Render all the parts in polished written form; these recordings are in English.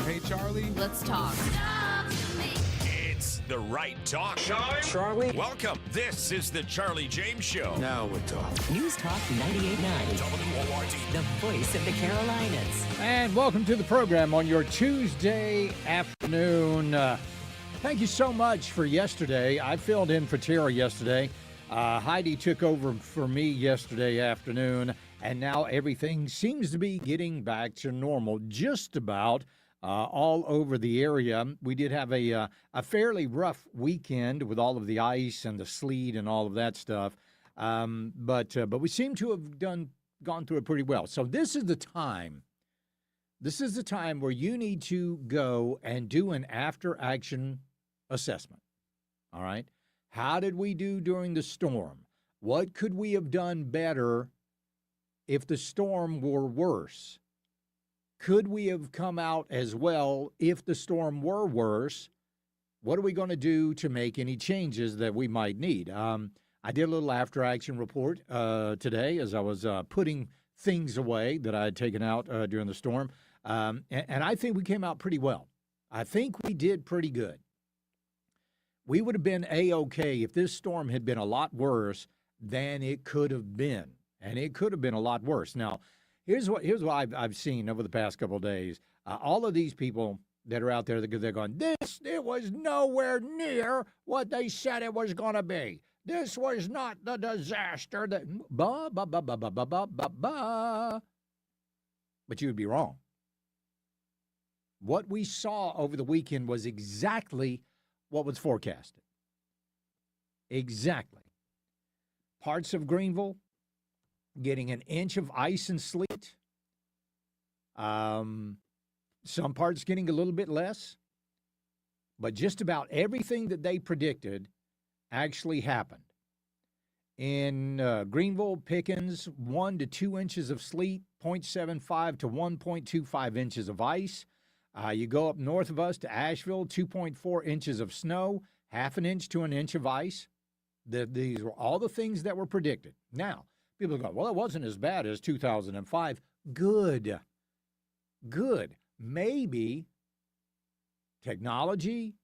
Hey, Charlie. Let's talk. It's the right talk. Charlie? Welcome. This is the Charlie James Show. Now we're talking. News Talk 98.9, WORD. the voice of the Carolinas. And welcome to the program on your Tuesday afternoon. Thank you so much for yesterday. I filled in for Tara yesterday. Heidi took over for me yesterday afternoon, and now everything seems to be getting back to normal just about all over the area. We did have a fairly rough weekend with all of the ice and the sleet and all of that stuff, but we seem to have gone through it pretty well. So this is the time. This is the time where you need to go and do an after-action assessment. All right? How did we do during the storm? What could we have done better if the storm were worse? Could we have come out as well if the storm were worse? What are we going to do to make any changes that we might need? I did a little after-action report today as I was putting things away that I had taken out during the storm, and I think we came out pretty well. I think we did pretty good. We would have been A-OK if this storm had been a lot worse than it could have been, and it could have been a lot worse. Now, here's what I've seen over the past couple of days. All of these people that are out there, they're going, it was nowhere near what they said it was going to be. This was not the disaster that, But you would be wrong. What we saw over the weekend was exactly what was forecasted. Exactly. Parts of Greenville getting an inch of ice and sleet. Some parts getting a little bit less. But just about everything that they predicted actually happened. In Greenville, Pickens, 1 to 2 inches of sleet, 0.75 to 1.25 inches of ice. You go up north of us to Asheville, 2.4 inches of snow, half an inch to an inch of ice. These were all the things that were predicted. Now, people go, well, it wasn't as bad as 2005. Good. Maybe technology,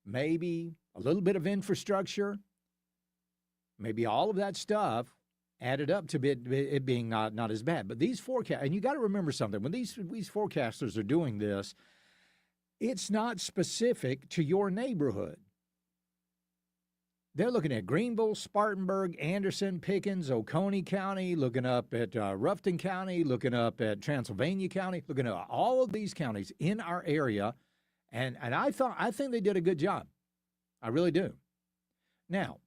maybe a little bit of infrastructure, maybe all of that stuff added up to it being not as bad. But these forecasts, and you got to remember something, when these forecasters are doing this, it's not specific to your neighborhood. They're looking at Greenville, Spartanburg, Anderson, Pickens, Oconee County, looking up at Ruffton County, looking up at Transylvania County, looking at all of these counties in our area, and I think they did a good job. I really do. Now,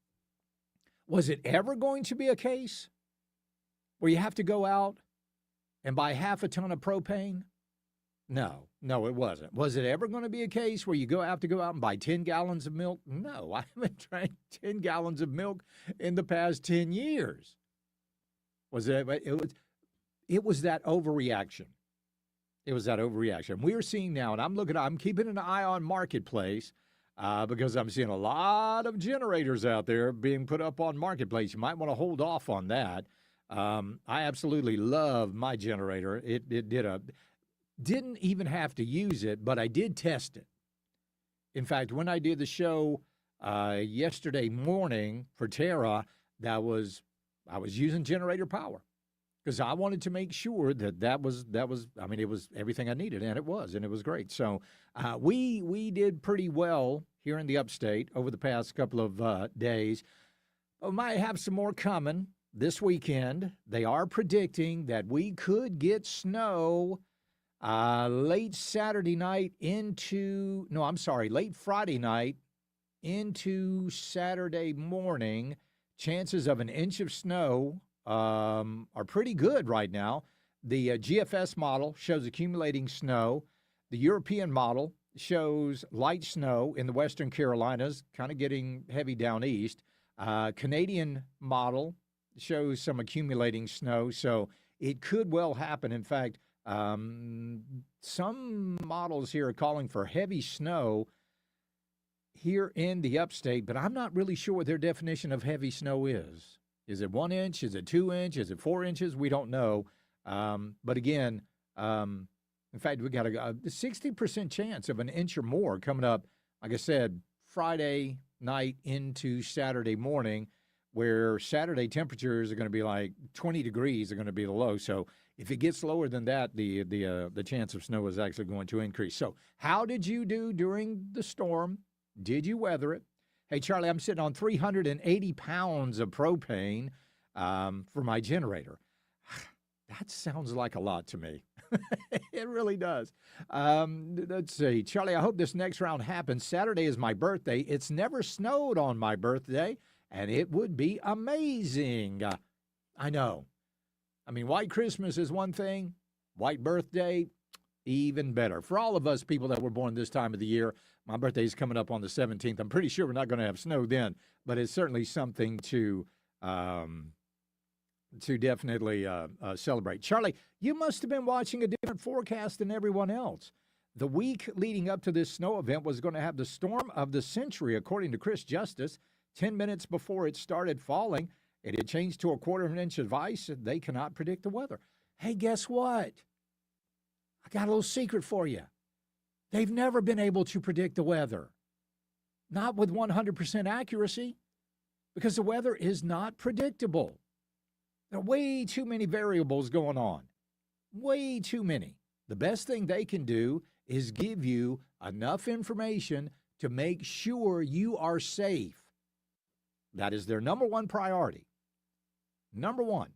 was it ever going to be a case where you have to go out and buy half a ton of propane? No, it wasn't. Was it ever going to be a case where you have to go out and buy 10 gallons of milk? No, I haven't drank 10 gallons of milk in the past 10 years. It was that overreaction. It was that overreaction. We're seeing now, and I'm keeping an eye on Marketplace, because I'm seeing a lot of generators out there being put up on Marketplace. You might want to hold off on that. I absolutely love my generator. It didn't even have to use it, but I did test it. In fact, when I did the show yesterday morning for Tara, I was using generator power because I wanted to make sure that was it was everything I needed, and it was great. So we did pretty well here in the upstate over the past couple of days. We might have some more coming this weekend. They are predicting that we could get snow late Friday night into into Saturday morning. Chances of an inch of snow are pretty good right now. The GFS model shows accumulating snow. The European model shows light snow in the western Carolinas, kind of getting heavy down east. Canadian model shows some accumulating snow, so it could well happen. In fact, some models here are calling for heavy snow here in the upstate, but I'm not really sure what their definition of heavy snow is. Is it 1 inch? Is it 2 inches? Is it 4 inches? We don't know. But again, In fact, we got a 60% chance of an inch or more coming up, like I said, Friday night into Saturday morning, where Saturday temperatures are going to be like 20 degrees are going to be the low. So if it gets lower than that, the chance of snow is actually going to increase. So how did you do during the storm? Did you weather it? Hey, Charlie, I'm sitting on 380 pounds of propane for my generator. That sounds like a lot to me. It really does. Let's see. Charlie, I hope this next round happens. Saturday is my birthday. It's never snowed on my birthday, and it would be amazing. I know. I mean, white Christmas is one thing. White birthday, even better. For all of us people that were born this time of the year, my birthday is coming up on the 17th. I'm pretty sure we're not going to have snow then, but it's certainly something to definitely celebrate. Charlie, you must have been watching a different forecast than everyone else. The week leading up to this snow event was going to have the storm of the century, according to Chris Justice. 10 minutes before it started falling, it had changed to a quarter of an inch of ice. They cannot predict the weather. Hey, guess what? I got a little secret for you. They've never been able to predict the weather. Not with 100% accuracy, because the weather is not predictable. There are way too many variables going on. Way too many. The best thing they can do is give you enough information to make sure you are safe. That is their number one priority. Number one.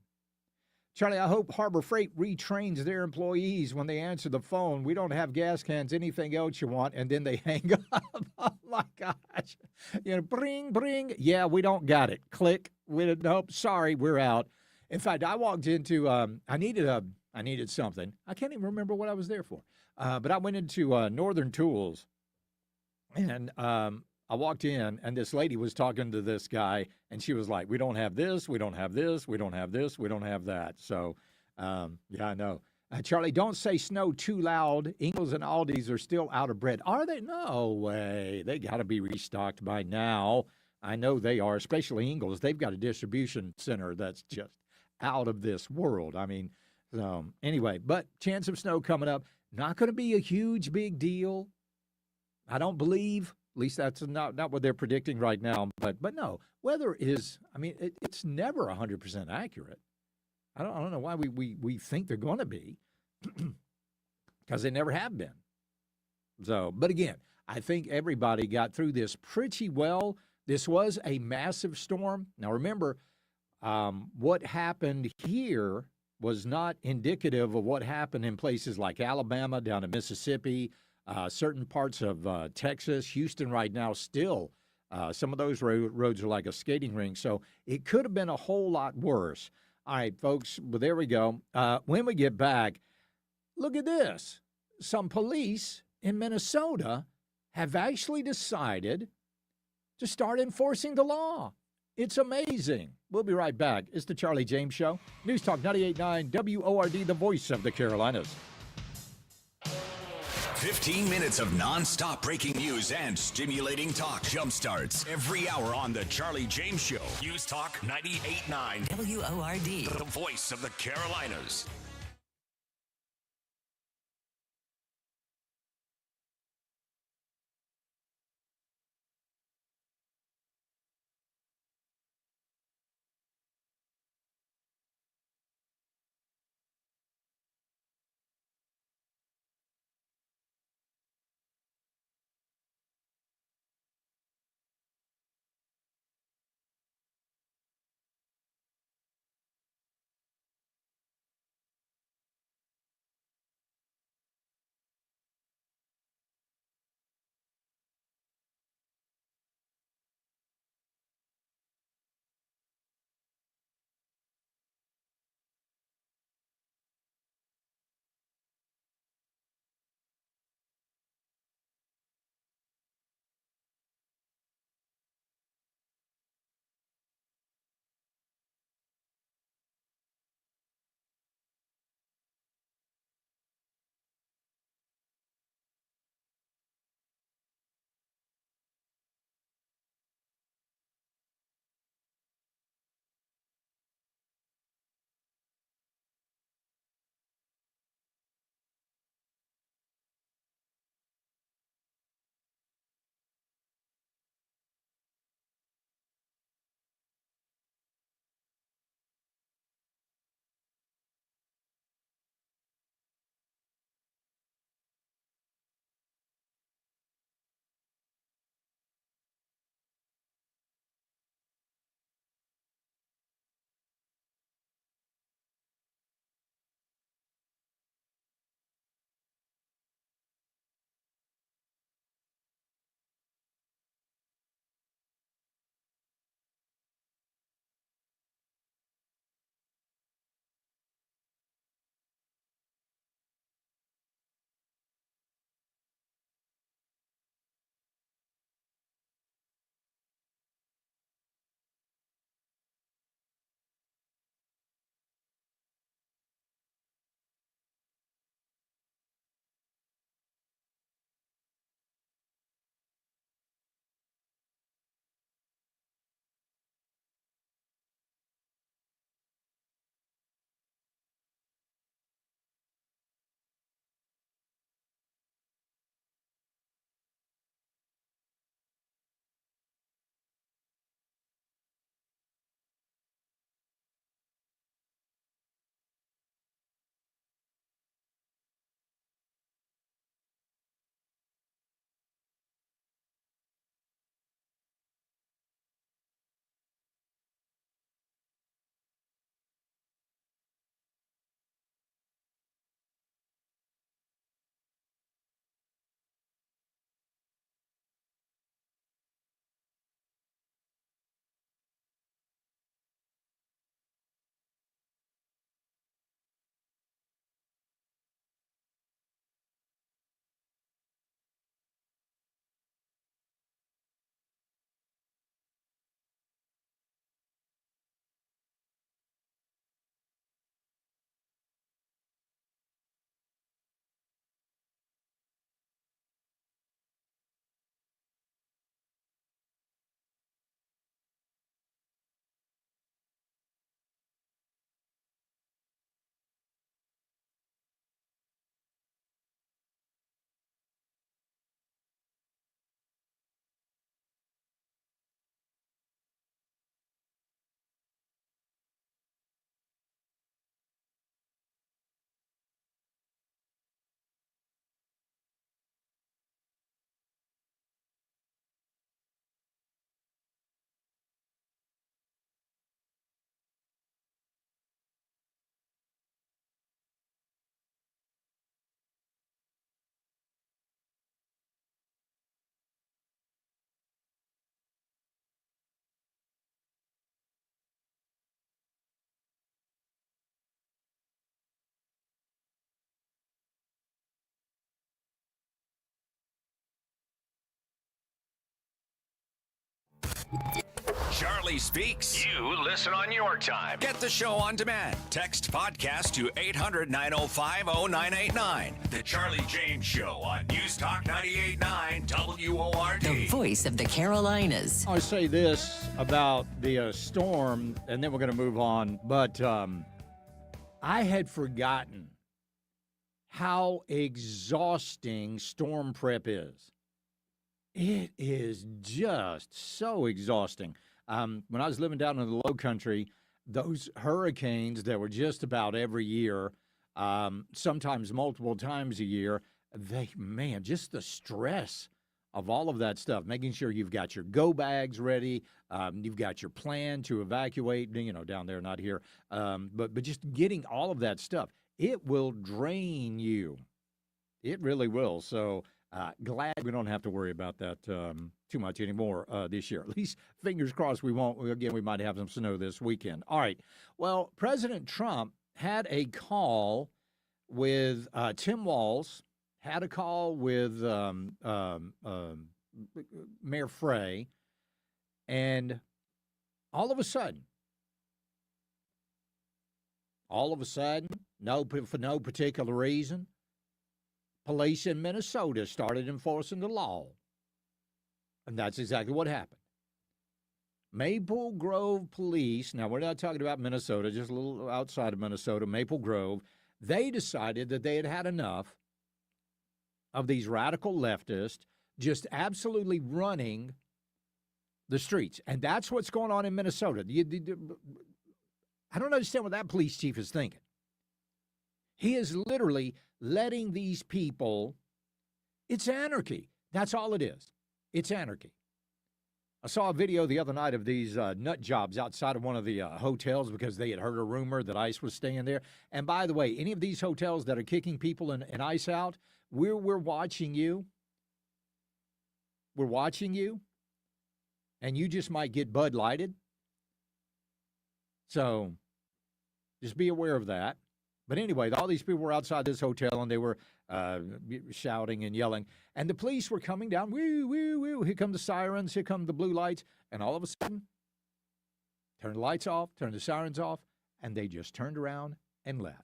Charlie, I hope Harbor Freight retrains their employees when they answer the phone. We don't have gas cans, anything else you want, and then they hang up. Oh, my gosh. You know, bring. Yeah, we don't got it. Click. Nope, sorry, we're out. In fact, I walked into, I needed something. I can't even remember what I was there for. But I went into Northern Tools, and I walked in, and this lady was talking to this guy, and she was like, we don't have this, we don't have this, we don't have this, we don't have that. So, yeah, I know. Charlie, don't say snow too loud. Ingles and Aldi's are still out of bread. Are they? No way. They got to be restocked by now. I know they are, especially Ingles. They've got a distribution center that's just out of this world. I mean, anyway, but chance of snow coming up. Not going to be a huge, big deal. I don't believe. At least that's not what they're predicting right now. But no, weather is, I mean, it's never 100% accurate. I don't know why we think they're going to be, because they never have been. So, but again, I think everybody got through this pretty well. This was a massive storm. Now, remember, what happened here was not indicative of what happened in places like Alabama, down to Mississippi, certain parts of Texas, Houston right now still. Some of those roads are like a skating rink. So it could have been a whole lot worse. All right, folks, well, there we go. When we get back, look at this. Some police in Minnesota have actually decided to start enforcing the law. It's amazing. We'll be right back. It's the Charlie James Show. News Talk 98.9 WORD, the voice of the Carolinas. 15 minutes of non-stop breaking news and stimulating talk jumpstarts every hour on the Charlie James Show. News Talk 98.9 WORD. the voice of the Carolinas. Charlie Speaks. You listen on your time. Get the show on demand. Text podcast to 800-905-0989. The Charlie James Show on News Talk 98.9 WORD. The voice of the Carolinas. I say this about the storm, and then we're going to move on. But I had forgotten how exhausting storm prep is. It is just so exhausting. When I was living down in the Low Country, those hurricanes that were just about every year, sometimes multiple times a year, just the stress of all of that stuff, making sure you've got your go bags ready, you've got your plan to evacuate, down there, not here, but just getting all of that stuff, it will drain you. It really will. So glad we don't have to worry about that too much anymore this year. At least, fingers crossed, we won't. Again, we might have some snow this weekend. All right. Well, President Trump had a call with Tim Walz, had a call with Mayor Frey, and all of a sudden, for no particular reason, police in Minnesota started enforcing the law. And that's exactly what happened. Maple Grove Police, now we're not talking about Minnesota, just a little outside of Minnesota, Maple Grove, they decided that they had had enough of these radical leftists just absolutely running the streets. And that's what's going on in Minnesota. I don't understand what that police chief is thinking. He is literally letting these people, it's anarchy. That's all it is. It's anarchy. I saw a video the other night of these nut jobs outside of one of the hotels because they had heard a rumor that ICE was staying there. And by the way, any of these hotels that are kicking people and ICE out, we're watching you. We're watching you. And you just might get Bud Lighted. So just be aware of that. But anyway, all these people were outside this hotel, and they were shouting and yelling. And the police were coming down. Woo, woo, woo. Here come the sirens. Here come the blue lights. And all of a sudden, turn the lights off, turn the sirens off, and they just turned around and left.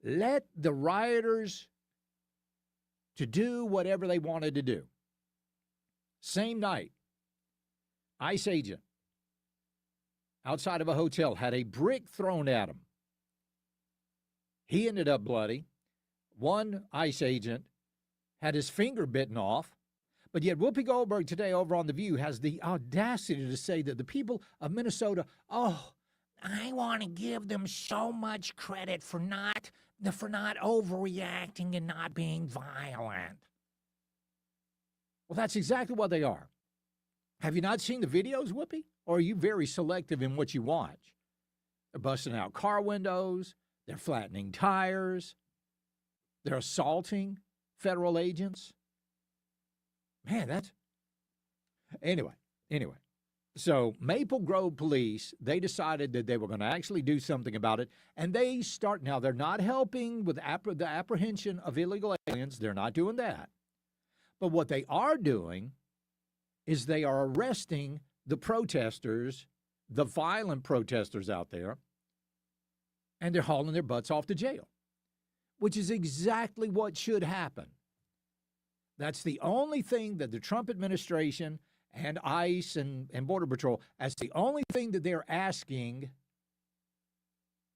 Let the rioters to do whatever they wanted to do. Same night, ICE agent outside of a hotel had a brick thrown at him. He ended up bloody. One ICE agent had his finger bitten off. But yet Whoopi Goldberg today over on The View has the audacity to say that the people of Minnesota, I want to give them so much credit for not overreacting and not being violent. Well, that's exactly what they are. Have you not seen the videos, Whoopi? Or are you very selective in what you watch? They're busting out car windows. They're flattening tires. They're assaulting federal agents. Man, that's... Anyway. So Maple Grove Police, they decided that they were going to actually do something about it. And they start... Now, they're not helping with the apprehension of illegal aliens. They're not doing that. But what they are doing is they are arresting the protesters, the violent protesters out there, and they're hauling their butts off to jail, which is exactly what should happen. That's the only thing that the Trump administration and ICE and Border Patrol, that's the only thing that they're asking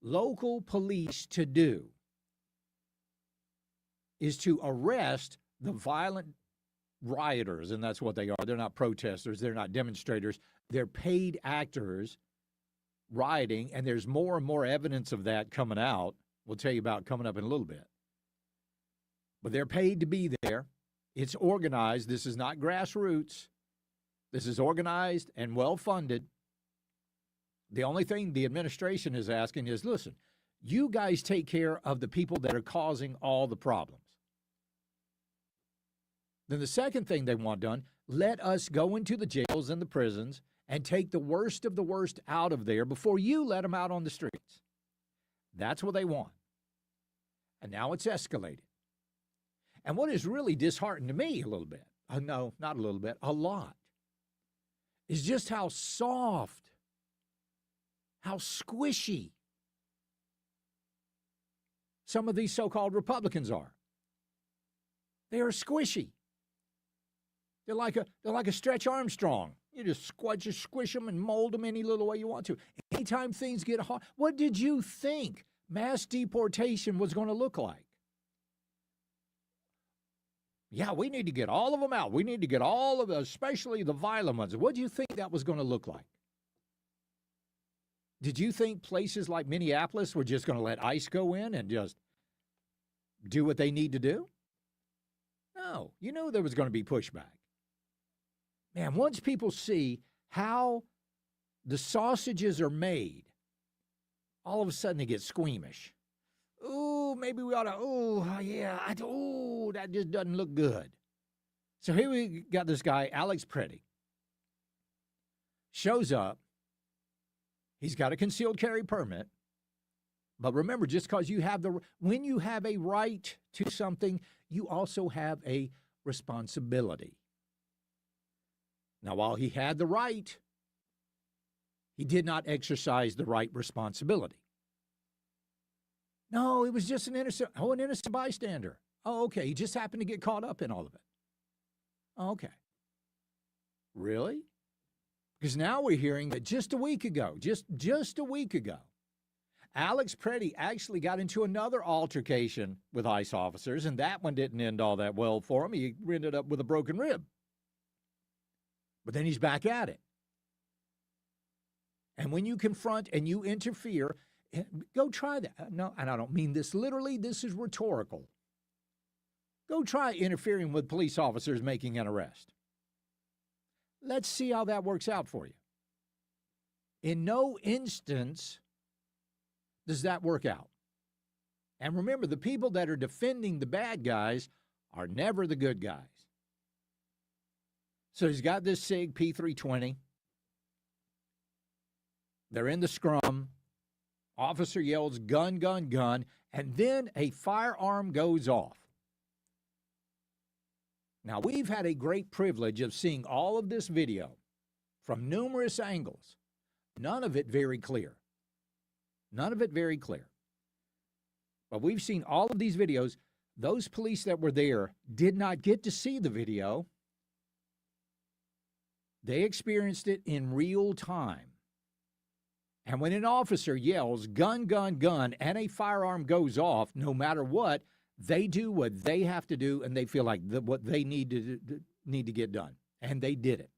local police to do is to arrest the violent rioters, and that's what they are. They're not protesters. They're not demonstrators. They're paid actors rioting, and there's more and more evidence of that coming out. We'll tell you about coming up in a little bit. But they're paid to be there. It's organized. This is not grassroots. This is organized and well-funded. The only thing the administration is asking is, listen, you guys take care of the people that are causing all the problems. Then the second thing they want done, let us go into the jails and the prisons and take the worst of the worst out of there before you let them out on the streets. That's what they want. And now it's escalated. And what is really disheartening to me a little bit no, not a little bit, a lot, is just how soft, how squishy some of these so-called Republicans are. They are squishy. They're like a Stretch Armstrong. You just squish them and mold them any little way you want to. Anytime things get hard, what did you think mass deportation was going to look like? Yeah, we need to get all of them out. We need to get all of them, especially the violent ones. What do you think that was going to look like? Did you think places like Minneapolis were just going to let ICE go in and just do what they need to do? No, you knew there was going to be pushback. Man, once people see how the sausages are made, all of a sudden they get squeamish. Ooh, maybe we ought to, that just doesn't look good. So here we got this guy, Alex Preddy. Shows up. He's got a concealed carry permit. But remember, just because when you have a right to something, you also have a responsibility. Now, while he had the right, he did not exercise the right responsibility. No, it was just an innocent bystander. Oh, okay, he just happened to get caught up in all of it. Okay. Really? Because now we're hearing that just a week ago, Alex Preddy actually got into another altercation with ICE officers, and that one didn't end all that well for him. He ended up with a broken rib. But then he's back at it. And when you confront and you interfere, go try that. No, and I don't mean this literally. This is rhetorical. Go try interfering with police officers making an arrest. Let's see how that works out for you. In no instance does that work out. And remember, the people that are defending the bad guys are never the good guys. So he's got this SIG P320. They're in the scrum. Officer yells, gun, gun, gun, and then a firearm goes off. Now, we've had a great privilege of seeing all of this video from numerous angles. None of it very clear. None of it very clear. But we've seen all of these videos. Those police that were there did not get to see the video. They experienced it in real time. And when an officer yells, gun, gun, gun, and a firearm goes off, no matter what, they do what they have to do, and they feel like what they need to get done. And they did it.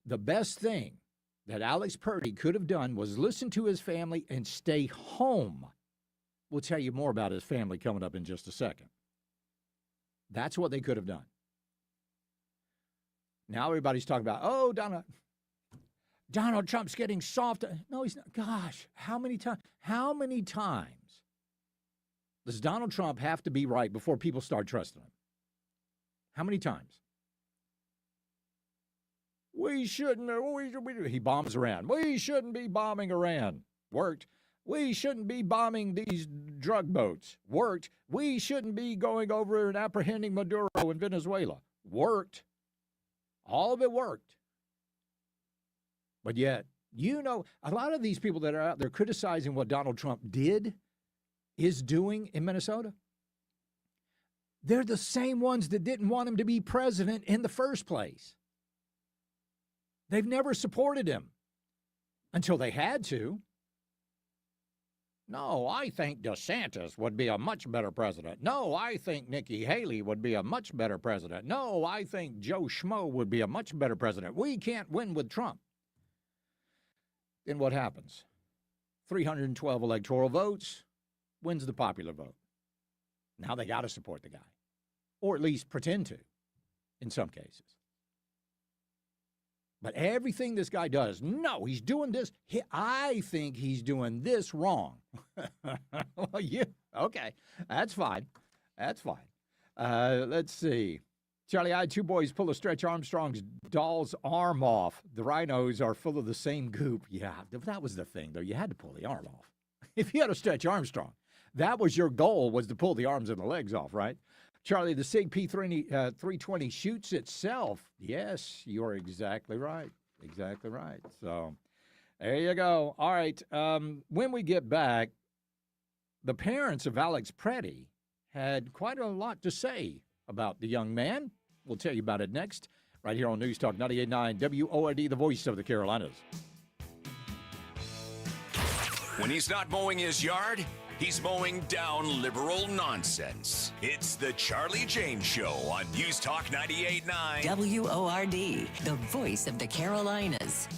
The best thing that Alex Preddy could have done was listen to his family and stay home. We'll tell you more about his family coming up in just a second. That's what they could have done. Now everybody's talking about, oh, Donald Trump's getting soft. No, he's not. Gosh, how many times does Donald Trump have to be right before people start trusting him? How many times? We shouldn't. He bombs Iran. We shouldn't be bombing Iran. Worked. We shouldn't be bombing these drug boats. Worked. We shouldn't be going over and apprehending Maduro in Venezuela. Worked. All of it worked. But yet, a lot of these people that are out there criticizing what Donald Trump is doing in Minnesota, they're the same ones that didn't want him to be president in the first place. They've never supported him until they had to. No, I think DeSantis would be a much better president. No, I think Nikki Haley would be a much better president. No, I think Joe Schmo would be a much better president. We can't win with Trump. Then what happens? 312 electoral votes, wins the popular vote. Now they got to support the guy, or at least pretend to, in some cases. But everything this guy does, no, he's doing this. I think he's doing this wrong. Well, yeah, okay, that's fine. That's fine. Let's see. Charlie, I had two boys pull a Stretch Armstrong's doll's arm off. The rhinos are full of the same goop. Yeah, that was the thing, though. You had to pull the arm off. If you had a Stretch Armstrong, that was your goal, was to pull the arms and the legs off, right? Charlie, the SIG P320 shoots itself. Yes, you're exactly right. Exactly right. So there you go. All right. When we get back, the parents of Alex Preddy had quite a lot to say about the young man. We'll tell you about it next, right here on News Talk 98.9 WORD, the voice of the Carolinas. When he's not mowing his yard, he's mowing down liberal nonsense. It's the Charlie James Show on News Talk 98.9 WORD, the voice of the Carolinas.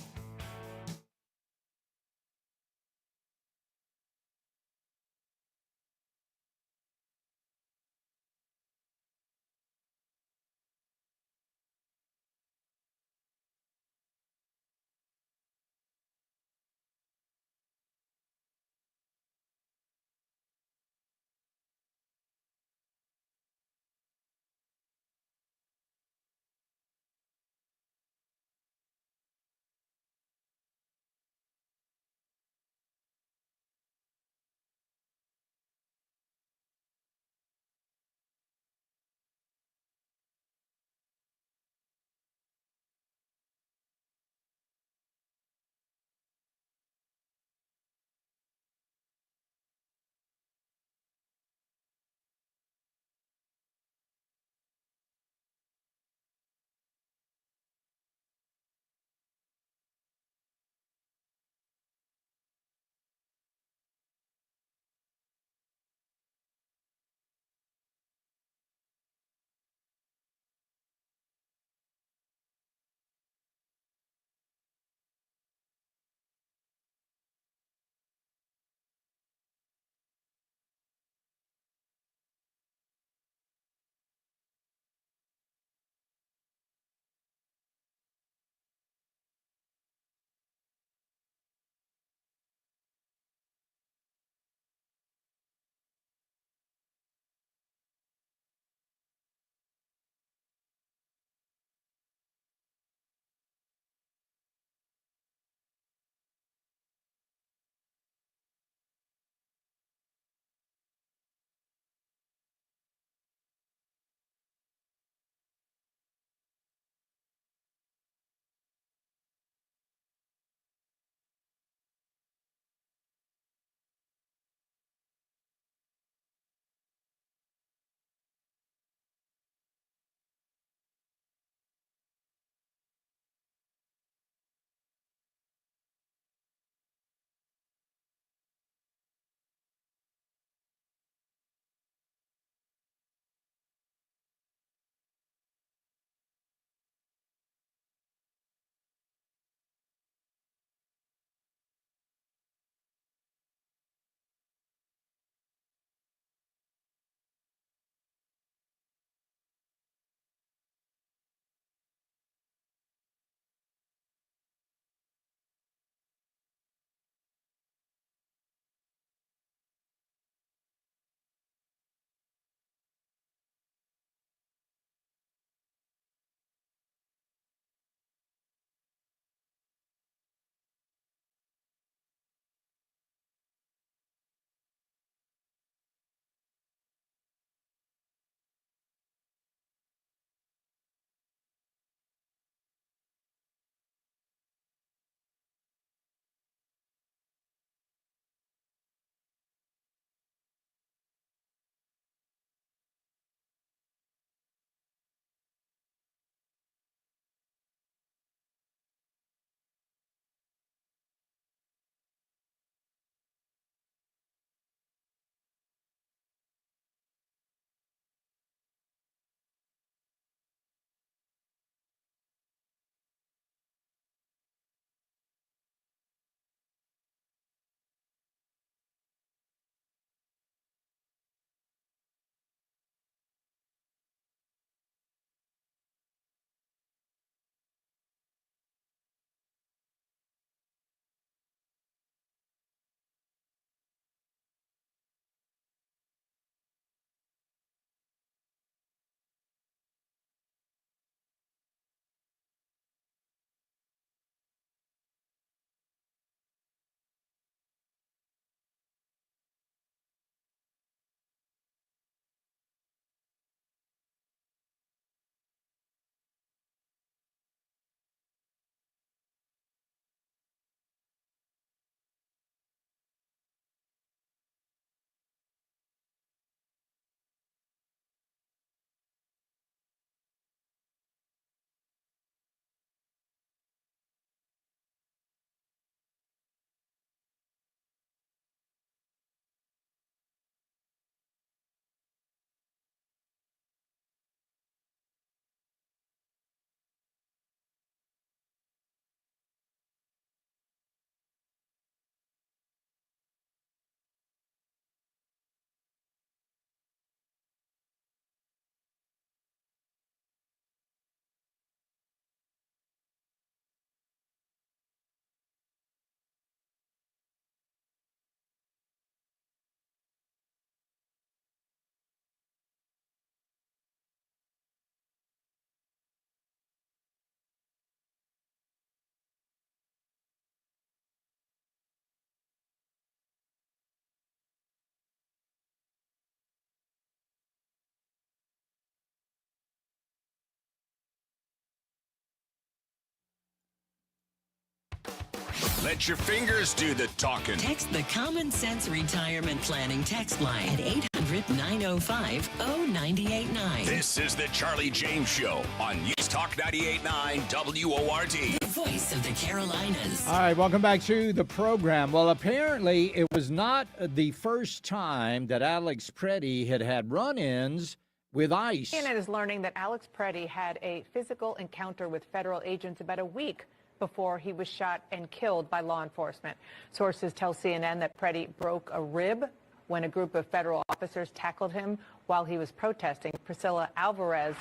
Let your fingers do the talking. Text the Common Sense Retirement Planning text line at 800-905-0989. This is the Charlie James Show on News Talk 98.9 WORD. The voice of the Carolinas. All right, welcome back to the program. Well, apparently it was not the first time that Alex Preddy had run-ins with ICE. CNN is learning that Alex Preddy had a physical encounter with federal agents about a week before he was shot and killed by law enforcement. Sources tell CNN that Preddy broke a rib when a group of federal officers tackled him while he was protesting. Priscilla Alvarez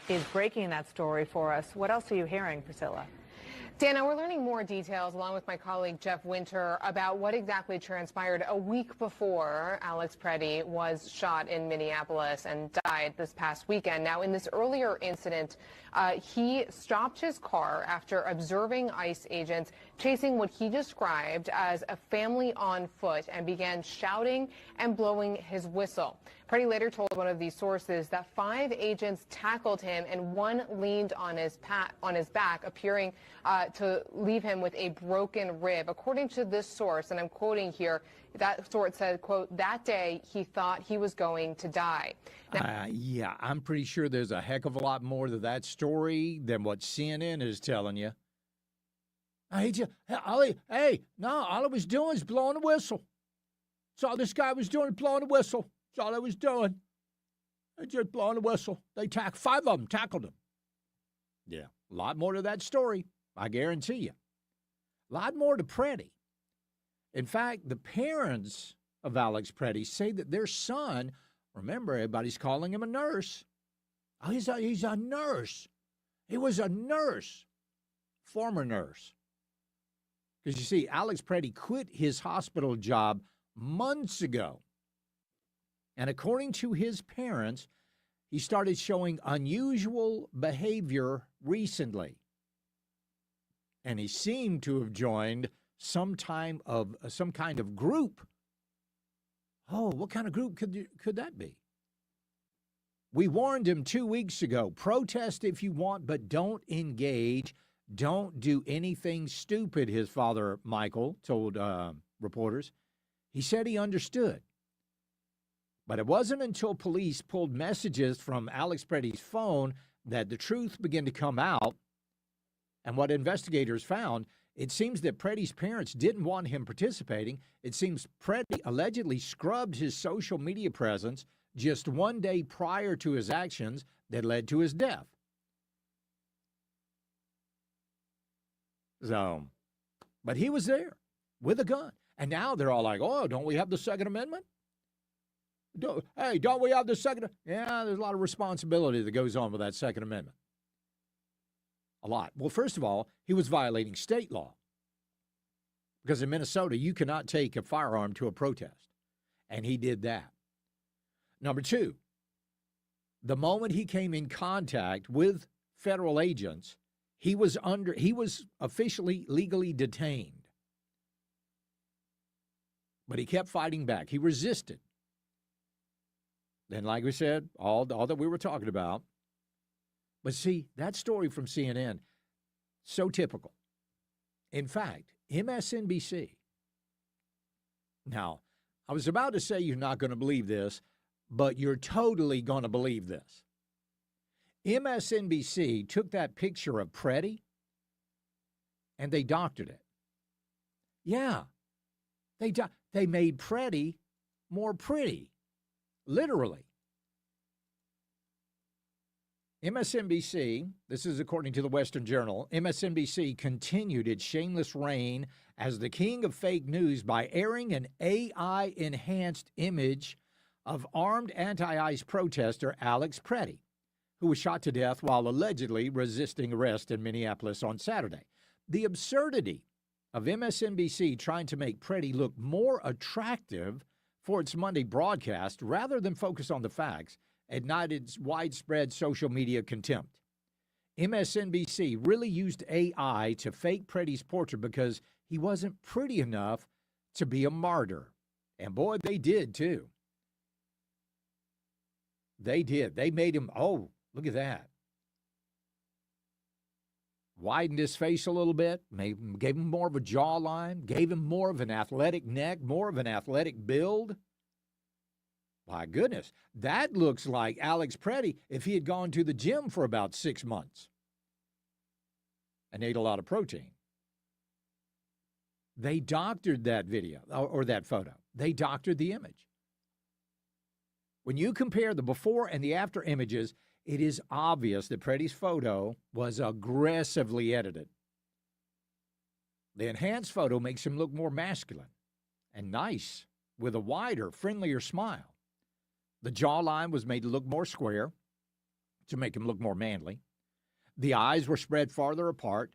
is breaking that story for us. What else are you hearing, Priscilla? Dana, we're learning more details along with my colleague Jeff Winter about what exactly transpired a week before Alex Preddy was shot in Minneapolis and died this past weekend. Now, in this earlier incident, he stopped his car after observing ICE agents chasing what he described as a family on foot and began shouting and blowing his whistle. Preddy later told one of these sources that 5 agents tackled him and 1 leaned on his back, appearing to leave him with a broken rib. According to this source, and I'm quoting here, that source said, quote, that day he thought he was going to die. Yeah, I'm pretty sure there's a heck of a lot more to that story than what CNN is telling you. All I was doing is blowing a whistle. That's all this guy was doing, blowing a whistle. That's all I was doing. I just blowing a whistle. They 5 of them tackled him. Yeah, a lot more to that story, I guarantee you. A lot more to Preddy. In fact, the parents of Alex Preddy say that their son, remember, everybody's calling him a nurse. Oh, he's a nurse. He was a nurse, former nurse. Because you see, Alex Preddy quit his hospital job months ago. And according to his parents, he started showing unusual behavior recently. And he seemed to have joined some kind of group. Oh, what kind of group could that be? We warned him 2 weeks ago, protest if you want, but don't engage. Don't do anything stupid, his father, Michael, told reporters. He said he understood. But it wasn't until police pulled messages from Alex Preddy's phone that the truth began to come out. And what investigators found, it seems that Preddy's parents didn't want him participating. It seems Preddy allegedly scrubbed his social media presence just 1 day prior to his actions that led to his death. So, but he was there with a gun. And now they're all like, oh, don't we have the Second Amendment? Don't we have the Second? Yeah, there's a lot of responsibility that goes on with that Second Amendment. A lot. Well, first of all, he was violating state law. Because in Minnesota, you cannot take a firearm to a protest. And he did that. Number 2, the moment he came in contact with federal agents, he was officially legally detained. But he kept fighting back. He resisted. Then, like we said, all that we were talking about. But see, that story from CNN, so typical. In fact, MSNBC. Now, I was about to say you're not going to believe this, but you're totally going to believe this. MSNBC took that picture of Preddy and they doctored it. Yeah, they made Preddy more pretty, literally. MSNBC, this is according to the Western Journal, MSNBC continued its shameless reign as the king of fake news by airing an AI-enhanced image of armed anti-ICE protester Alex Preddy, who was shot to death while allegedly resisting arrest in Minneapolis on Saturday. The absurdity of MSNBC trying to make Preddy look more attractive for its Monday broadcast rather than focus on the facts ignited widespread social media contempt. MSNBC really used AI to fake Preddy's portrait because he wasn't pretty enough to be a martyr. And boy, they did too. They did. They made him, oh, look at that. widened his face a little bit, gave him more of a jawline, gave him more of an athletic neck, more of an athletic build. My goodness, that looks like Alex Preddy if he had gone to the gym for about 6 months and ate a lot of protein. They doctored that video or that photo. They doctored the image. When you compare the before and the after images, it is obvious that Preddy's photo was aggressively edited. The enhanced photo makes him look more masculine and nice with a wider, friendlier smile. The jawline was made to look more square to make him look more manly. The eyes were spread farther apart.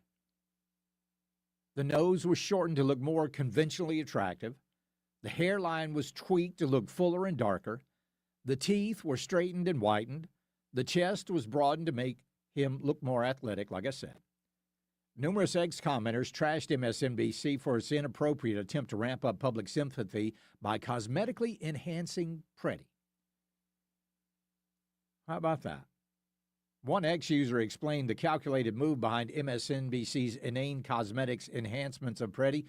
The nose was shortened to look more conventionally attractive. The hairline was tweaked to look fuller and darker. The teeth were straightened and whitened. The chest was broadened to make him look more athletic, like I said. Numerous ex-commenters trashed MSNBC for its inappropriate attempt to ramp up public sympathy by cosmetically enhancing Preddy. How about that? One ex-user explained the calculated move behind MSNBC's inane cosmetics enhancements of Preddy.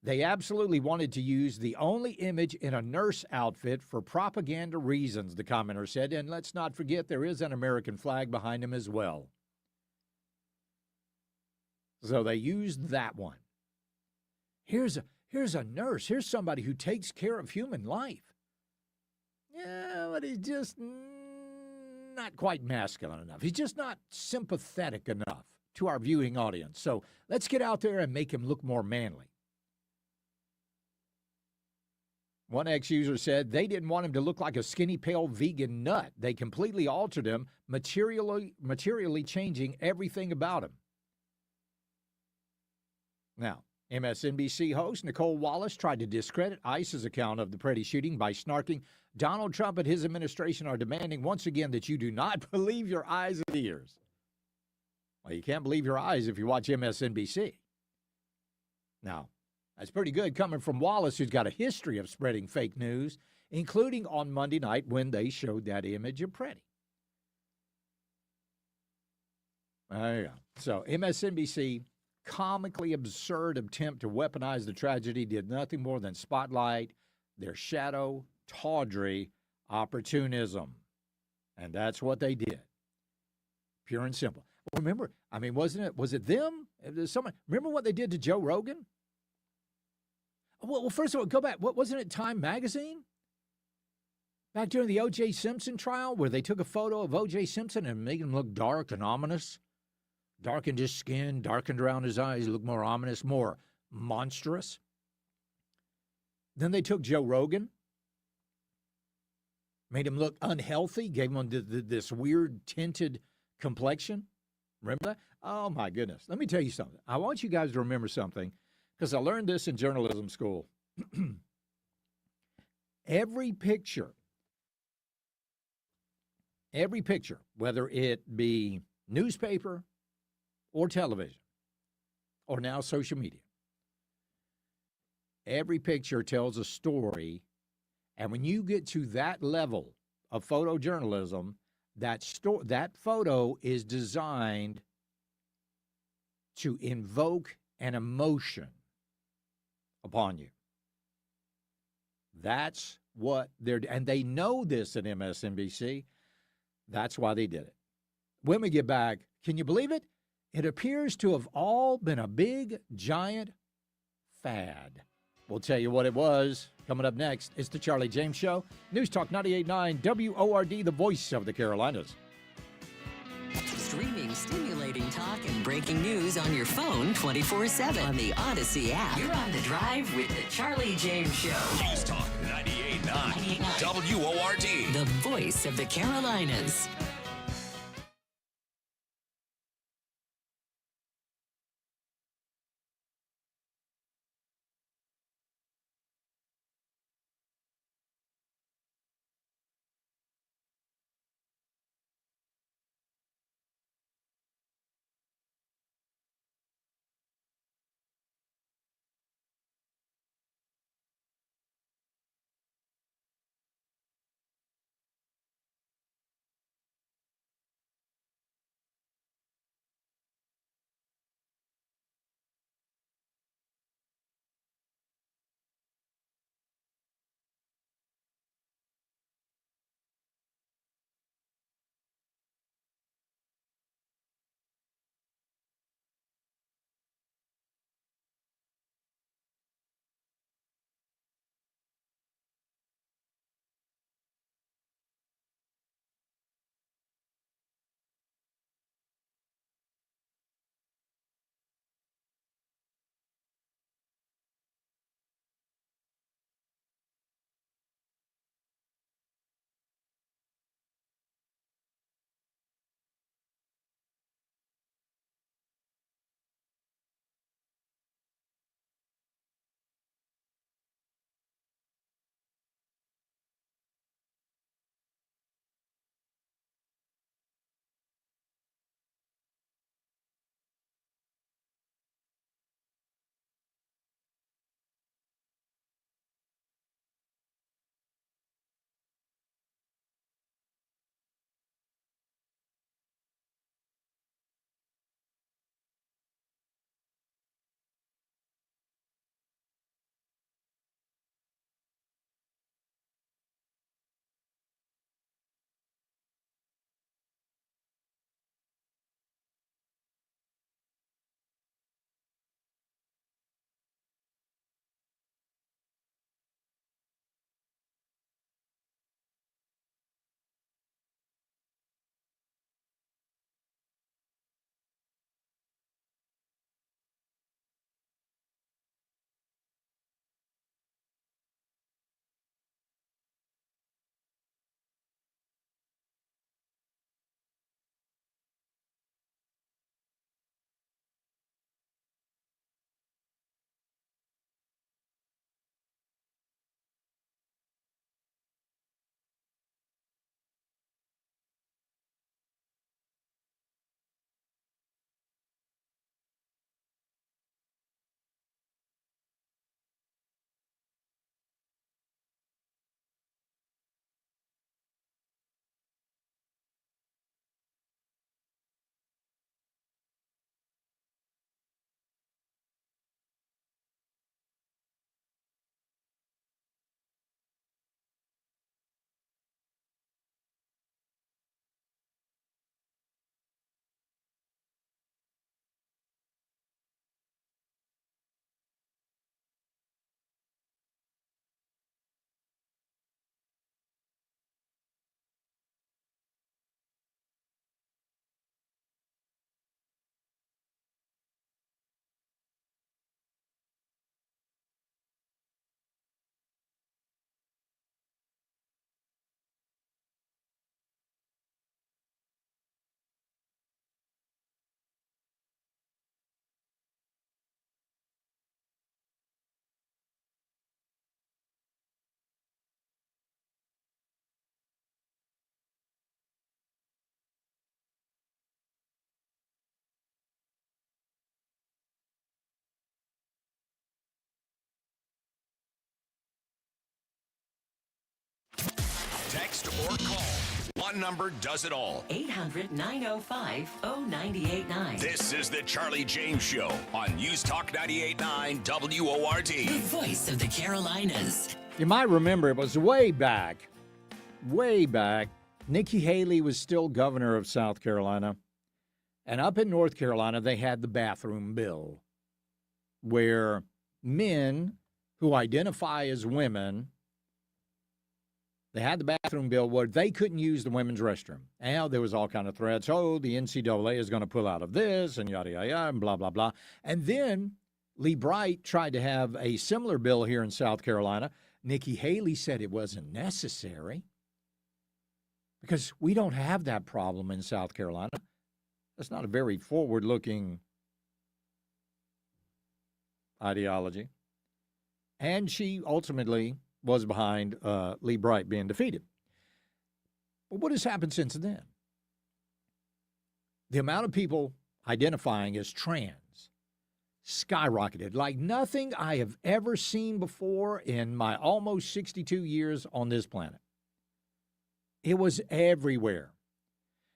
They absolutely wanted to use the only image in a nurse outfit for propaganda reasons, the commenter said, and let's not forget there is an American flag behind him as well. So they used that one. Here's a nurse. Here's somebody who takes care of human life. Yeah, but he's just not quite masculine enough. He's just not sympathetic enough to our viewing audience. So let's get out there and make him look more manly. One ex-user said they didn't want him to look like a skinny, pale vegan nut. They completely altered him, materially changing everything about him. Now, MSNBC host Nicole Wallace tried to discredit ICE's account of the Preddy shooting by snarking, Donald Trump and his administration are demanding once again that you do not believe your eyes and ears. Well, you can't believe your eyes if you watch MSNBC. Now, that's pretty good coming from Wallace, who's got a history of spreading fake news, including on Monday night when they showed that image of Preddy. There you go. So MSNBC, comically absurd attempt to weaponize the tragedy, did nothing more than spotlight their shadow, tawdry opportunism. And that's what they did. Pure and simple. Remember, I mean, was it them? Remember what they did to Joe Rogan? Well, first of all, go back. Wasn't it Time Magazine? Back during the O.J. Simpson trial, where they took a photo of O.J. Simpson and made him look dark and ominous. Darkened his skin, darkened around his eyes, looked more ominous, more monstrous. Then they took Joe Rogan, made him look unhealthy, gave him this weird tinted complexion. Remember that? Oh, my goodness. Let me tell you something. I want you guys to remember something, because I learned this in journalism school. Every picture, whether it be newspaper or television or now social media, every picture tells a story. And when you get to that level of photojournalism, that photo is designed to invoke an emotion upon you. That's what and they know this at MSNBC. That's why they did it. When we get back, can you believe it? It appears to have all been a big, giant fad. We'll tell you what it was. Coming up next, it's the Charlie James Show. News Talk 98.9 WORD, the voice of the Carolinas. Streaming stimulating talk and breaking news on your phone 24/7 on the Odyssey app. You're on the drive with the Charlie James Show. News Talk 98.9 WORD. The voice of the Carolinas. or call. One number does it all. 800-905-0989. This is the Charlie James Show on News Talk 98.9 WORD. The voice of the Carolinas. You might remember it was way back, Nikki Haley was still governor of South Carolina. And up in North Carolina, they had the bathroom bill where men who identify as women, they had the bathroom bill where they couldn't use the women's restroom. And there was all kind of threats. Oh, the NCAA is going to pull out of this and yada, yada, yada, and blah, blah, blah. And then Lee Bright tried to have a similar bill here in South Carolina. Nikki Haley said it wasn't necessary because we don't have that problem in South Carolina. That's not a very forward-looking ideology. And she ultimately was behind Lee Bright being defeated. But what has happened since then? The amount of people identifying as trans skyrocketed like nothing I have ever seen before in my almost 62 years on this planet. It was everywhere.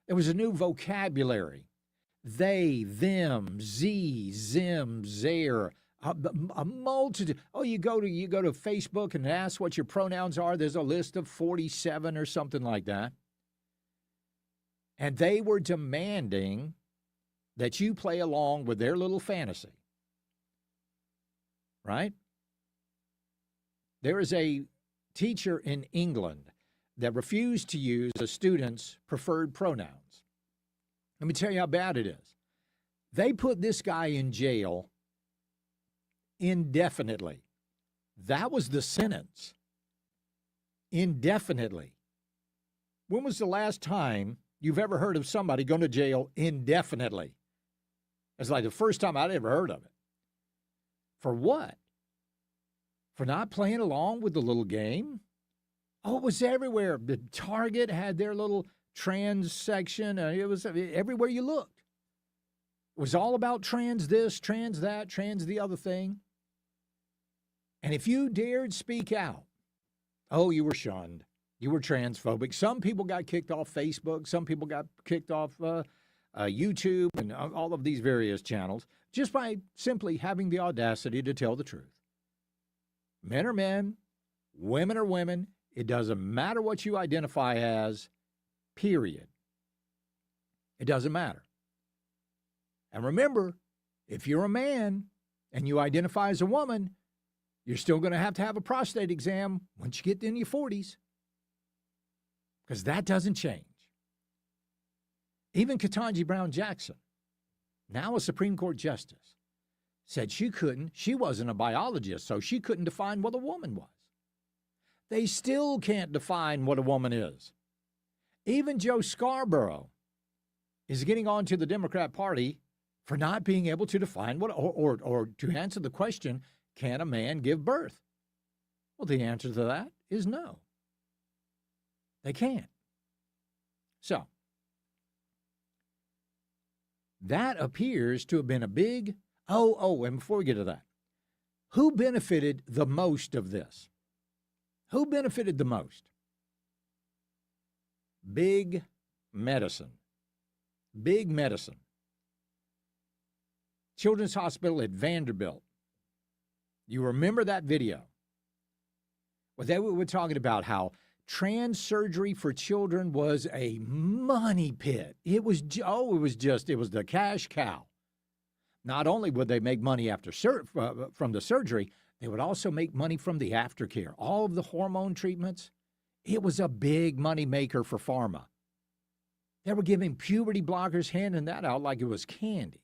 There was a new vocabulary. They, them, ze, zim, zere, a multitude. Oh, you go to Facebook and ask what your pronouns are. There's a list of 47 or something like that. And they were demanding that you play along with their little fantasy. Right? There is a teacher in England that refused to use a student's preferred pronouns. Let me tell you how bad it is. They put this guy in jail indefinitely. That was the sentence. Indefinitely. When was the last time you've ever heard of somebody going to jail indefinitely? It's like the first time I'd ever heard of it. For what? For not playing along with the little game? Oh, it was everywhere. The Target had their little trans section. It was everywhere you looked. It was all about trans this, trans that, trans the other thing. And if you dared speak out, oh, you were shunned. You were transphobic. Some people got kicked off Facebook. Some people got kicked off YouTube and all of these various channels just by simply having the audacity to tell the truth. Men are men. Women are women. It doesn't matter what you identify as, period. It doesn't matter. And remember, if you're a man and you identify as a woman, you're still going to have a prostate exam once you get in your 40s. Because that doesn't change. Even Ketanji Brown Jackson, now a Supreme Court justice, said she wasn't a biologist, so she couldn't define what a woman was. They still can't define what a woman is. Even Joe Scarborough is getting on to the Democrat Party for not being able to define what, or to answer the question, can a man give birth? Well, the answer to that is no. They can't. So, that appears to have been a big, and before we get to that, who benefited the most of this? Who benefited the most? Big medicine. Big medicine. Children's Hospital at Vanderbilt. You remember that video? Well, they were talking about how trans surgery for children was a money pit. It was the cash cow. Not only would they make money from the surgery, they would also make money from the aftercare. All of the hormone treatments, it was a big money maker for pharma. They were giving puberty blockers, handing that out like it was candy.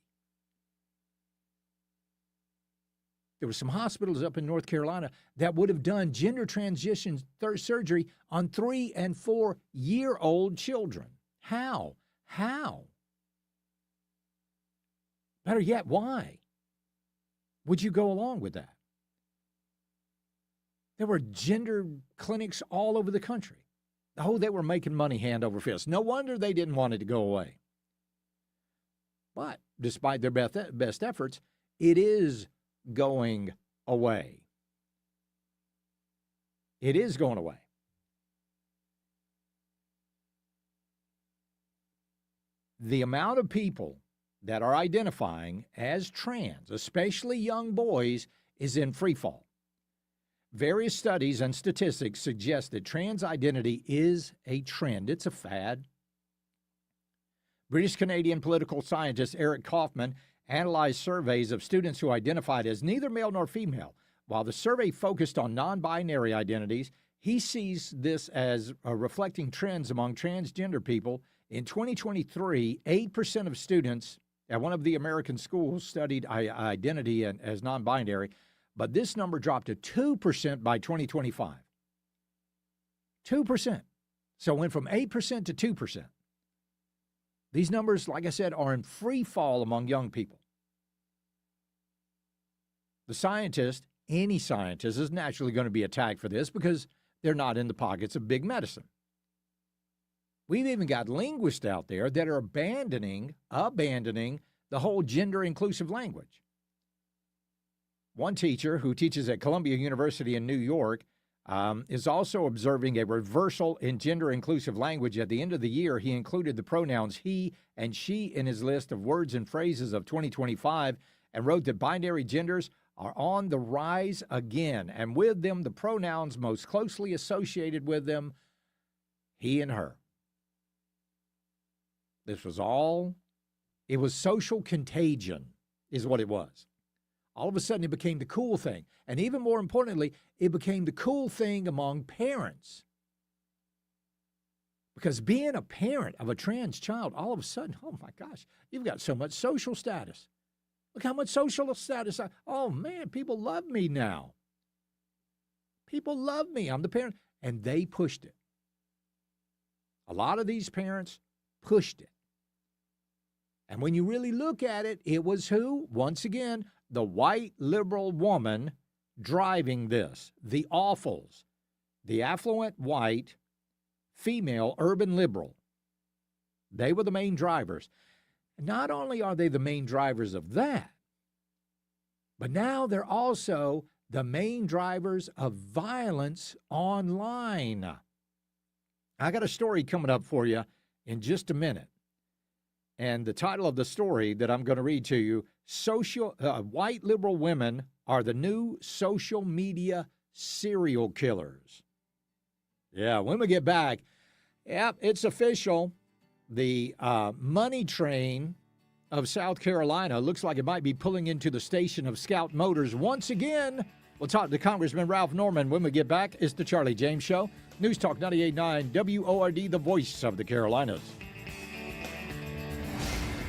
There were some hospitals up in North Carolina that would have done gender transition surgery on 3- and 4-year-old children. How? Better yet, why would you go along with that? There were gender clinics all over the country. Oh, they were making money hand over fist. No wonder they didn't want it to go away. But despite their best efforts, it is going away. It is going away. the amount of people that are identifying as trans, especially young boys, is in free fall. Various studies and statistics suggest that trans identity is a trend. It's a fad. British-Canadian political scientist Eric Kaufman analyzed surveys of students who identified as neither male nor female. While the survey focused on non-binary identities, he sees this as reflecting trends among transgender people. In 2023, 8% of students at one of the American schools studied identity as non-binary, but this number dropped to 2% by 2025. 2%. So it went from 8% to 2%. These numbers, like I said, are in free fall among young people. The scientist, any scientist, is naturally going to be attacked for this because they're not in the pockets of big medicine. We've even got linguists out there that are abandoning the whole gender-inclusive language. One teacher who teaches at Columbia University in New York is also observing a reversal in gender-inclusive language. At the end of the year, he included the pronouns he and she in his list of words and phrases of 2025 and wrote that binary genders are on the rise again, and with them, the pronouns most closely associated with them, he and her. This was all, it was social contagion is what it was. All of a sudden, it became the cool thing. And even more importantly, it became the cool thing among parents. Because being a parent of a trans child, all of a sudden, oh my gosh, you've got so much social status. Look how much social status. Oh man, people love me now. People love me. I'm the parent. And they pushed it. A lot of these parents pushed it. And when you really look at it, it was who? Once again, the white liberal woman driving this. The awfuls. The affluent white female urban liberal. They were the main drivers. Not only are they the main drivers of that, but now they're also the main drivers of violence online. I got a story coming up for you in just a minute. And the title of the story that I'm going to read to you, White Liberal Women Are the New Social Media Serial Killers. Yeah, when we get back, it's official. The money train of South Carolina looks like it might be pulling into the station of Scout Motors once again. We'll talk to Congressman Ralph Norman when we get back. It's the Charlie James Show. News Talk 98.9 WORD, the voice of the Carolinas.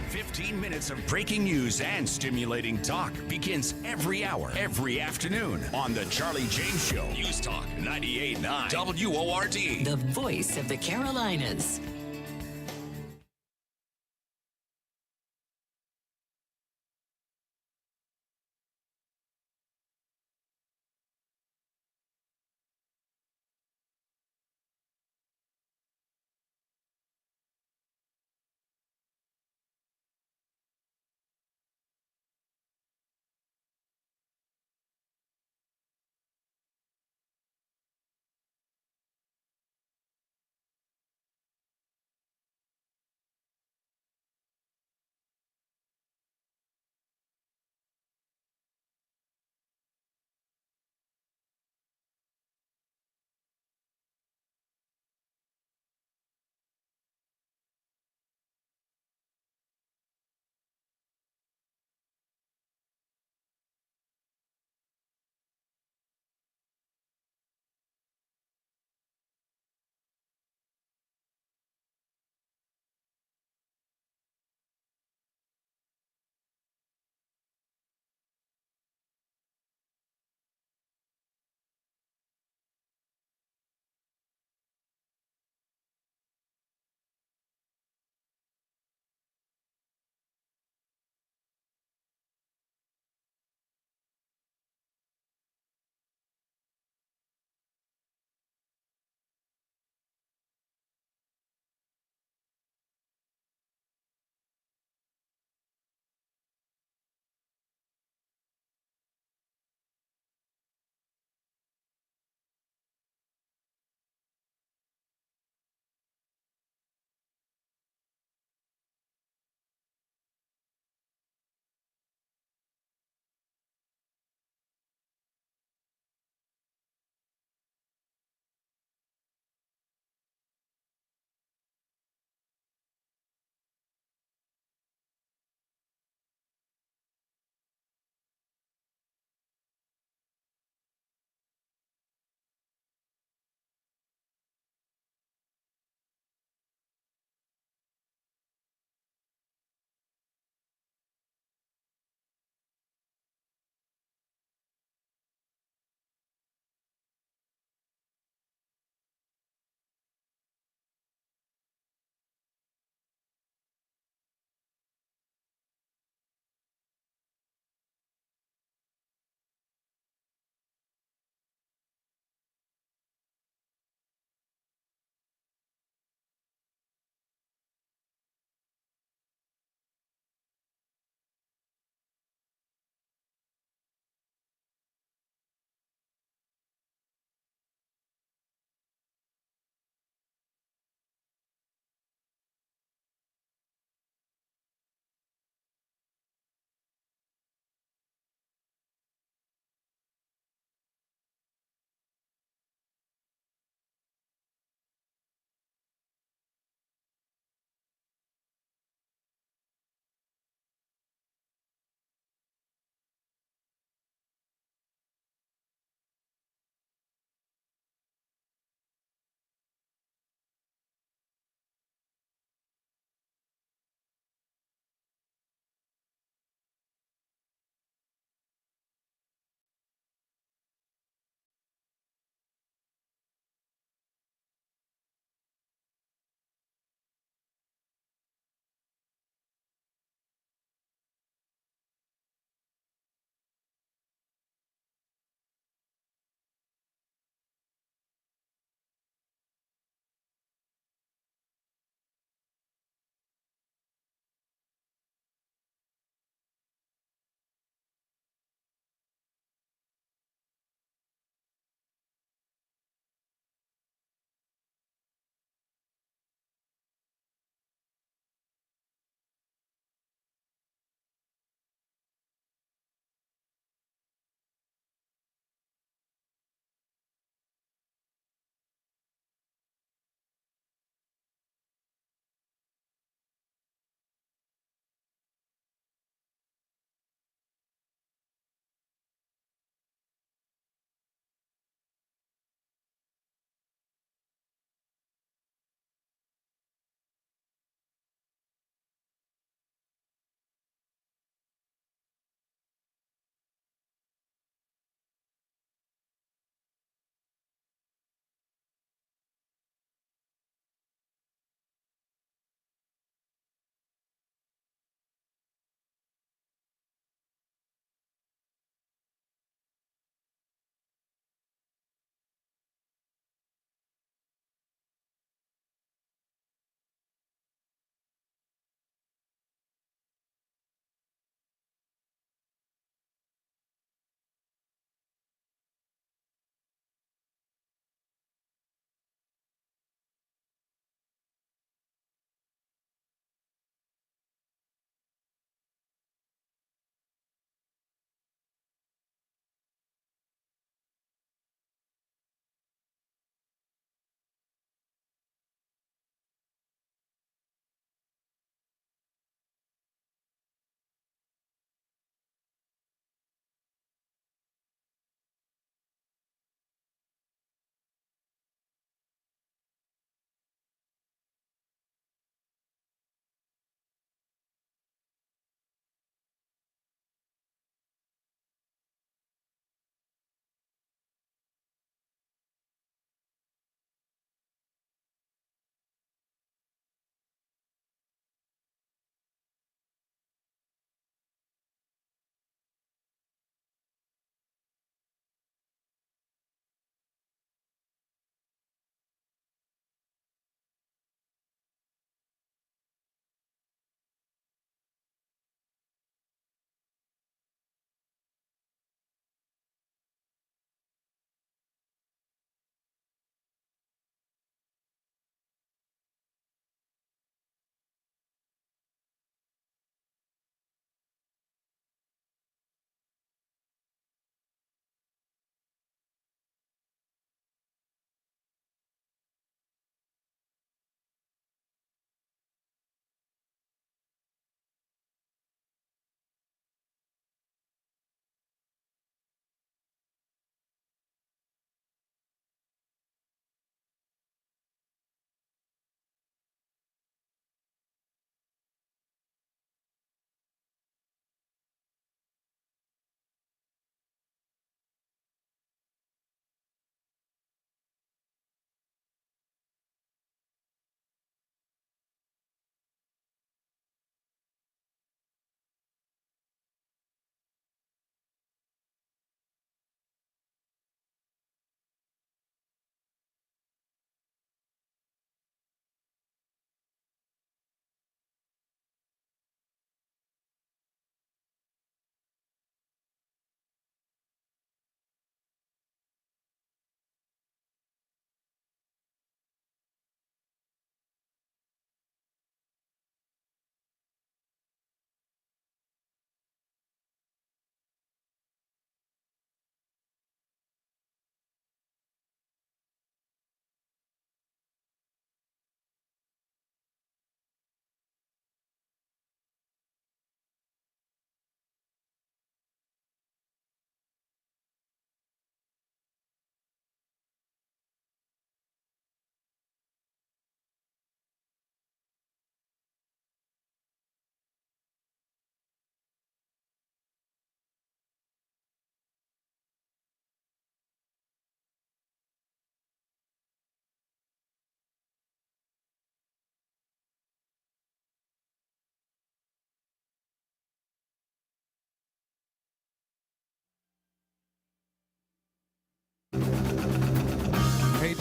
15 minutes of breaking news and stimulating talk begins every hour, every afternoon on The Charlie James Show. News Talk 98.9 WORD. The voice of the Carolinas.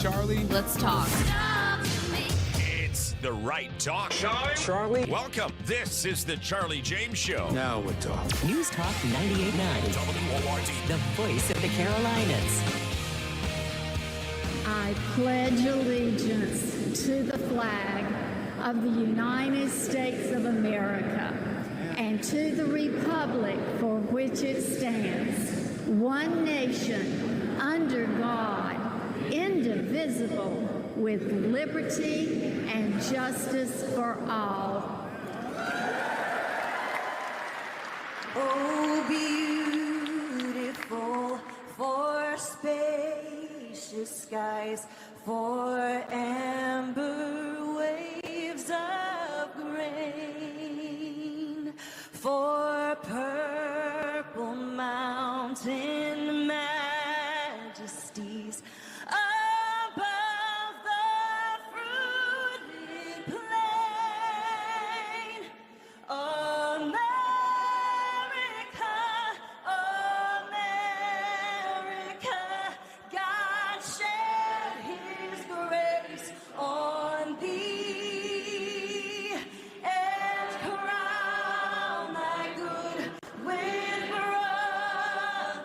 Charlie. Let's talk. It's the right talk. Charlie? Welcome. This is the Charlie James Show. Now we're talking. News Talk 98.9, WORD. the voice of the Carolinas. I pledge allegiance to the flag of the United States of America and to the republic for which it stands, one nation, under God, indivisible, with liberty and justice for all. Oh, beautiful for spacious skies, for amber waves of grain, for purple mountain majesties above the fruited plain. America, America, God shed his grace on thee and crown thy good with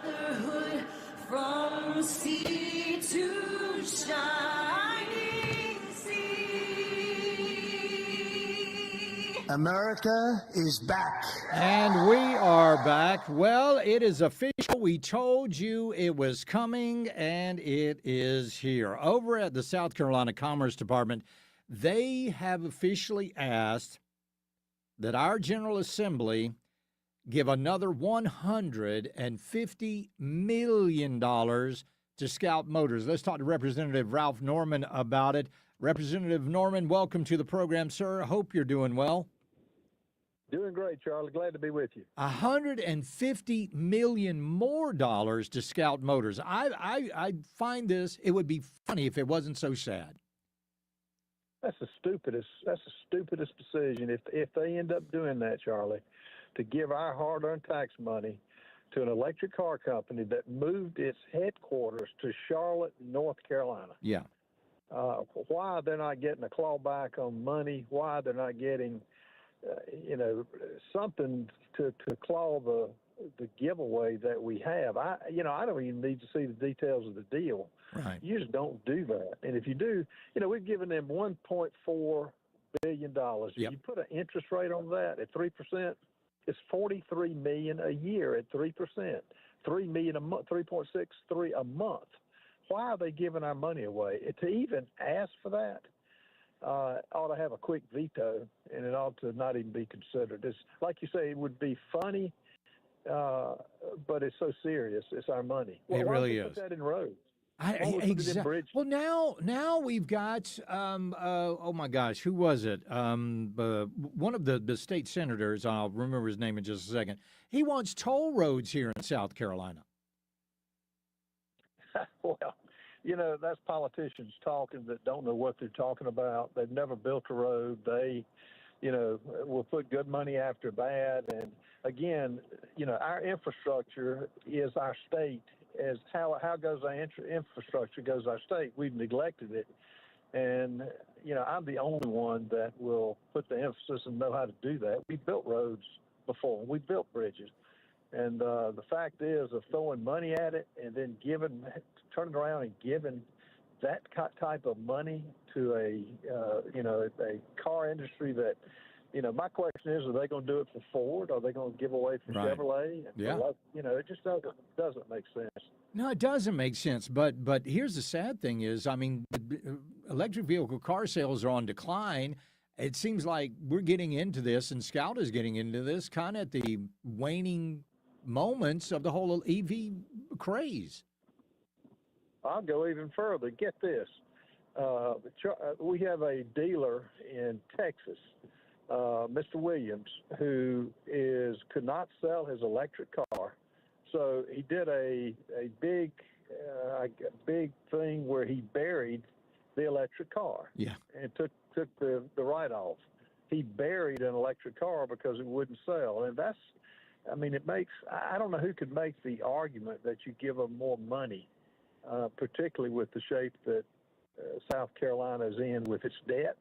brotherhood from sea to shining sea. America is back. And we are back. Well, it is official. We told you it was coming, and it is here. Over at the South Carolina Commerce Department, they have officially asked that our General Assembly give another $150 million to Scout Motors. Let's talk to Representative Ralph Norman about it. Representative Norman, welcome to the program, sir. Hope you're doing well. Doing great, Charlie. Glad to be with you. $150 million more dollars to Scout Motors. I find this, it would be funny if it wasn't so sad. That's the stupidest decision if they end up doing that, Charlie, to give our hard-earned tax money to an electric car company that moved its headquarters to Charlotte, North Carolina. Yeah. Why they're not getting a clawback on money? Why they're not getting, something to claw the giveaway that we have? I don't even need to see the details of the deal. Right. You just don't do that. And if you do, we've given them $1.4 billion. Yep. If you put an interest rate on that at 3%, it's $43 million a year at 3%. $3 million a month, 3.63 a month. Why are they giving our money away? To even ask for that ought to have a quick veto, and it ought to not even be considered. It's like you say, it would be funny, but it's so serious. It's our money. It really is. Put that in roads. Exactly. Well, now we've got, oh my gosh, who was it? One of the state senators, I'll remember his name in just a second. He wants toll roads here in South Carolina. Well, that's politicians talking that don't know what they're talking about. They've never built a road. They, will put good money after bad. And again, our infrastructure is our state. As how goes our infrastructure goes our state. We've neglected it. And, I'm the only one that will put the emphasis and know how to do that. We built roads before. We built bridges. And the fact is of throwing money at it and then turning around and giving that type of money to a car industry that, my question is, are they going to do it for Ford? Are they going to give away for Right. Chevrolet? Yeah. It just doesn't make sense. No, it doesn't make sense. But here's the sad thing is, electric vehicle car sales are on decline. It seems like we're getting into this, and Scout is getting into this kind of at the waning moments of the whole EV craze. I'll go even further. Get this. We have a dealer in Texas, Mr. Williams, who could not sell his electric car. So he did a big thing where he buried the electric car. Yeah. And took the write-off. He buried an electric car because it wouldn't sell. And I don't know who could make the argument that you give them more money, particularly with the shape that South Carolina is in with its debt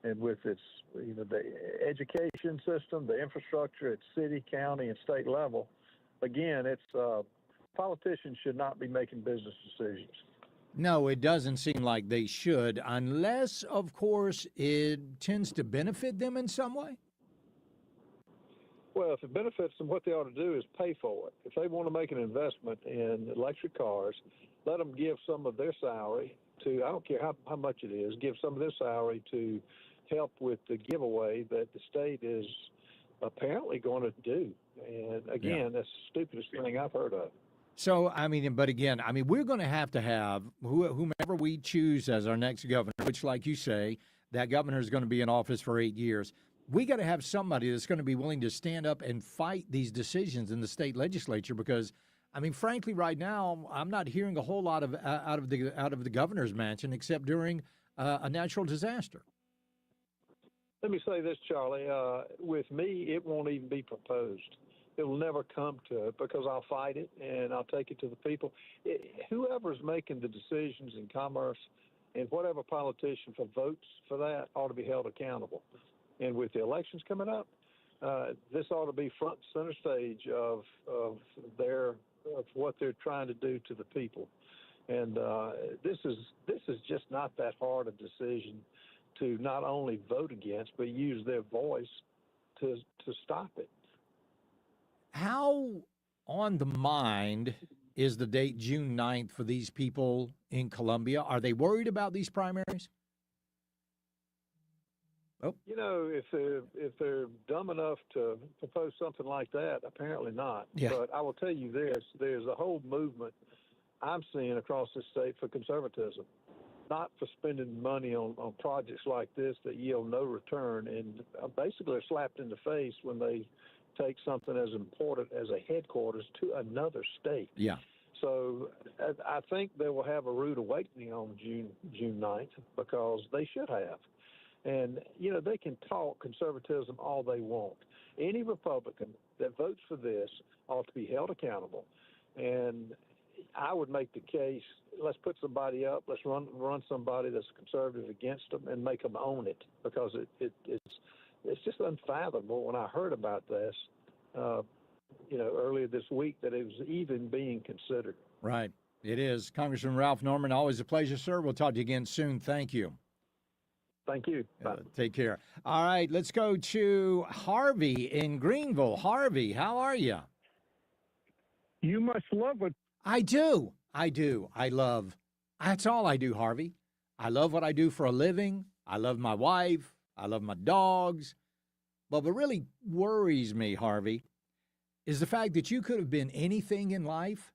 and with its, the education system, the infrastructure at city, county, and state level. Again, politicians should not be making business decisions. No, it doesn't seem like they should, unless, of course, it tends to benefit them in some way. Well, if it benefits them, what they ought to do is pay for it. If they want to make an investment in electric cars, let them give some of their salary to, I don't care how much it is, give some of their salary to help with the giveaway that the state is apparently going to do. And again, that's the stupidest thing I've heard of. So, but again, we're going to have whomever we choose as our next governor, which, like you say, that governor is going to be in office for 8 years. We got to have somebody that's going to be willing to stand up and fight these decisions in the state legislature because, frankly, right now, I'm not hearing a whole lot of out of the governor's mansion except during a natural disaster. Let me say this, Charlie. With me, it won't even be proposed. It will never come to it because I'll fight it and I'll take it to the people. Whoever's making the decisions in commerce and whatever politician for votes for that ought to be held accountable. And with the elections coming up, this ought to be front center stage of what they're trying to do to the people. And this is just not that hard a decision to not only vote against, but use their voice to stop it. How on the mind is the date June 9th for these people in Columbia? Are they worried about these primaries? Oh. If they're dumb enough to propose something like that, apparently not. Yeah. But I will tell you this, there's a whole movement I'm seeing across the state for conservatism, not for spending money on projects like this that yield no return and basically are slapped in the face when they take something as important as a headquarters to another state. Yeah. So I think they will have a rude awakening on June 9th because they should have. And, they can talk conservatism all they want. Any Republican that votes for this ought to be held accountable. And I would make the case, let's put somebody up, let's run somebody that's conservative against them and make them own it because it's just unfathomable when I heard about this, earlier this week that it was even being considered. Right. It is. Congressman Ralph Norman, always a pleasure, sir. We'll talk to you again soon. Thank you. Thank you. Bye. Take care. All right, let's go to Harvey in Greenville. Harvey, how are you? You must love it. I do. That's all I do, Harvey. I love what I do for a living. I love my wife. I love my dogs. But what really worries me, Harvey, is the fact that you could have been anything in life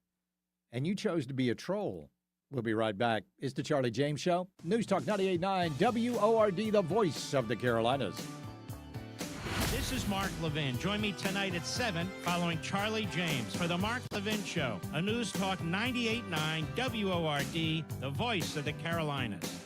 and you chose to be a troll. We'll be right back. It's the Charlie James Show. News Talk 98.9 WORD, the voice of the Carolinas. This is Mark Levin. Join me tonight at 7 following Charlie James for the Mark Levin Show, a News Talk 98.9 WORD, the voice of the Carolinas.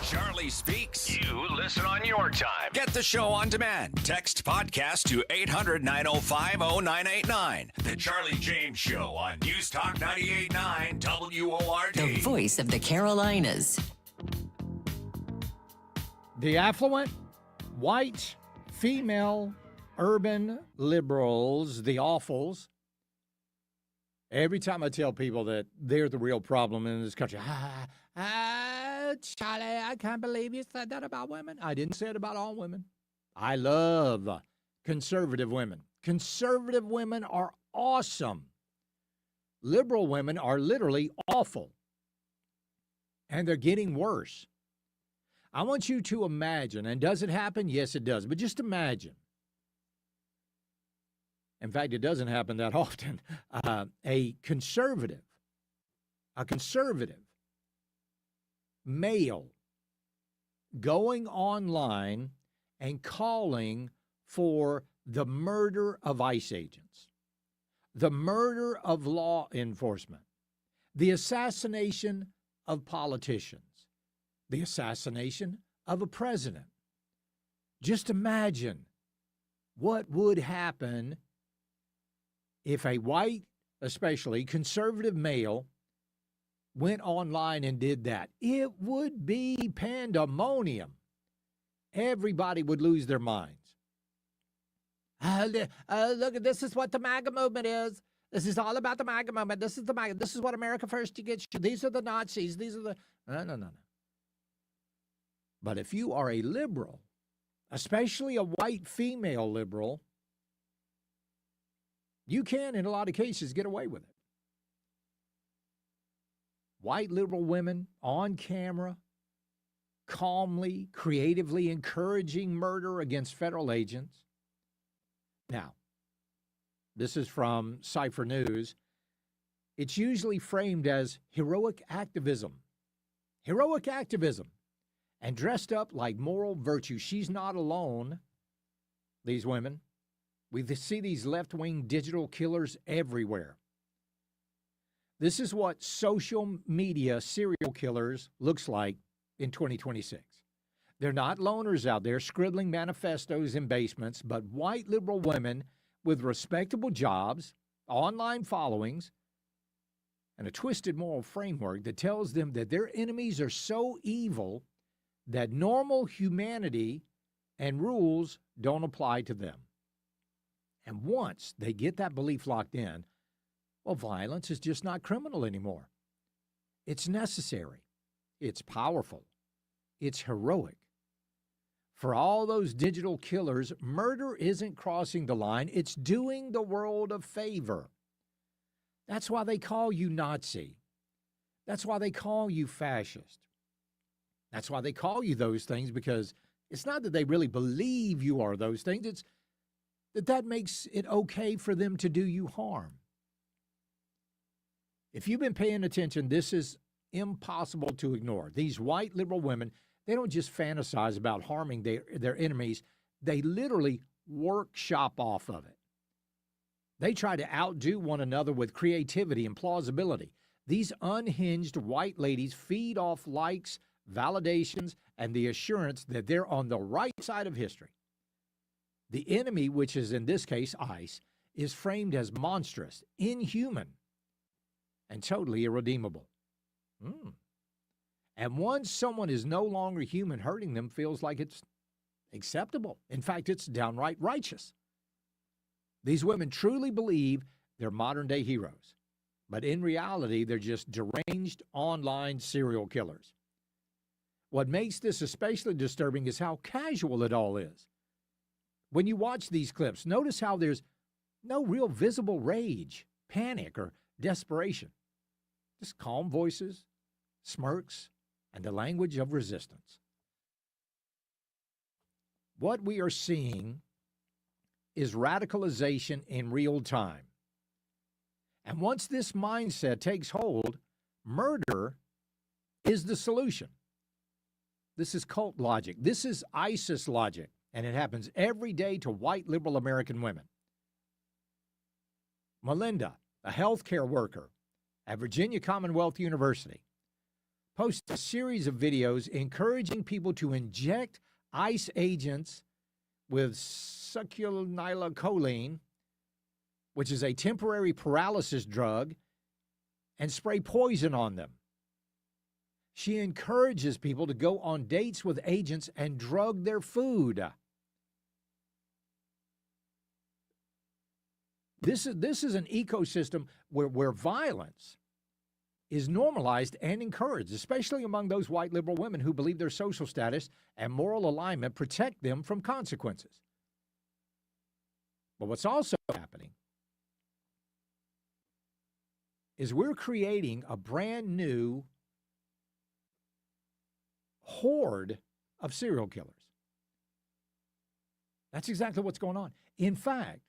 Charlie Speaks. You listen on your time. Get the show on demand. Text podcast to 800-905-0989. The Charlie James Show on News Talk 98.9 WORD. The voice of the Carolinas. The affluent, white, female, urban liberals, the awfuls. Every time I tell people that they're the real problem in this country, Charlie, I can't believe you said that about women. I didn't say it about all women. I love conservative women. Conservative women are awesome. Liberal women are literally awful. And they're getting worse. I want you to imagine, and does it happen? Yes, it does. But just imagine. In fact, it doesn't happen that often. A conservative male going online and calling for the murder of ICE agents, the murder of law enforcement, the assassination of politicians, the assassination of a president. Just imagine what would happen if a white, especially conservative male, went online and did that. It would be pandemonium. Everybody would lose their minds. Look, this is what the MAGA movement is. This is all about the MAGA movement. This is the MAGA. This is what America First gets you. These are the Nazis. These are the... No. But if you are a liberal, especially a white female liberal, you can, in a lot of cases, get away with it. White liberal women on camera, calmly, creatively encouraging murder against federal agents. Now, this is from Cypher News. It's usually framed as heroic activism. Heroic activism. And dressed up like moral virtue. She's not alone, these women. We see these left-wing digital killers everywhere. This is what social media serial killers looks like in 2026. They're not loners out there scribbling manifestos in basements, but white liberal women with respectable jobs, online followings, and a twisted moral framework that tells them that their enemies are so evil that normal humanity and rules don't apply to them. And once they get that belief locked in, well, violence is just not criminal anymore. It's necessary. It's powerful. It's heroic. For all those digital killers, murder isn't crossing the line. It's doing the world a favor. That's why they call you Nazi. That's why they call you fascist. That's why they call you those things, because it's not that they really believe you are those things. It's that makes it okay for them to do you harm. If you've been paying attention, this is impossible to ignore. These white liberal women, they don't just fantasize about harming their enemies. They literally workshop off of it. They try to outdo one another with creativity and plausibility. These unhinged white ladies feed off likes, validations, and the assurance that they're on the right side of history. The enemy, which is in this case ICE, is framed as monstrous, inhuman, and totally irredeemable. And once someone is no longer human, hurting them feels like it's acceptable. In fact, it's downright righteous. These women truly believe they're modern-day heroes, but in reality, they're just deranged online serial killers. What makes this especially disturbing is how casual it all is. When you watch these clips, notice how there's no real visible rage, panic, or desperation. Just calm voices, smirks, and the language of resistance. What we are seeing is radicalization in real time. And once this mindset takes hold, murder is the solution. This is cult logic. This is ISIS logic, and it happens every day to white liberal American women. Melinda, a healthcare worker at Virginia Commonwealth University, posted a series of videos encouraging people to inject ICE agents with succinylcholine, which is a temporary paralysis drug, and spray poison on them. She encourages people to go on dates with agents and drug their food. This is an ecosystem where violence is normalized and encouraged, especially among those white liberal women who believe their social status and moral alignment protect them from consequences. But what's also happening is we're creating a brand new horde of serial killers. That's exactly what's going on. In fact,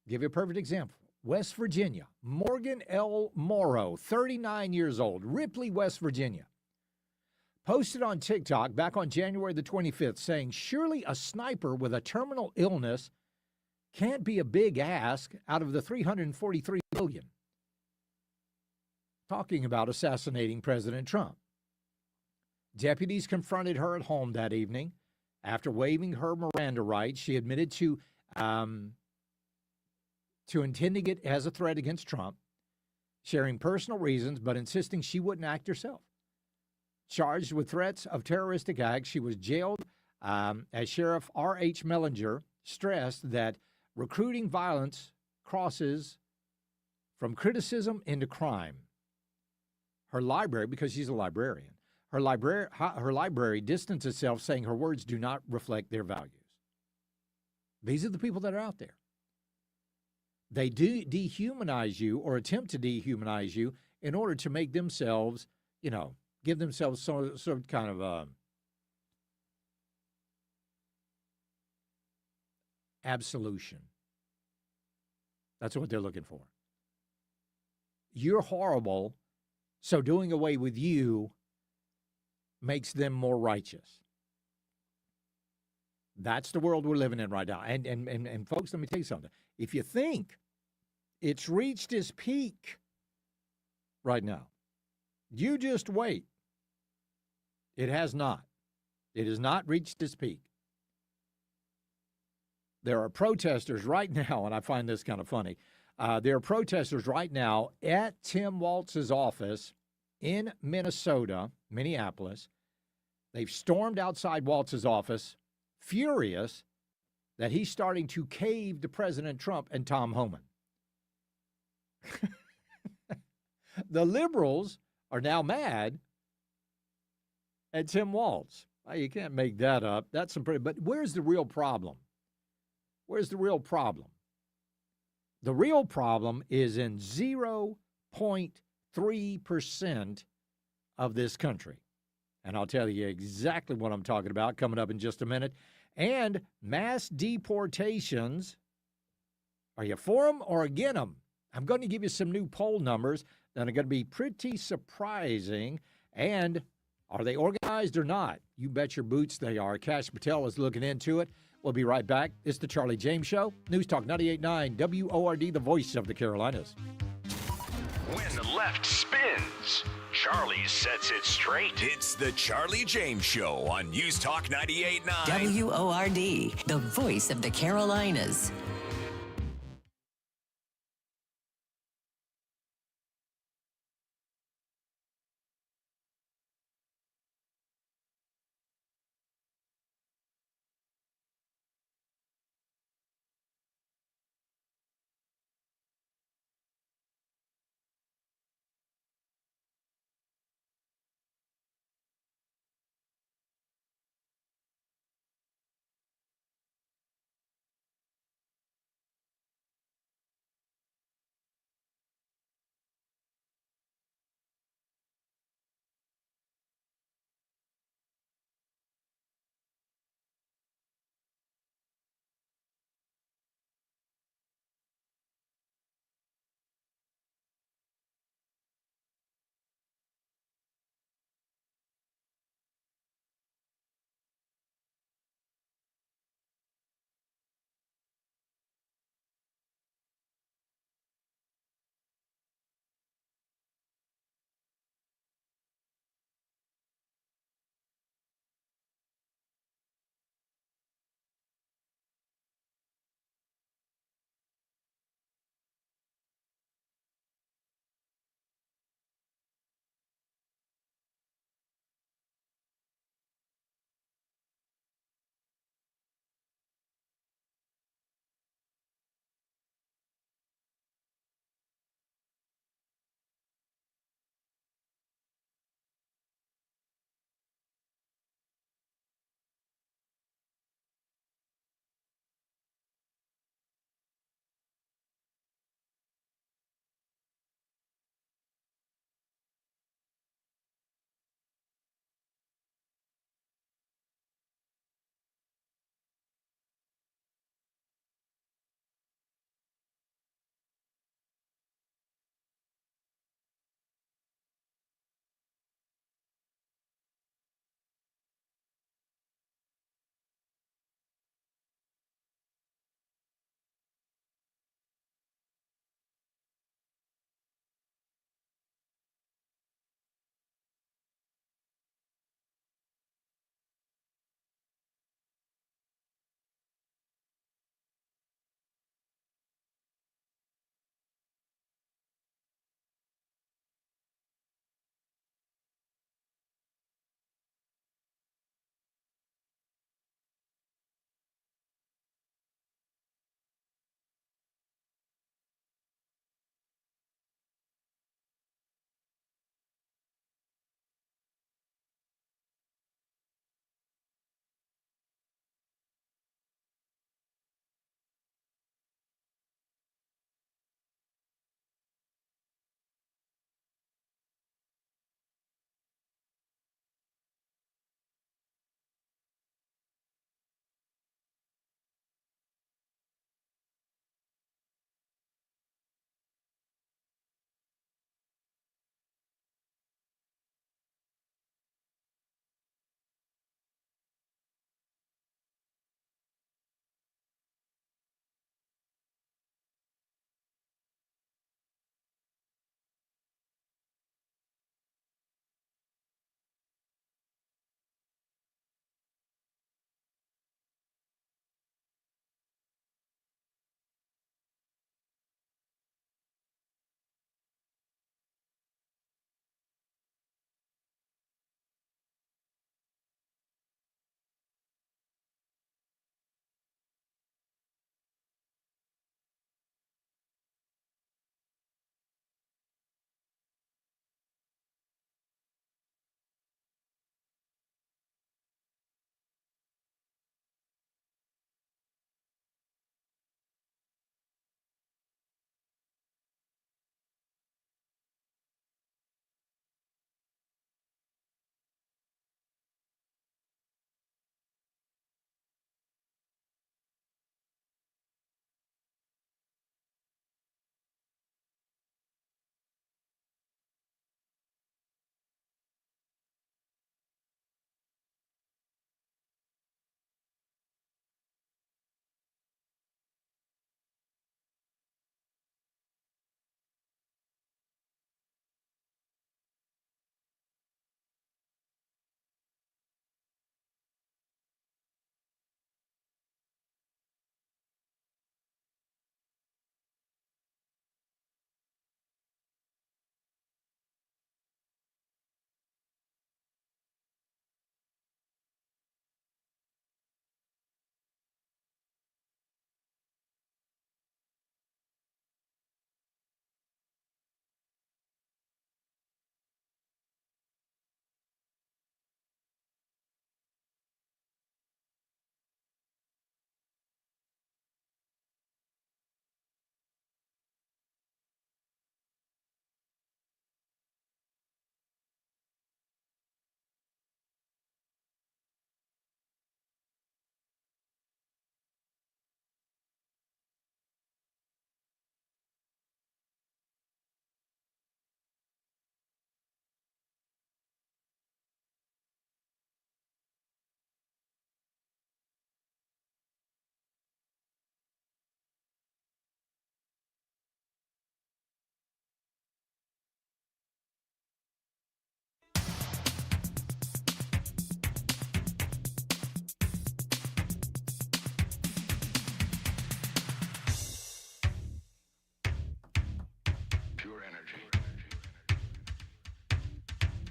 give you a perfect example. West Virginia, Morgan L. Morrow, 39 years old, Ripley, West Virginia, posted on TikTok back on January the 25th saying, surely a sniper with a terminal illness can't be a big ask out of the 343 million. Talking about assassinating President Trump. Deputies confronted her at home that evening. After waiving her Miranda rights, she admitted to intending it as a threat against Trump, sharing personal reasons, but insisting she wouldn't act herself. Charged with threats of terroristic acts, she was jailed as Sheriff R.H. Mellinger stressed that recruiting violence crosses from criticism into crime. Her library, because she's a librarian, her library distanced itself, saying her words do not reflect their values. These are the people that are out there. They do dehumanize you or attempt to dehumanize you in order to make themselves, give themselves some kind of absolution. That's what they're looking for. You're horrible, so doing away with you makes them more righteous. That's the world we're living in right now. And folks, let me tell you something. If you think it's reached its peak right now, you just wait. It has not. It has not reached its peak. There are protesters right now, and I find this kind of funny. There are protesters right now at Tim Walz's office in Minneapolis. They've stormed outside Walz's office, furious that he's starting to cave to President Trump and Tom Homan. The liberals are now mad at Tim Walz. You can't make that up. That's some pretty. But where's the real problem? Where's the real problem? The real problem is in 0.3% of this country. And I'll tell you exactly what I'm talking about coming up in just a minute. And mass deportations. Are you for them or against them? I'm going to give you some new poll numbers that are going to be pretty surprising. And are they organized or not? You bet your boots they are. Kash Patel is looking into it. We'll be right back. It's the Charlie James Show. News Talk 98.9 WORD, the voice of the Carolinas. When the left spins, Charlie sets it straight. It's the Charlie James Show on News Talk 98.9 WORD, the voice of the Carolinas.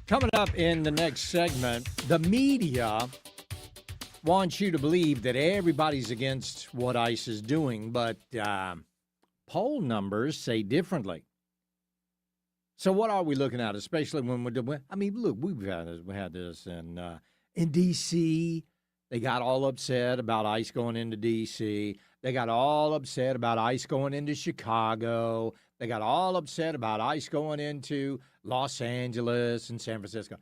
Coming up in the next segment, the media wants you to believe that everybody's against what ICE is doing, but poll numbers say differently. So what are we looking at, especially when we're doing, I mean, look, we had this in D.C. They got all upset about ICE going into D.C. They got all upset about ICE going into Chicago. They got all upset about ICE going into Los Angeles and San Francisco.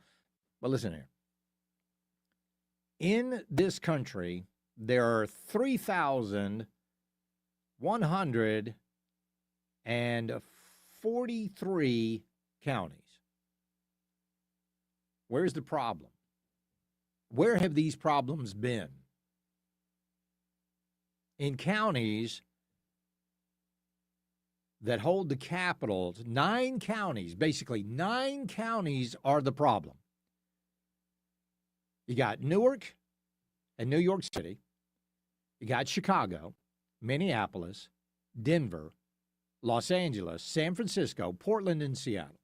But listen here. In this country, there are 3,143 counties. Where's the problem? Where have these problems been? In counties that hold the capitals, 9 counties, basically 9 counties are the problem. You got Newark and New York City. You got Chicago, Minneapolis, Denver, Los Angeles, San Francisco, Portland, and Seattle.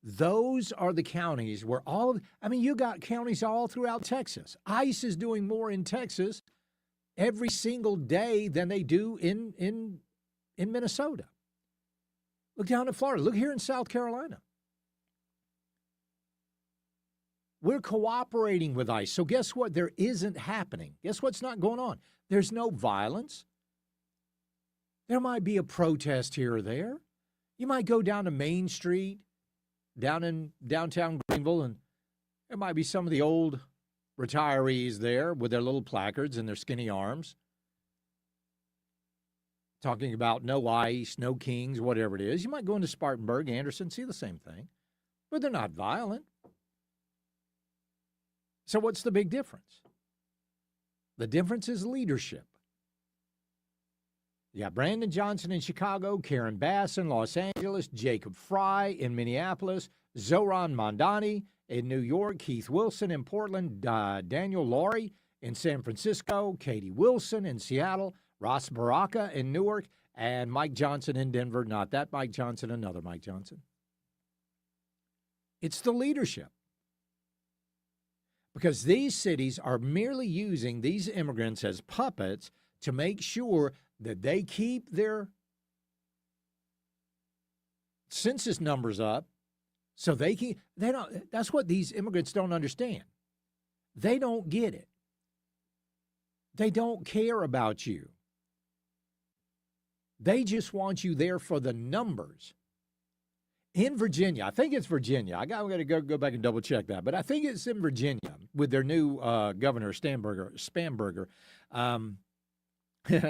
Those are the counties where you got counties all throughout Texas. ICE is doing more in Texas every single day than they do in Minnesota. Look down in Florida. Look here in South Carolina. We're cooperating with ICE. So guess what? There isn't happening. Guess what's not going on? There's no violence. There might be a protest here or there. You might go down to Main Street, down in downtown Greenville, and there might be some of the old retirees there with their little placards and their skinny arms, talking about no ICE, no kings, whatever it is. You might go into Spartanburg, Anderson, see the same thing, but they're not violent. So what's the big difference? The difference is leadership. You got Brandon Johnson in Chicago, Karen Bass in Los Angeles, Jacob Fry in Minneapolis, Zohran Mamdani in New York, Keith Wilson in Portland, Daniel Laurie in San Francisco, Katie Wilson in Seattle, Ross Baraka in Newark, and Mike Johnson in Denver. Not that Mike Johnson, another Mike Johnson. It's the leadership. Because these cities are merely using these immigrants as puppets to make sure that they keep their census numbers up, so they don't. That's what these immigrants don't understand. They don't get it. They don't care about you. They just want you there for the numbers. In Virginia, I think it's Virginia. I'm going to go back and double check that, but I think it's in Virginia with their new governor, Spanberger.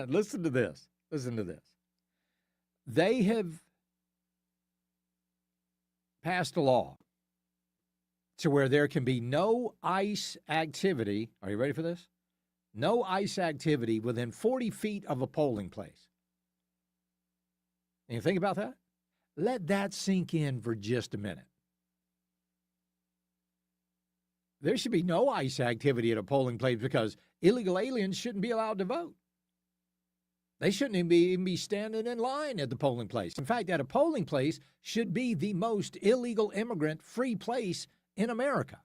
Listen to this. Listen to this. They have passed a law to where there can be no ICE activity. Are you ready for this? No ICE activity within 40 feet of a polling place. And you think about that? Let that sink in for just a minute. There should be no ICE activity at a polling place because illegal aliens shouldn't be allowed to vote. They shouldn't even be standing in line at the polling place. In fact, at a polling place should be the most illegal immigrant-free place in America.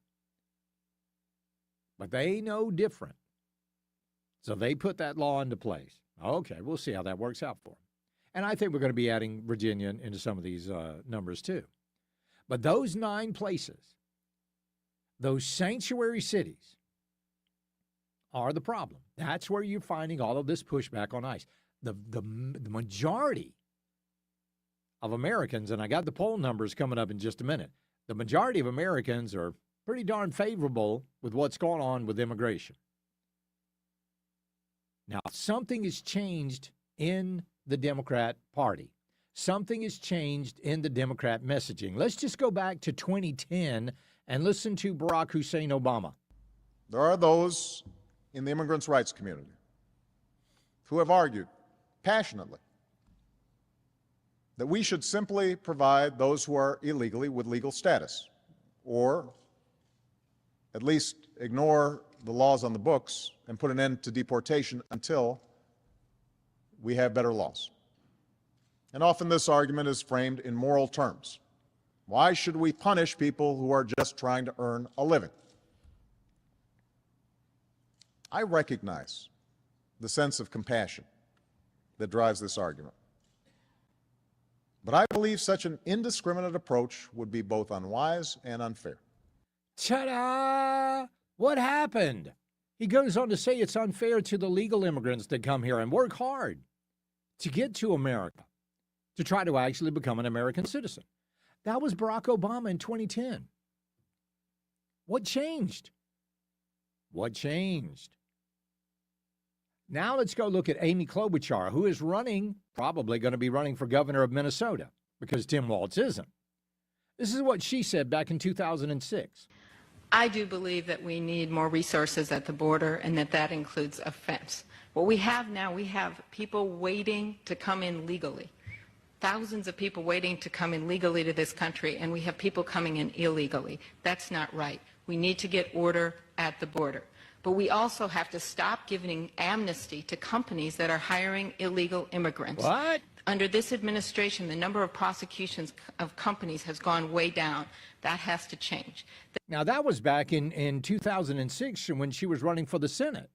But they know different. So they put that law into place. Okay, we'll see how that works out for them. And I think we're going to be adding Virginia into some of these numbers too. But those 9 places, those sanctuary cities, are the problem. That's where you're finding all of this pushback on ICE. The majority of Americans, and I got the poll numbers coming up in just a minute, the majority of Americans are pretty darn favorable with what's going on with immigration. Now, something has changed in the Democrat Party. Something has changed in the Democrat messaging. Let's just go back to 2010 and listen to Barack Hussein Obama. There are those in the immigrants' rights community who have argued passionately that we should simply provide those who are illegally with legal status, or at least ignore the laws on the books and put an end to deportation until we have better laws. And often this argument is framed in moral terms. Why should we punish people who are just trying to earn a living? I recognize the sense of compassion that drives this argument. But I believe such an indiscriminate approach would be both unwise and unfair. Ta-da! What happened? He goes on to say it's unfair to the legal immigrants that come here and work hard to get to America, to try to actually become an American citizen. That was Barack Obama in 2010. What changed? What changed? Now let's go look at Amy Klobuchar, who is probably going to be running for governor of Minnesota, because Tim Walz isn't. This is what she said back in 2006. I do believe that we need more resources at the border, and that includes a fence. What we have now, we have people waiting to come in legally. Thousands of people waiting to come in legally to this country, and we have people coming in illegally. That's not right. We need to get order at the border. But we also have to stop giving amnesty to companies that are hiring illegal immigrants. What? Under this administration, the number of prosecutions of companies has gone way down. That has to change. Now, that was back in 2006 when she was running for the Senate.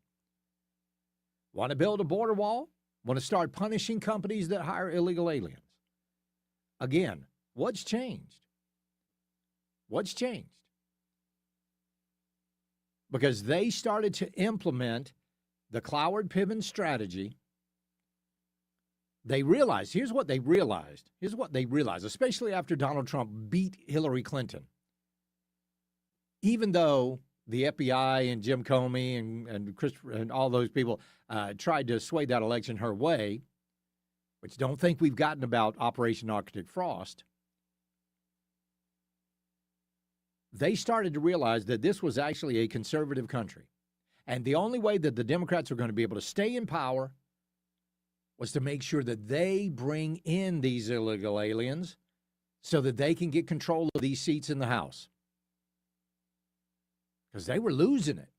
Want to build a border wall? Want to start punishing companies that hire illegal aliens? Again, what's changed? What's changed? Because they started to implement the Cloward-Piven strategy. They realized, here's what they realized, especially after Donald Trump beat Hillary Clinton. Even though the FBI and Jim Comey and Christopher and all those people tried to sway that election her way, which don't think we've gotten about Operation Arctic Frost, they started to realize that this was actually a conservative country. And the only way that the Democrats are going to be able to stay in power was to make sure that they bring in these illegal aliens so that they can get control of these seats in the House. Because they were losing it.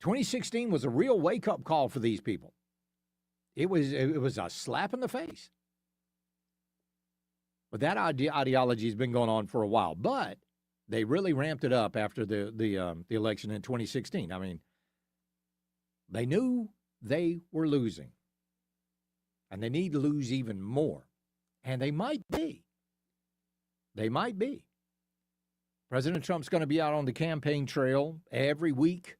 2016 was a real wake-up call for these people. It was a slap in the face. But that ideology has been going on for a while. But they really ramped it up after the election in 2016. I mean, they knew they were losing. And they need to lose even more. And they might be. They might be. President Trump's going to be out on the campaign trail every week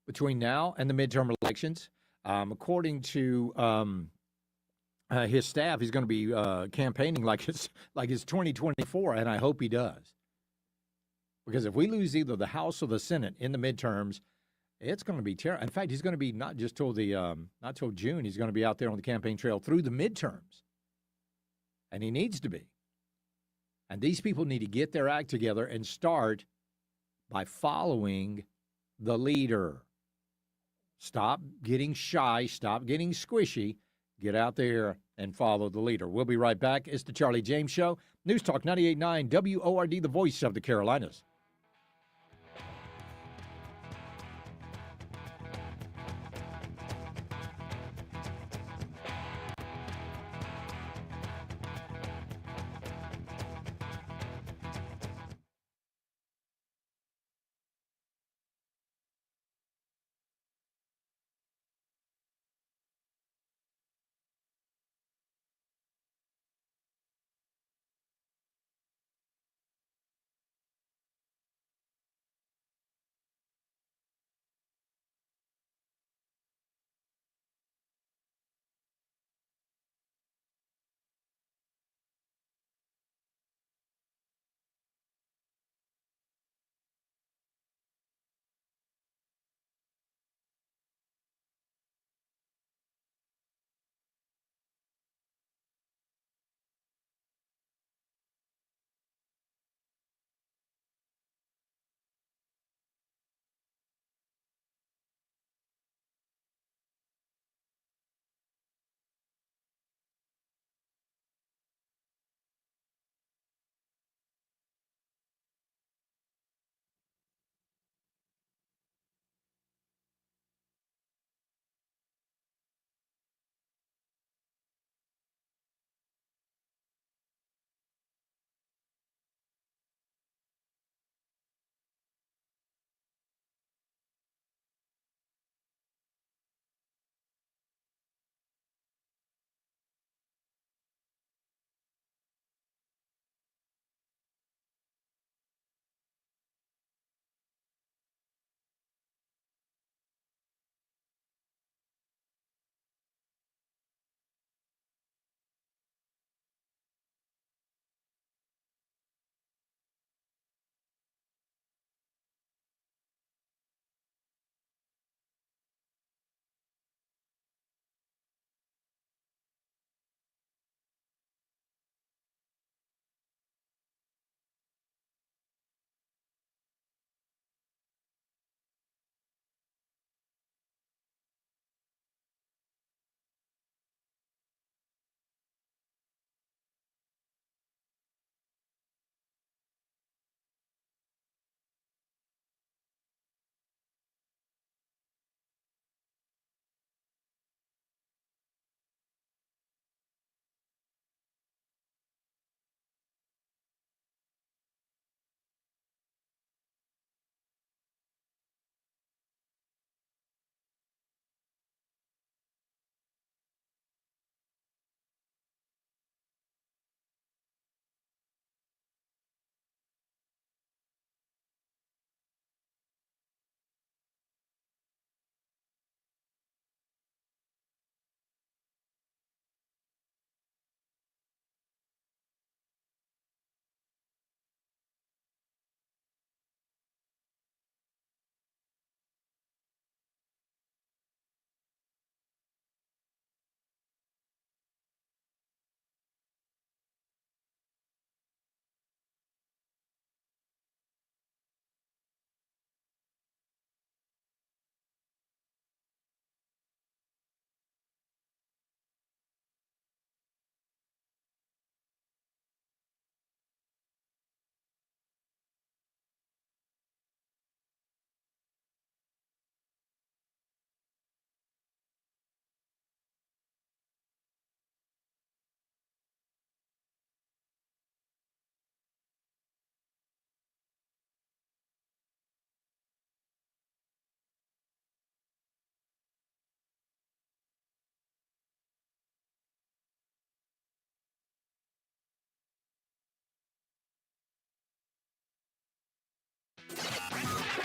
between now and the midterm elections. According to his staff, he's going to be campaigning like it's 2024, and I hope he does. Because if we lose either the House or the Senate in the midterms, it's going to be terrible. In fact, he's going to be not just till not till June. He's going to be out there on the campaign trail through the midterms, and he needs to be. And these people need to get their act together and start by following the leader. Stop getting shy. Stop getting squishy. Get out there and follow the leader. We'll be right back. It's the Charlie James Show. News Talk 98.9 WORD, the voice of the Carolinas.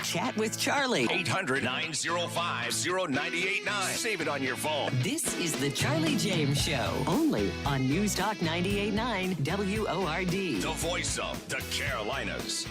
Chat with Charlie. 800-905-0989. Save it on your phone. This is the Charlie James Show, only on News Talk 98.9 WORD. The voice of the Carolinas.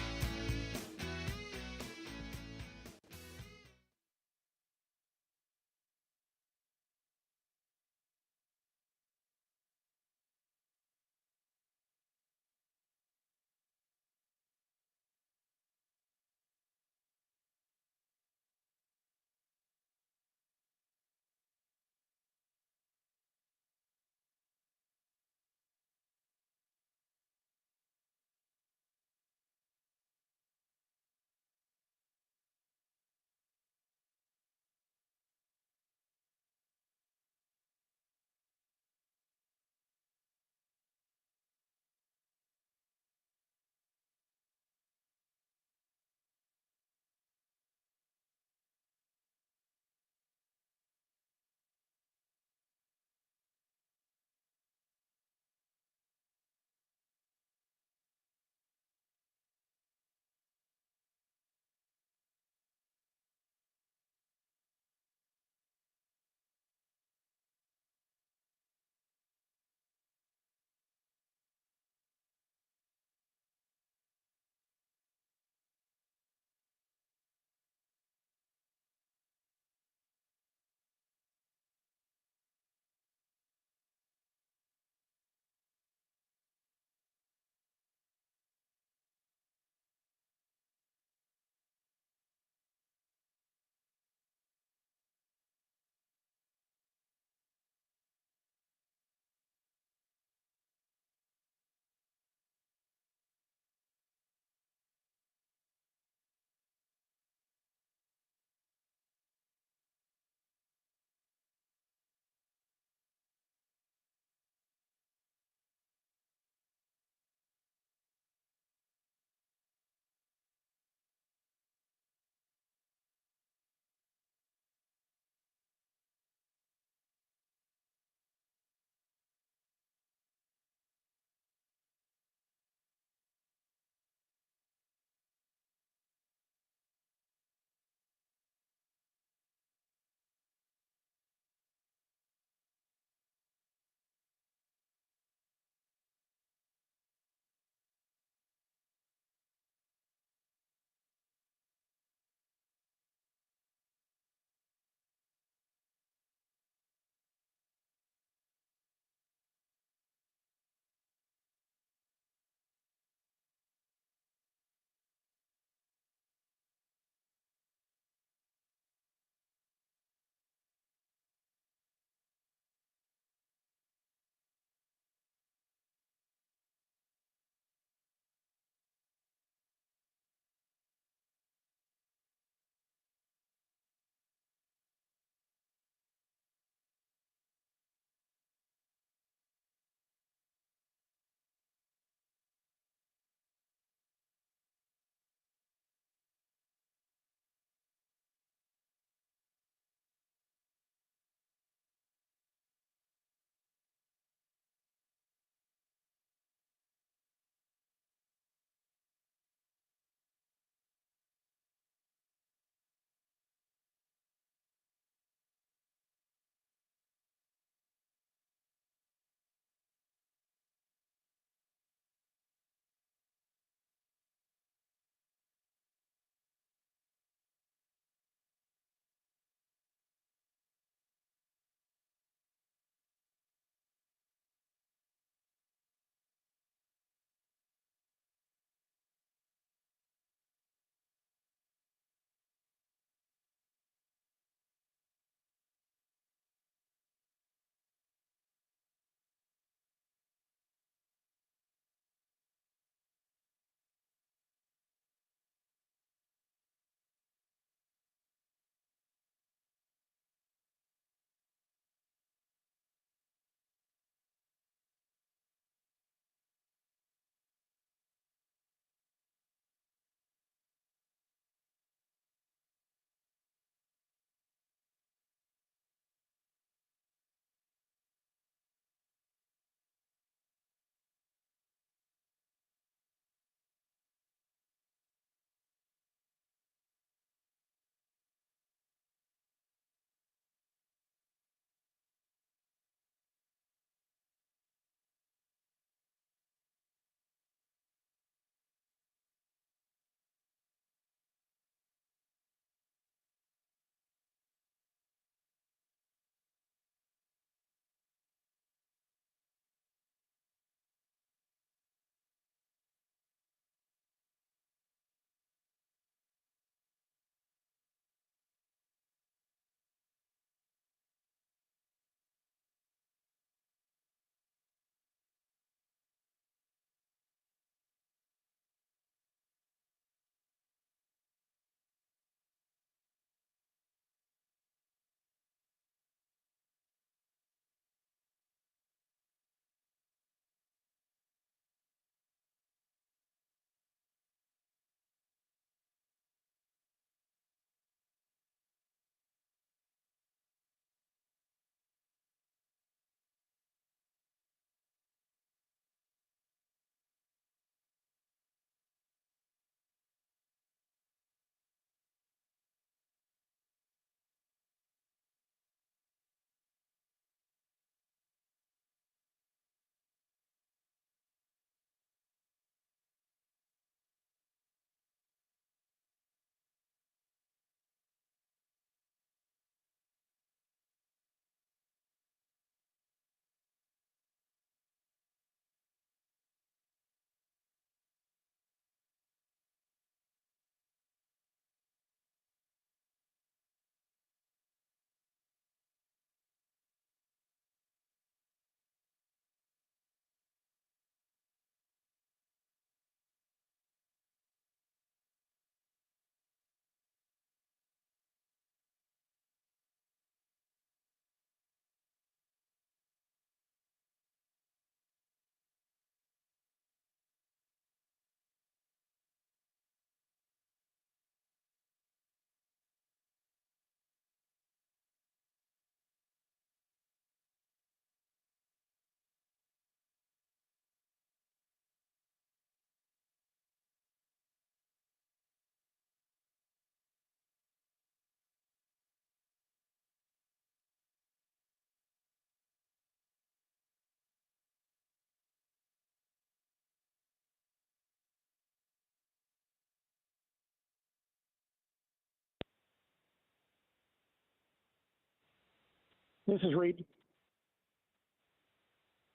This is Reed.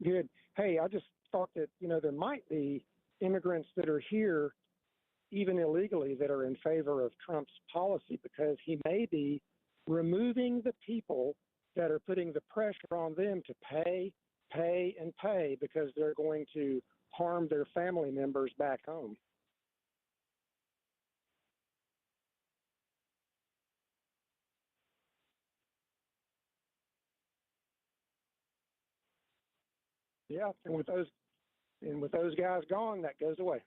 Good. Hey, I just thought that, there might be immigrants that are here, even illegally, that are in favor of Trump's policy because he may be removing the people that are putting the pressure on them to pay, and pay because they're going to harm their family members back home. Yeah, and with those guys gone, that goes away.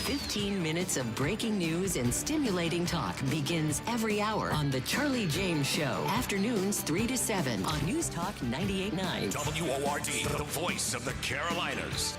Fifteen minutes of breaking news and stimulating talk begins every hour on The Charlie James Show. Afternoons 3 to 7 on News Talk 98.9. WORD, the voice of the Carolinas.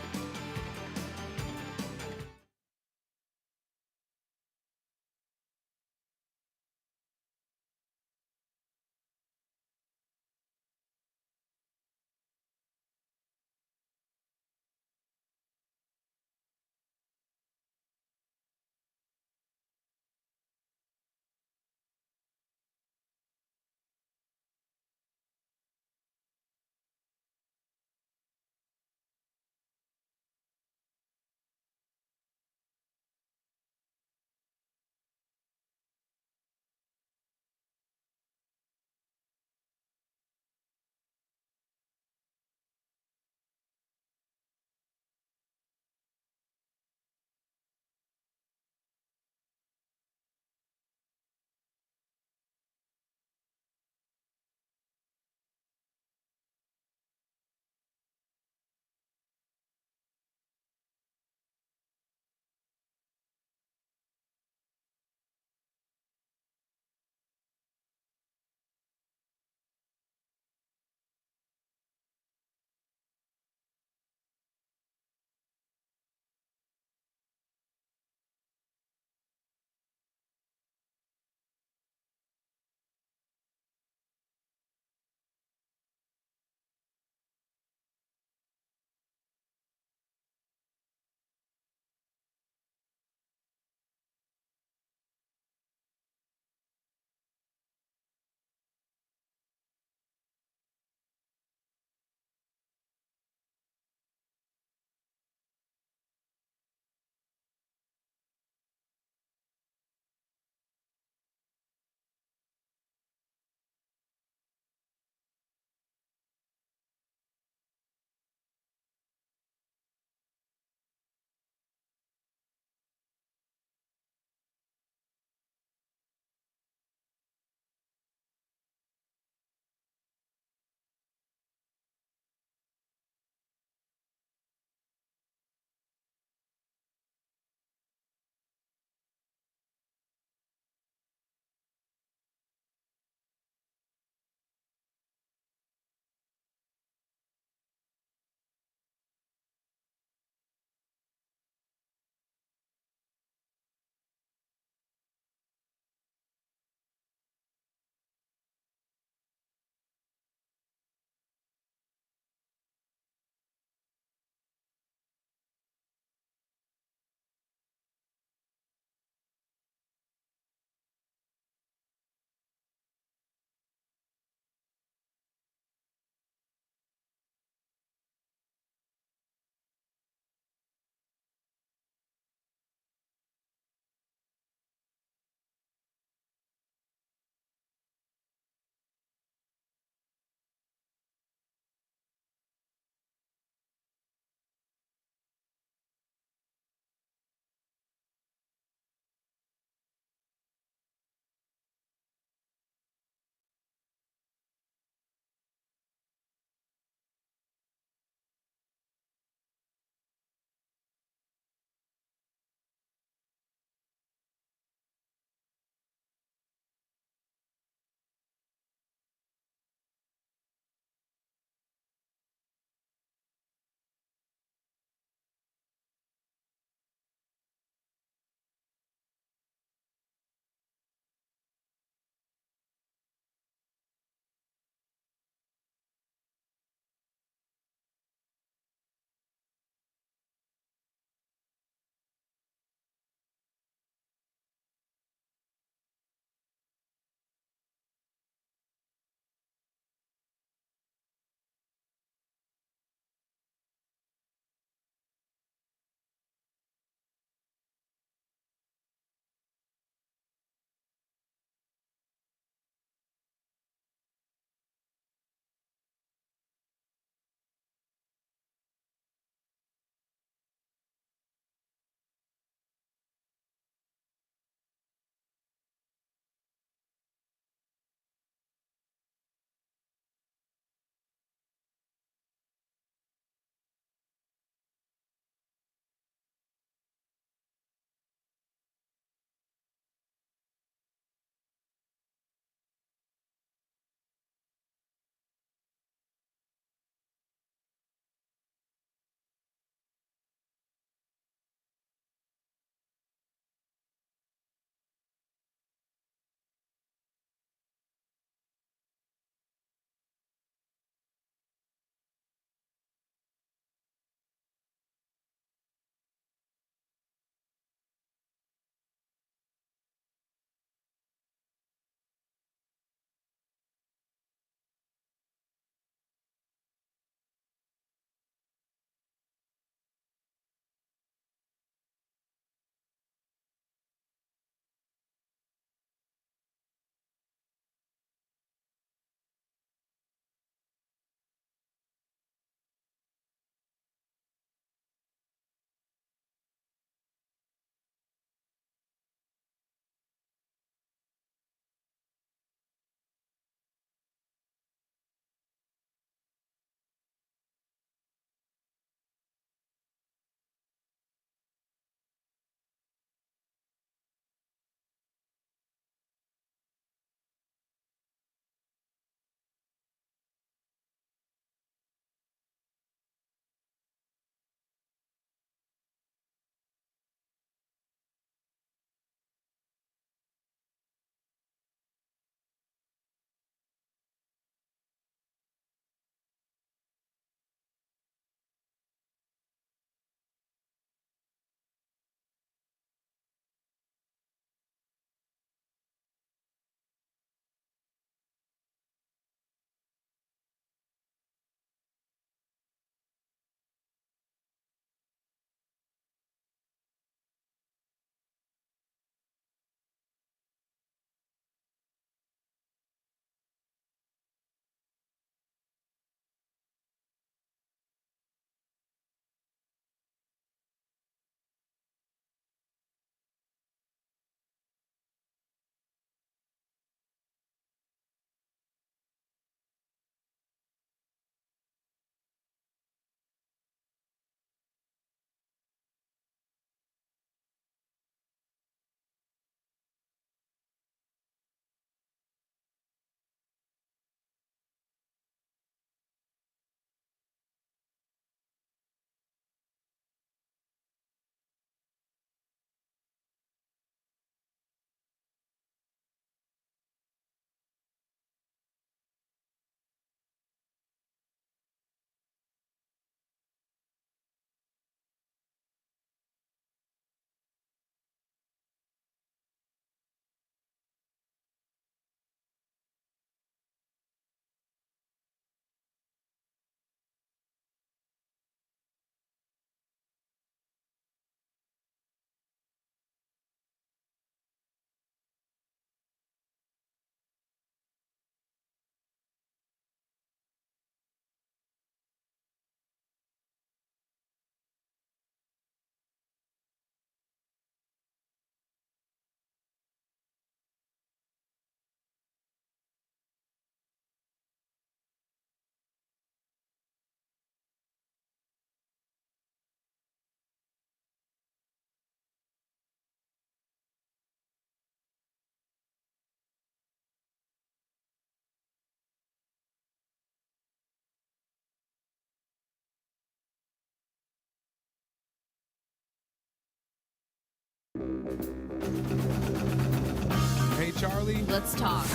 Hey, Charlie. Let's talk.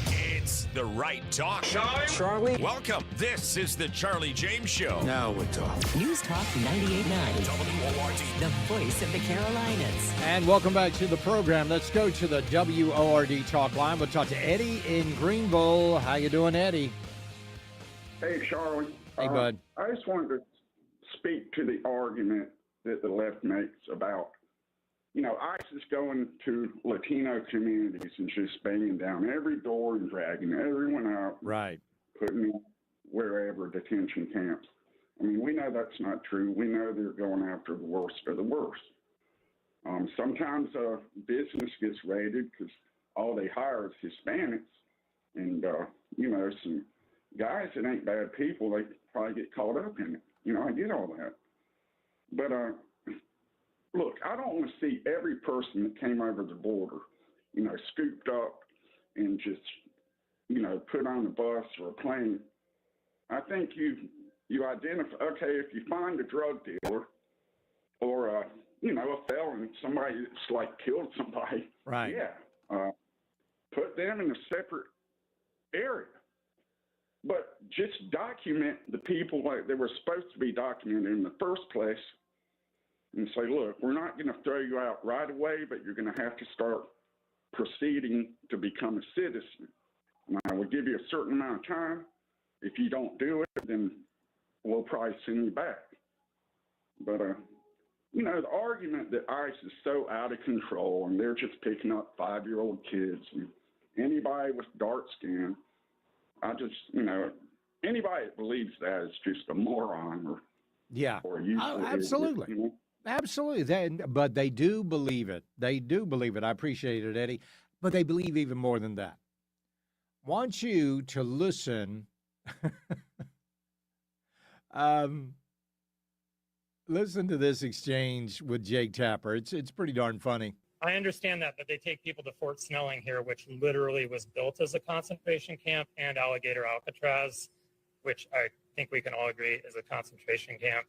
It's the right talk. Charlie. Welcome. This is the Charlie James Show. Now we're talking. News Talk 98.9. WORD. The voice of the Carolinas. And welcome back to the program. Let's go to the WORD Talk line. We'll talk to Eddie in Greenville. How you doing, Eddie? Hey, Charlie. Hey, bud. I just wanted to speak to the argument that the left makes about, ICE is going to Latino communities and just banging down every door and dragging everyone out. Right. Putting them wherever detention camps. I mean, we know that's not true. We know they're going after the worst of the worst. Sometimes business gets raided because all they hire is Hispanics. And, some guys that ain't bad people, they probably get caught up in it. I get all that. But, look, I don't want to see every person that came over the border, scooped up and just, put on a bus or a plane. I think you identify, okay, if you find a drug dealer or, a felon, somebody that's like killed somebody. Right. Yeah. Put them in a separate area. But just document the people like they were supposed to be documented in the first place and say, look, we're not going to throw you out right away, but you're going to have to start proceeding to become a citizen. Now, we'll give you a certain amount of time. If you don't do it, then we'll probably send you back. But, the argument that ICE is so out of control and they're just picking up 5-year-old kids and anybody with dark skin, I just, anybody that believes that is just a moron or useless. Absolutely. Absolutely. But they do believe it. They do believe it. I appreciate it, Eddie. But they believe even more than that. Want you to listen. Listen to this exchange with Jake Tapper. It's pretty darn funny. I understand that, but they take people to Fort Snelling here, which literally was built as a concentration camp, and Alligator Alcatraz, which I think we can all agree is a concentration camp.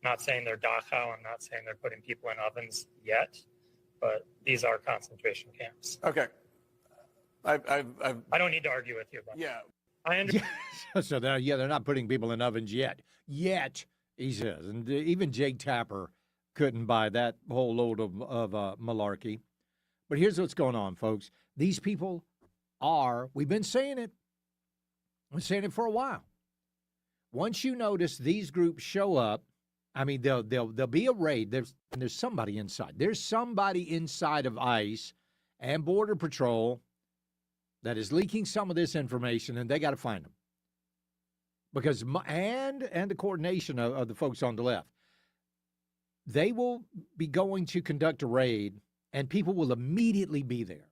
I'm not saying they're Dachau. I'm not saying they're putting people in ovens yet, but these are concentration camps. Okay. I don't need to argue with you about that. I understand. So they're not putting people in ovens yet. Yet, he says. And even Jake Tapper couldn't buy that whole load of malarkey. But here's what's going on, folks. These people we've been saying it. We've been saying it for a while. Once you notice these groups show up, I mean, there'll be a raid. There's somebody inside. There's somebody inside of ICE and Border Patrol that is leaking some of this information, and they got to find them. Because and the coordination of the folks on the left. They will be going to conduct a raid, and people will immediately be there.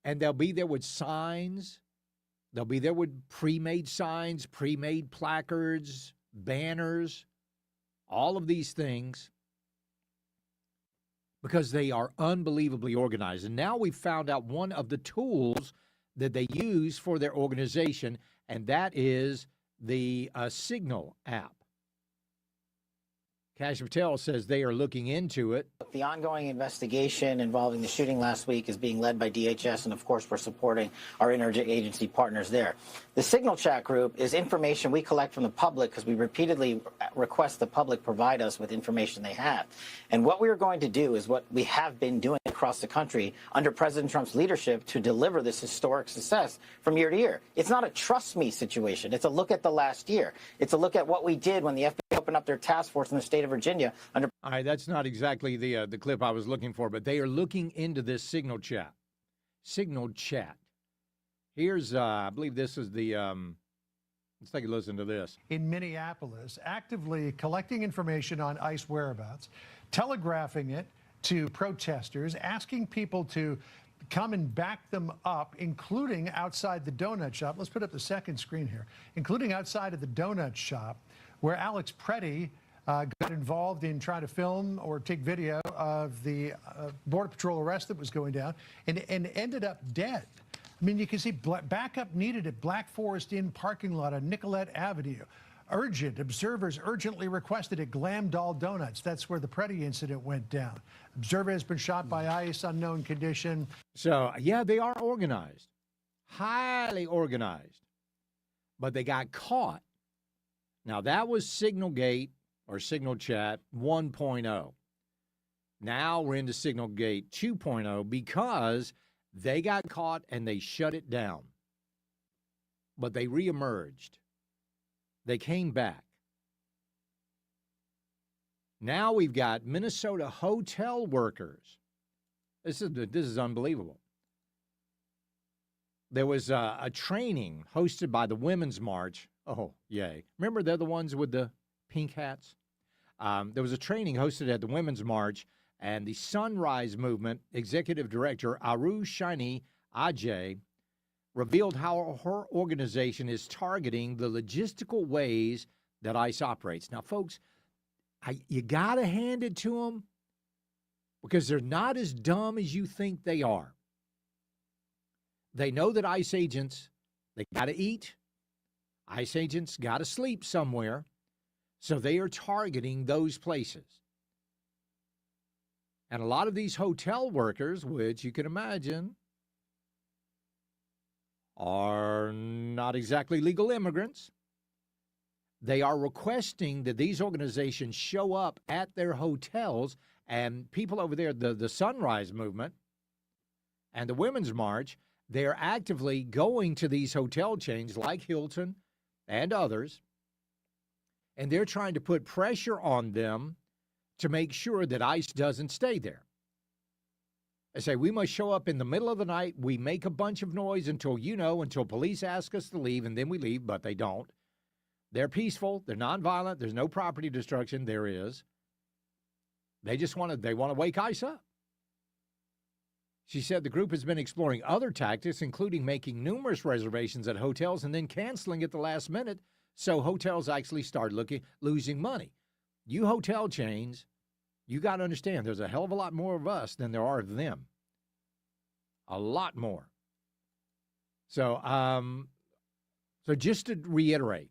And they'll be there with signs. They'll be there with pre-made signs, pre-made placards, banners, all of these things, because they are unbelievably organized. And now we've found out one of the tools that they use for their organization, and that is the Signal app. Kash Patel says they are looking into it. The ongoing investigation involving the shooting last week is being led by DHS, and of course we're supporting our interagency partners there. The Signal Chat group is information we collect from the public because we repeatedly request the public provide us with information they have. And what we are going to do is what we have been doing across the country under President Trump's leadership to deliver this historic success from year to year. It's not a trust me situation. It's a look at the last year. It's a look at what we did when the FBI opened up their task force in the state of Virginia under. All right, that's not exactly the clip I was looking for, but they are looking into this Signal Chat. Signal Chat. Here's, I believe this is the, let's take a listen to this. In Minneapolis, actively collecting information on ICE whereabouts, telegraphing it to protesters, asking people to come and back them up, including outside the donut shop. Let's put up the second screen here. Including outside of the donut shop, where Alex Preddy got involved in trying to film or take video of the Border Patrol arrest that was going down and ended up dead. I mean, you can see backup needed at Black Forest Inn parking lot on Nicollet Avenue. Observers urgently requested at Glam Doll Donuts. That's where the Preddy incident went down. Observer has been shot by ICE, unknown condition. So, yeah, they are organized, highly organized, but they got caught. Now, that was Signalgate or Signal Chat 1.0. Now we're into Signalgate 2.0 because they got caught and they shut it down. But they reemerged. They came back. Now we've got Minnesota hotel workers. This is unbelievable. There was a training hosted by the Women's March. Oh, yay. Remember, they're the ones with the pink hats? There was a training hosted at the Women's March, and the Sunrise Movement Executive Director Aru Shaini Ajay revealed how her organization is targeting the logistical ways that ICE operates. Now, folks, you got to hand it to them because they're not as dumb as you think they are. They know that ICE agents, they got to eat. ICE agents got to sleep somewhere. So they are targeting those places. And a lot of these hotel workers, which you can imagine are not exactly legal immigrants, they are requesting that these organizations show up at their hotels, and people over there, the Sunrise Movement and the Women's March, they're actively going to these hotel chains like Hilton and others, and they're trying to put pressure on them to make sure that ICE doesn't stay there. They say, we must show up in the middle of the night. We make a bunch of noise until police ask us to leave, and then we leave, but they don't. They're peaceful. They're nonviolent. There's no property destruction. There is. They want to wake ICE up. She said the group has been exploring other tactics, including making numerous reservations at hotels and then canceling at the last minute, so hotels actually start losing money. You hotel chains, you got to understand there's a hell of a lot more of us than there are of them. A lot more. So just to reiterate,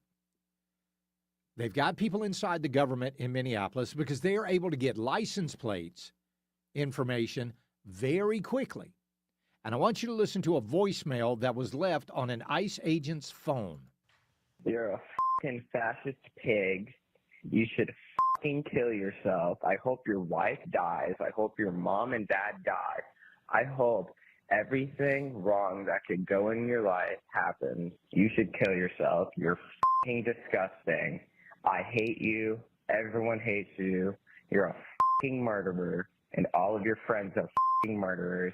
they've got people inside the government in Minneapolis because they are able to get license plates information very quickly. And I want you to listen to a voicemail that was left on an ICE agent's phone. You're a fucking fascist pig. You should fucking kill yourself. I hope your wife dies. I hope your mom and dad die. I hope everything wrong that could go in your life happens. You should kill yourself. You're fucking disgusting. I hate you. Everyone hates you. You're a fucking murderer. And all of your friends are fucking murderers.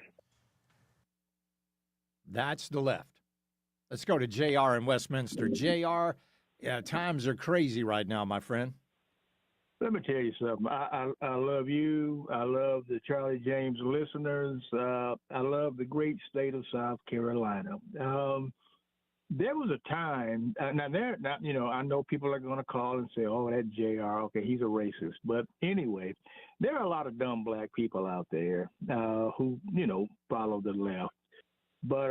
That's the left. Let's go to JR in Westminster. JR, times are crazy right now, my friend. Let me tell you something. I love you. I love the Charlie James listeners. I love the great state of South Carolina. There was a time, I know people are going to call and say, oh, that JR, okay, he's a racist. But anyway, there are a lot of dumb black people out there who, follow the left. But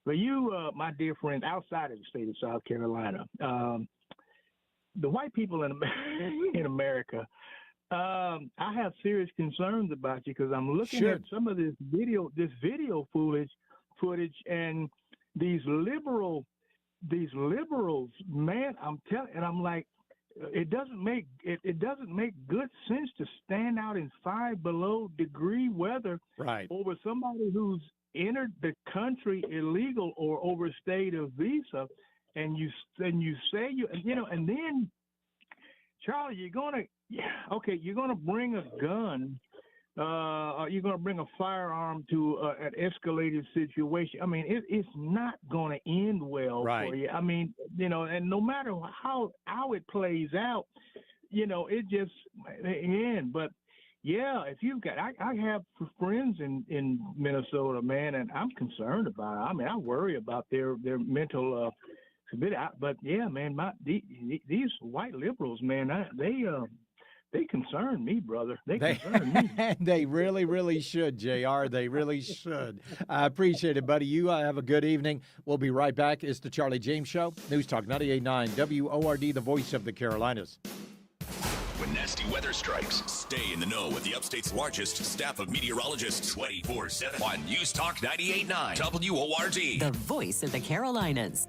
for you, my dear friend, outside of the state of South Carolina, the white people in America, I have serious concerns about you because I'm looking at some of this video footage, and these liberals, man, I'm telling, and I'm like, it doesn't make good sense to stand out in 5 below degree weather over somebody who's entered the country illegal or overstayed a visa, and you say and then Charlie, you're gonna bring a gun, you're gonna bring a firearm to an escalated situation. I mean, it's not gonna end well for you. I mean, and no matter how it plays out, it just end. But yeah, if you've got, I have friends in Minnesota, man, and I'm concerned about it. I mean, I worry about their mental but yeah, man, these white liberals, man, they concern me, brother. They concern me. They really, really should, JR. They really should. I appreciate it, buddy. You have a good evening. We'll be right back. It's the Charlie James Show. News Talk 98.9 WORD, the voice of the Carolinas. When nasty weather strikes, stay in the know with the upstate's largest staff of meteorologists 24/7 on News Talk 98.9 WORD. The voice of the Carolinas.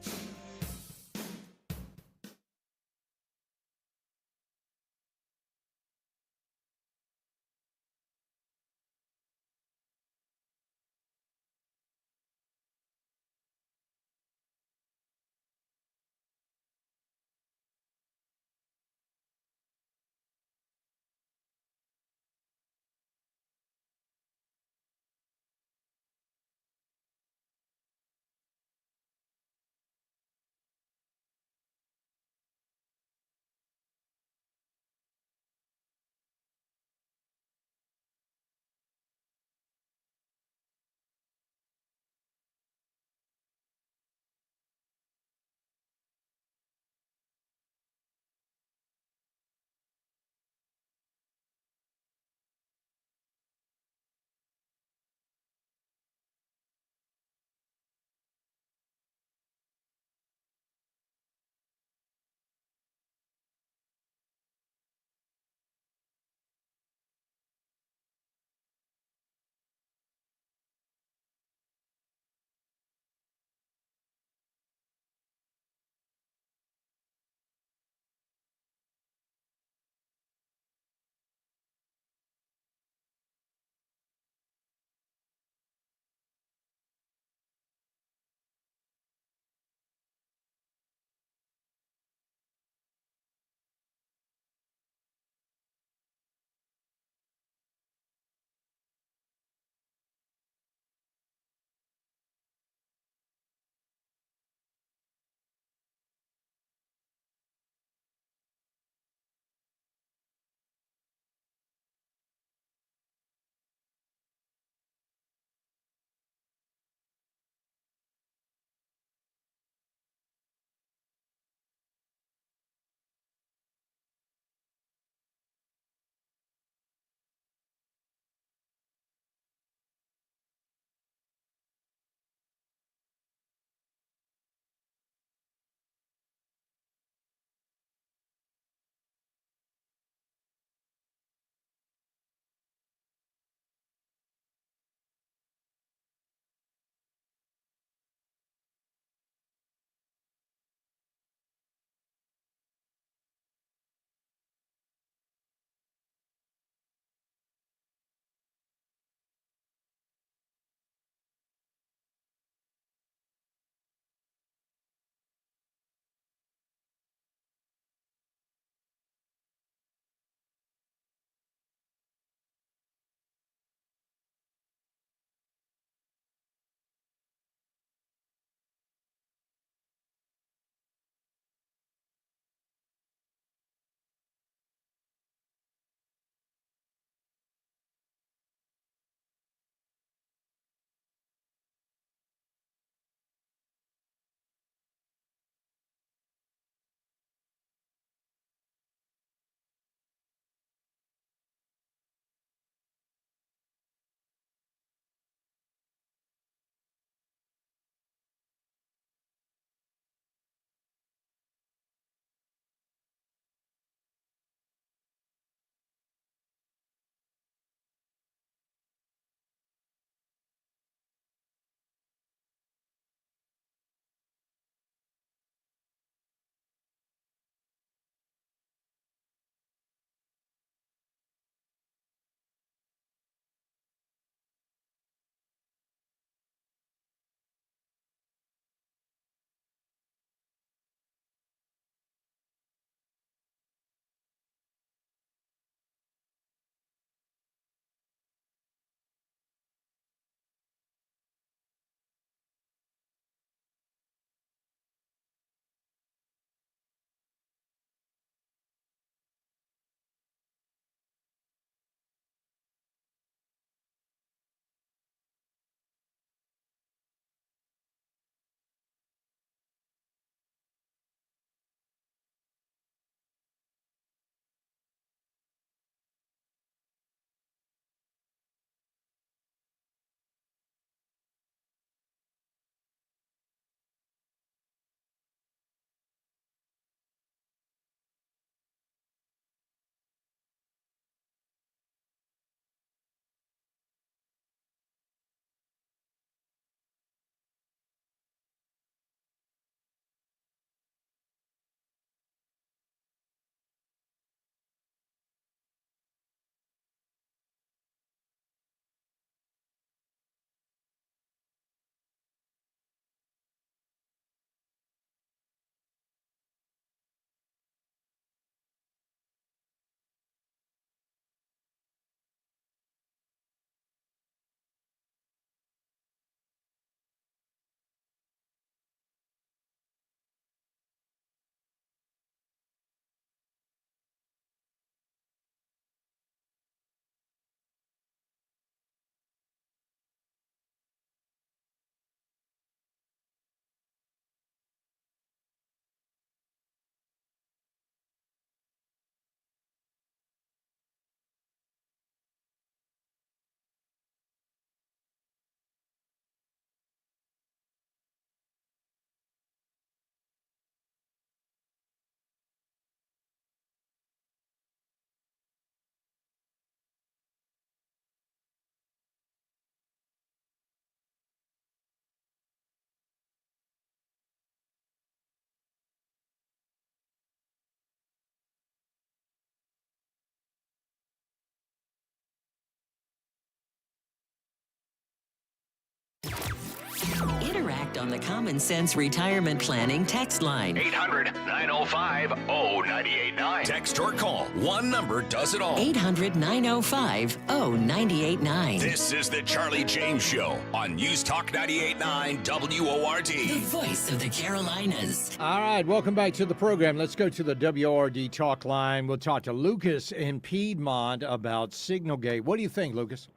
Connect on the Common Sense Retirement Planning text line. 800-905-0989. Text or call. One number does it all. 800-905-0989. This is the Charlie James Show on News Talk 98.9 WORD. The voice of the Carolinas. All right, welcome back to the program. Let's go to the WORD talk line. We'll talk to Lucas in Piedmont about Signalgate. What do you think, Lucas?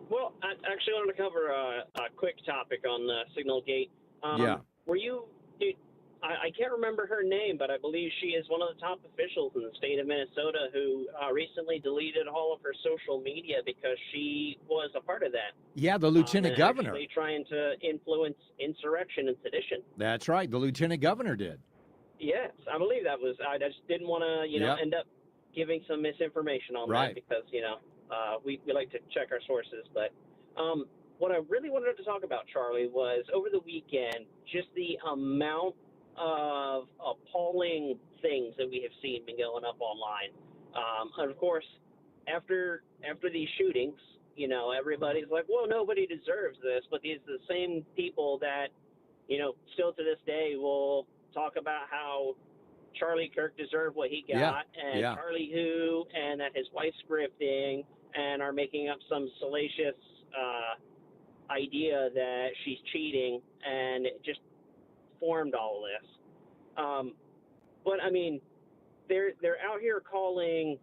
Well, I actually wanted to cover a quick topic on Signalgate. Yeah. Were you? I can't remember her name, but I believe she is one of the top officials in the state of Minnesota who recently deleted all of her social media because she was a part of that. Yeah, the lieutenant governor. Actually trying to influence insurrection and sedition. That's right. The lieutenant governor did. Yes, I believe that was. I just didn't want to, end up giving some misinformation on that because, we like to check our sources. But what I really wanted to talk about, Charlie, was over the weekend, just the amount of appalling things that we have seen been going up online. And of course, after these shootings, everybody's like, well, nobody deserves this. But these are the same people that, still to this day will talk about how Charlie Kirk deserved what he got and Charlie who, and that his wife's grifting and are making up some salacious idea that she's cheating and just formed all this. But I mean, they're out here calling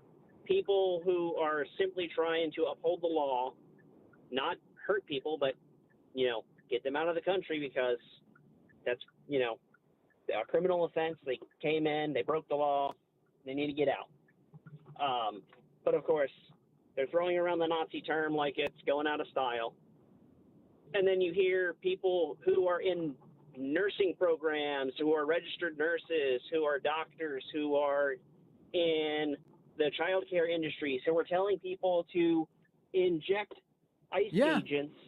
people who are simply trying to uphold the law, not hurt people, but get them out of the country because that's a criminal offense. They came in, they broke the law, they need to get out. But of course, they're throwing around the Nazi term like it's going out of style. And then you hear people who are in nursing programs, who are registered nurses, who are doctors, who are in the child care industries, who are telling people to inject ICE agents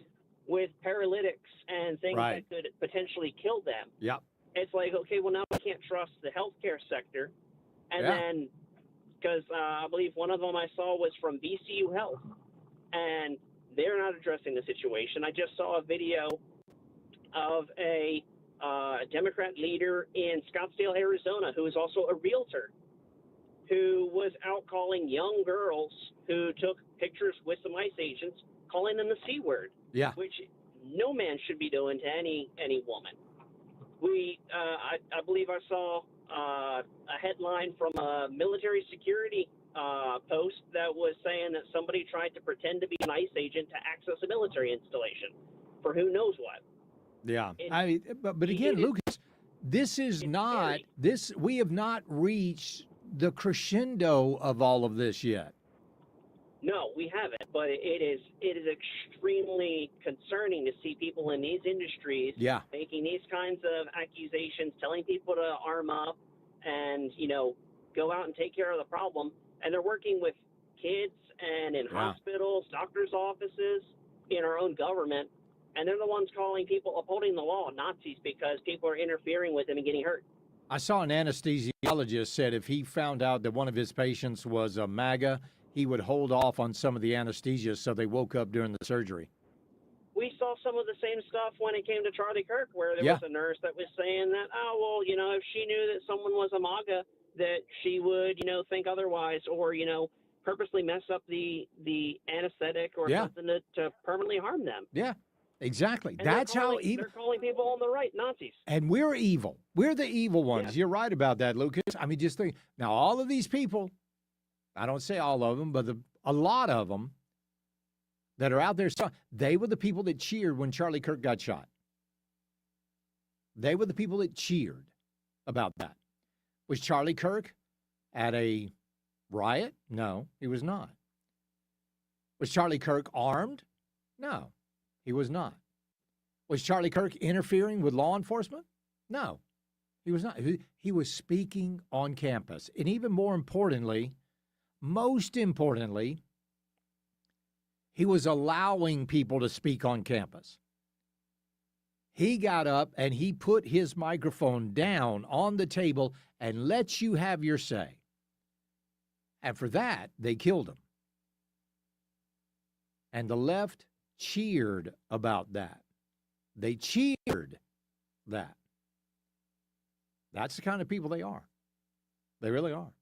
with paralytics and things that could potentially kill them. Yep. It's like, okay, well, now I can't trust the healthcare sector. And then, because I believe one of them I saw was from VCU Health, and they're not addressing the situation. I just saw a video of a Democrat leader in Scottsdale, Arizona, who is also a realtor, who was out calling young girls who took pictures with some ICE agents, calling them the C word, which no man should be doing to any woman. I believe I saw a headline from a military security post that was saying that somebody tried to pretend to be an ICE agent to access a military installation for who knows what. Yeah, but again, Lucas, this is not this. We have not reached the crescendo of all of this yet. No, we haven't. But it is extremely concerning to see people in these industries making these kinds of accusations, telling people to arm up and go out and take care of the problem. And they're working with kids and in hospitals, doctors' offices, in our own government. And they're the ones calling people upholding the law Nazis because people are interfering with them and getting hurt. I saw an anesthesiologist said if he found out that one of his patients was a MAGA, he would hold off on some of the anesthesia so they woke up during the surgery. We saw some of the same stuff when it came to Charlie Kirk, where there was a nurse that was saying that, if she knew that someone was a MAGA, that she would, think otherwise, or, purposely mess up the anesthetic or something to permanently harm them. Yeah. Exactly. And that's how evil. They're calling people on the right Nazis. And we're evil. We're the evil ones. You're right about that, Lucas. I mean, just think. Now, all of these people, I don't say all of them, but a lot of them that are out there, they were the people that cheered when Charlie Kirk got shot. They were the people that cheered about that. Was Charlie Kirk at a riot? No, he was not. Was Charlie Kirk armed? No. He was not. Was Charlie Kirk interfering with law enforcement? No, he was not. He was speaking on campus. And even more importantly, most importantly, he was allowing people to speak on campus. He got up and he put his microphone down on the table and let you have your say. And for that, they killed him. And the left cheered about that. They cheered that. That's the kind of people they are. They really are.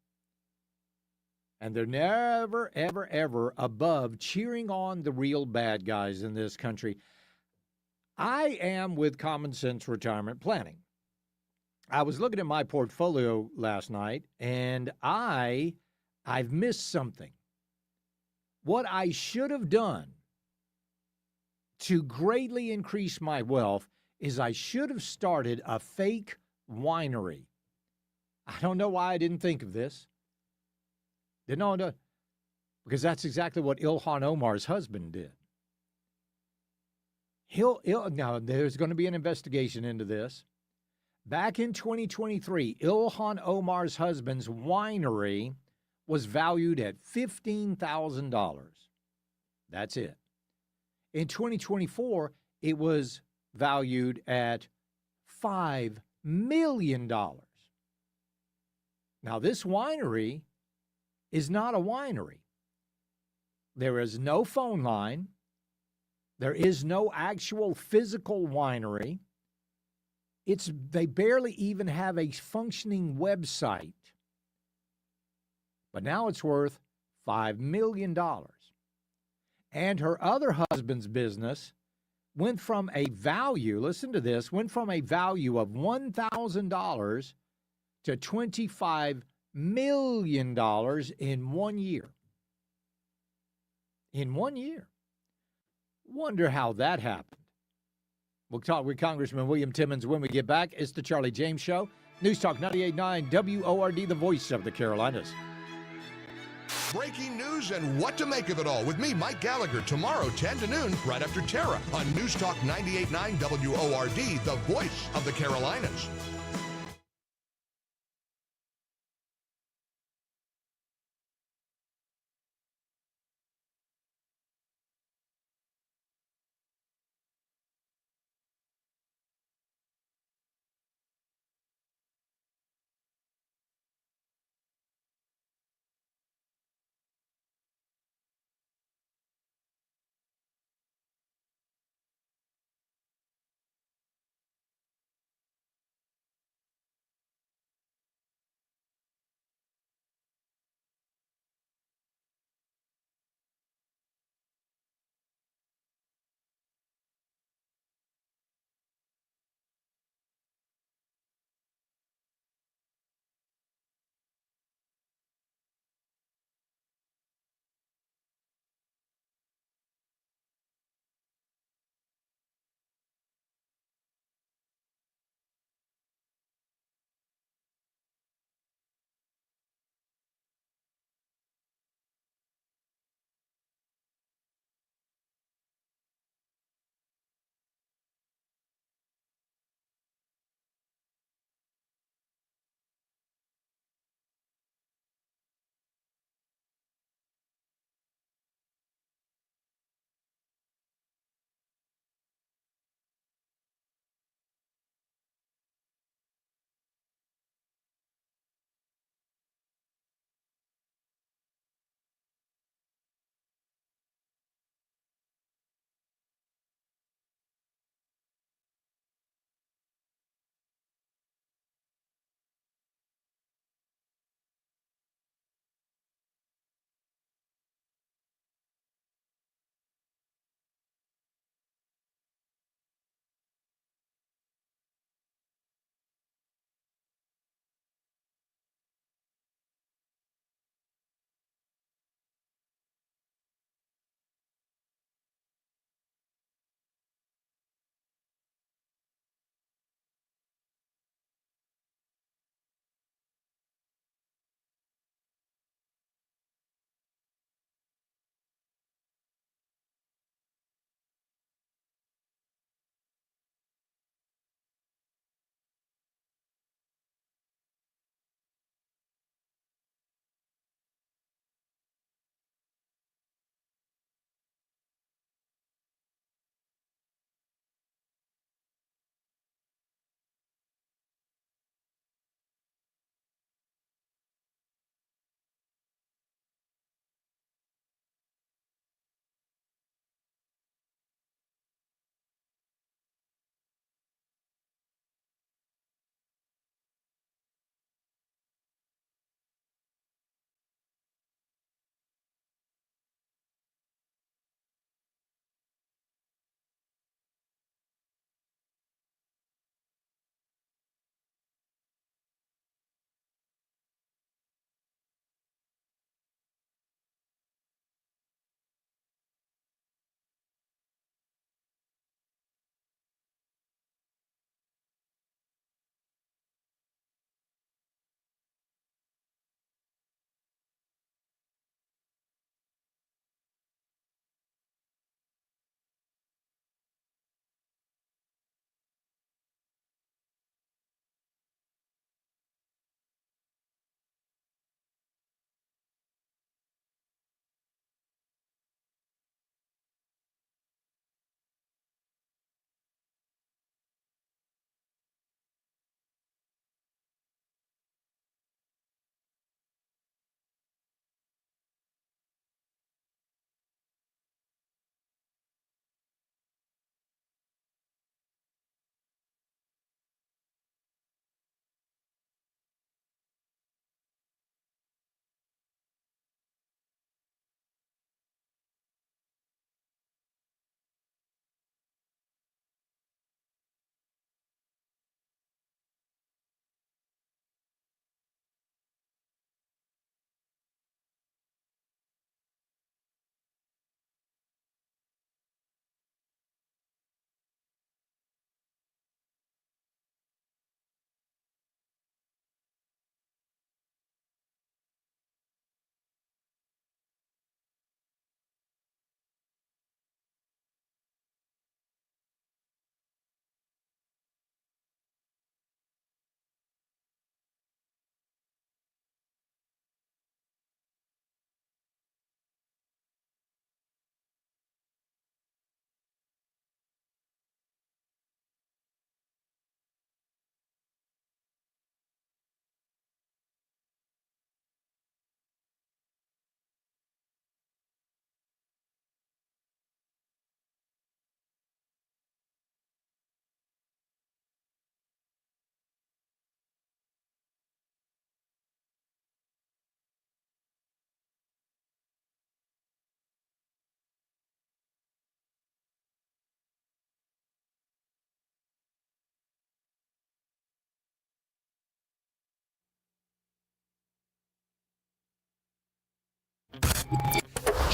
And they're never, ever, ever above cheering on the real bad guys in this country. I am with Common Sense Retirement Planning. I was looking at my portfolio last night, and I've missed something. What I should have done to greatly increase my wealth is I should have started a fake winery. I don't know why I didn't think of this. Didn't know, because that's exactly what Ilhan Omar's husband did. Now, there's going to be an investigation into this. Back in 2023, Ilhan Omar's husband's winery was valued at $15,000. That's it. In 2024, it was valued at $5 million. Now, this winery is not a winery. There is no phone line. There is no actual physical winery. They barely even have a functioning website. But now it's worth $5 million. And her other husband's business went from a value, listen to this, went from a value of $1,000 to $25 million in 1 year. In 1 year. Wonder how that happened. We'll talk with Congressman William Timmons when we get back. It's the Charlie James Show. News Talk 98.9 WORD, the voice of the Carolinas. Breaking news and what to make of it all with me, Mike Gallagher, tomorrow 10 to noon, right after Tara on News Talk 98.9 WORD, the voice of the Carolinas.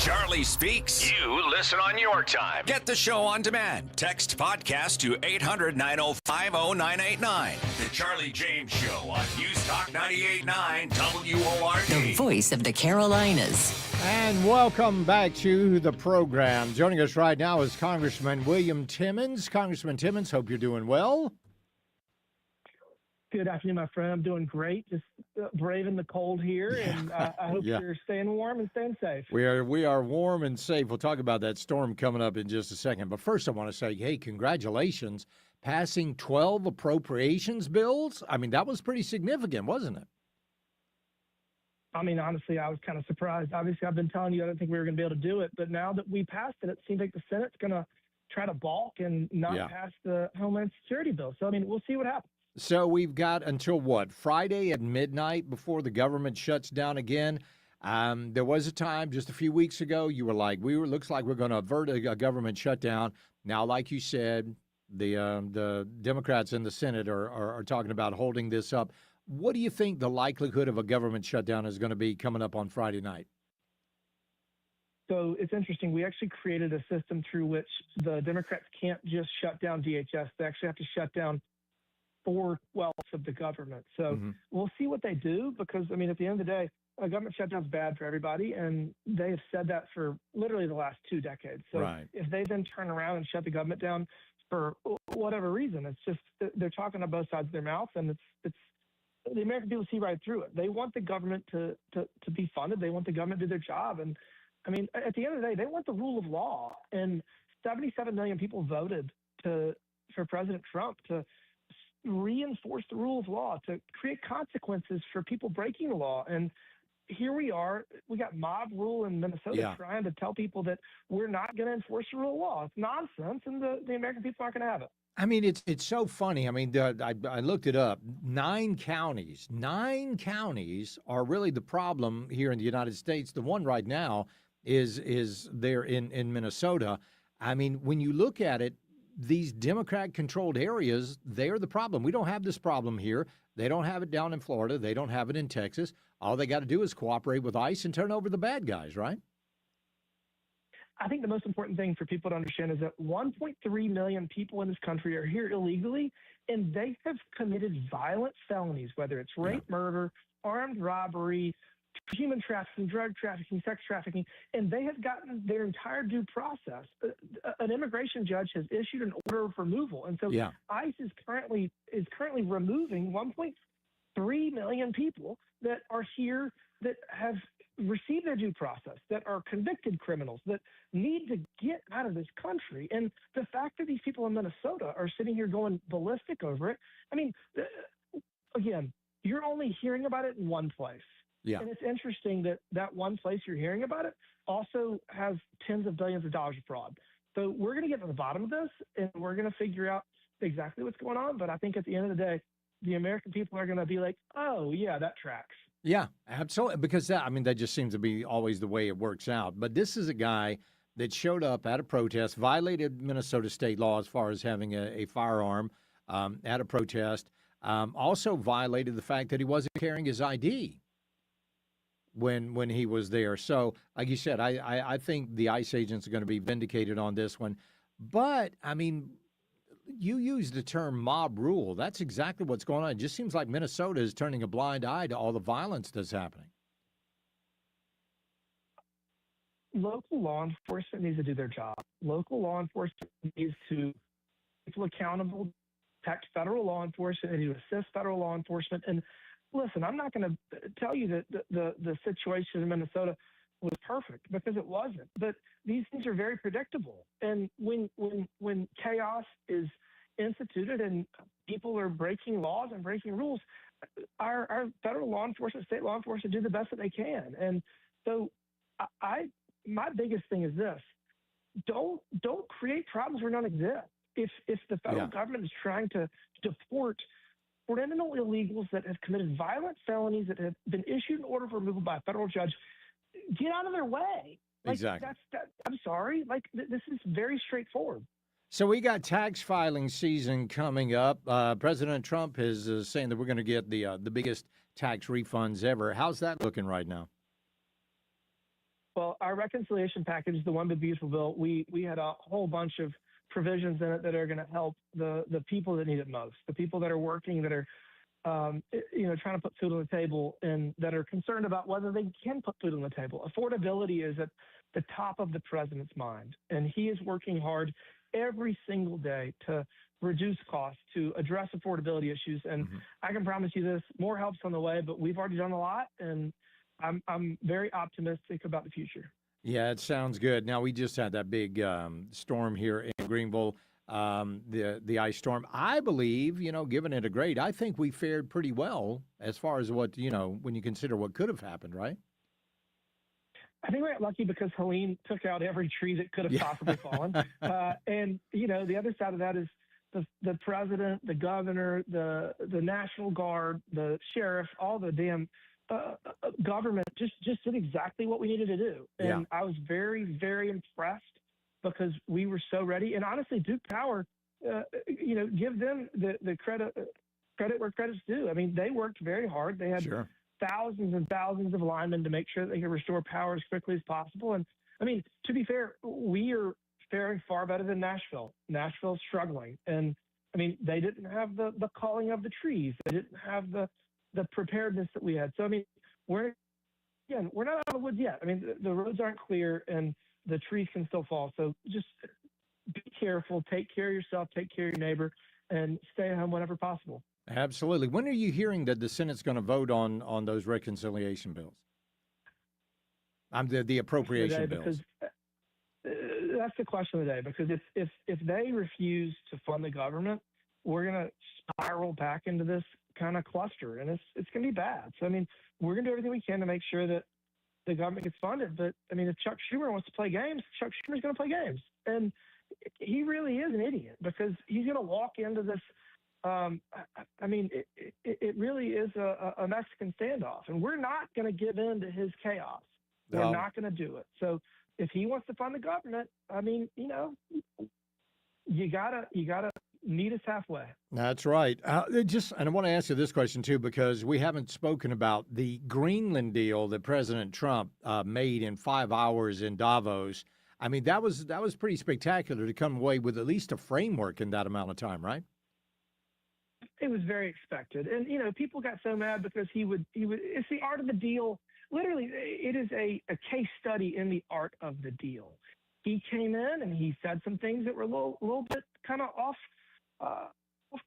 Charlie Speaks. You listen on your time. Get the show on demand. Text podcast to 800-905-0989. The Charlie James Show on News Talk 98.9 WORD. The voice of the Carolinas. And welcome back to the program. Joining us right now is Congressman William Timmons. Congressman Timmons, hope you're doing well. Good afternoon, my friend. I'm doing great. Just braving the cold here, and I hope you're staying warm and staying safe. We are warm and safe. We'll talk about that storm coming up in just a second. But first, I want to say, hey, congratulations, passing 12 appropriations bills. I mean, that was pretty significant, wasn't it? I mean, honestly, I was kind of surprised. Obviously, I've been telling you I don't think we were going to be able to do it, but now that we passed it, it seems like the Senate's going to try to balk and not pass the Homeland Security bill. So, I mean, we'll see what happens. So we've got until what, Friday at midnight before the government shuts down again. There was a time just a few weeks ago you were like, looks like we're going to avert a government shutdown. Now, like you said, the Democrats in the Senate are talking about holding this up. What do you think the likelihood of a government shutdown is going to be coming up on Friday night? So it's interesting. We actually created a system through which the Democrats can't just shut down DHS. They actually have to shut down 4/12 of the government. So we'll see what they do because, I mean, at the end of the day, a government shutdown is bad for everybody, and they have said that for literally the last 2 decades. So if they then turn around and shut the government down for whatever reason, it's just they're talking on both sides of their mouth, and it's the American people see right through it. They want the government to be funded. They want the government to do their job. And, I mean, at the end of the day, they want the rule of law. And 77 million people voted for President Trump to reinforce the rule of law, to create consequences for people breaking the law. And here we are, we got mob rule in Minnesota trying to tell people that we're not going to enforce the rule of law. It's nonsense, and the American people aren't going to have it. I mean, it's so funny. I mean, I looked it up. 9 counties are really the problem here in the United States. The one right now is there in Minnesota. I mean, when you look at it, these Democrat-controlled areas, they're the problem. We don't have this problem here. They don't have it down in Florida. They don't have it in Texas. All they got to do is cooperate with ICE and turn over the bad guys, right? I think the most important thing for people to understand is that 1.3 million people in this country are here illegally, and they have committed violent felonies, whether it's rape, murder, armed robbery, human trafficking, drug trafficking, sex trafficking, and they have gotten their entire due process. An immigration judge has issued an order of removal, and so ICE is currently removing 1.3 million people that are here that have received their due process, that are convicted criminals, that need to get out of this country. And the fact that these people in Minnesota are sitting here going ballistic over it, I mean, again, you're only hearing about it in one place. Yeah. And it's interesting that one place you're hearing about it also has tens of billions of dollars of fraud. So we're going to get to the bottom of this, and we're going to figure out exactly what's going on. But I think at the end of the day, the American people are going to be like, oh, yeah, that tracks. Yeah, absolutely. Because that just seems to be always the way it works out. But this is a guy that showed up at a protest, violated Minnesota state law as far as having a firearm at a protest, also violated the fact that he wasn't carrying his ID when he was there. So, like you said, I think the ICE agents are going to be vindicated on this one. But, I mean, you used the term mob rule. That's exactly what's going on. It just seems like Minnesota is turning a blind eye to all the violence that's happening. Local law enforcement needs to do their job. Local law enforcement needs to keep people accountable, protect federal law enforcement, and to assist federal law enforcement. And listen, I'm not going to tell you that the situation in Minnesota was perfect, because it wasn't. But these things are very predictable. And when chaos is instituted and people are breaking laws and breaking rules, our federal law enforcement, state law enforcement do the best that they can. And so my biggest thing is this: don't create problems where none exist. If the federal government is trying to deport criminal illegals that have committed violent felonies that have been issued an order of removal by a federal judge, get out of their way. Like, exactly. I'm sorry. Like, this is very straightforward. So we got tax filing season coming up. President Trump is saying that we're going to get the biggest tax refunds ever. How's that looking right now? Well, our reconciliation package, the One Big Beautiful Bill, we had a whole bunch of provisions in it that are going to help the people that need it most, the people that are working, that are trying to put food on the table, and that are concerned about whether they can put food on the table. Affordability is at the top of the president's mind, and he is working hard every single day to reduce costs, to address affordability issues. And I can promise you this, more help's on the way, but we've already done a lot, and I'm very optimistic about the future. Yeah, it sounds good. Now, we just had that big storm here in Greenville, the ice storm. I believe, giving it a grade, I think we fared pretty well as far as what, when you consider what could have happened, right? I think we got lucky because Helene took out every tree that could have possibly fallen. And, the other side of that is the president, the governor, the National Guard, the sheriff, all the damn government just did exactly what we needed to do. And I was very, very impressed because we were so ready. And honestly, Duke Power, give them the credit where credit's due. I mean, they worked very hard. They had thousands and thousands of linemen to make sure that they could restore power as quickly as possible. And I mean, to be fair, we are faring far better than Nashville. Nashville's struggling. And I mean, they didn't have the culling of the trees. They didn't have the preparedness that we had. So, I mean, we're not out of the woods yet. I mean, the roads aren't clear and the trees can still fall. So just be careful, take care of yourself, take care of your neighbor, and stay at home whenever possible. Absolutely. When are you hearing that the Senate's going to vote on those reconciliation bills? The appropriation bills. Because that's the question of the day. Because if they refuse to fund the government, we're going to spiral back into this kind of cluster, and it's going to be bad. So, I mean, we're going to do everything we can to make sure that the government gets funded. But, I mean, if Chuck Schumer wants to play games, Chuck Schumer's going to play games. And he really is an idiot because he's going to walk into this. I mean, it really is a Mexican standoff, and we're not going to give in to his chaos. We're not going to do it. So if he wants to fund the government, I mean, you gotta meet us halfway. That's right. And I want to ask you this question too, because we haven't spoken about the Greenland deal that President Trump made in 5 hours in Davos. I mean, that was pretty spectacular to come away with at least a framework in that amount of time, right? It was very expected. And, people got so mad because he would, it's the art of the deal. Literally, it is a case study in the art of the deal. He came in and he said some things that were a little bit kind of off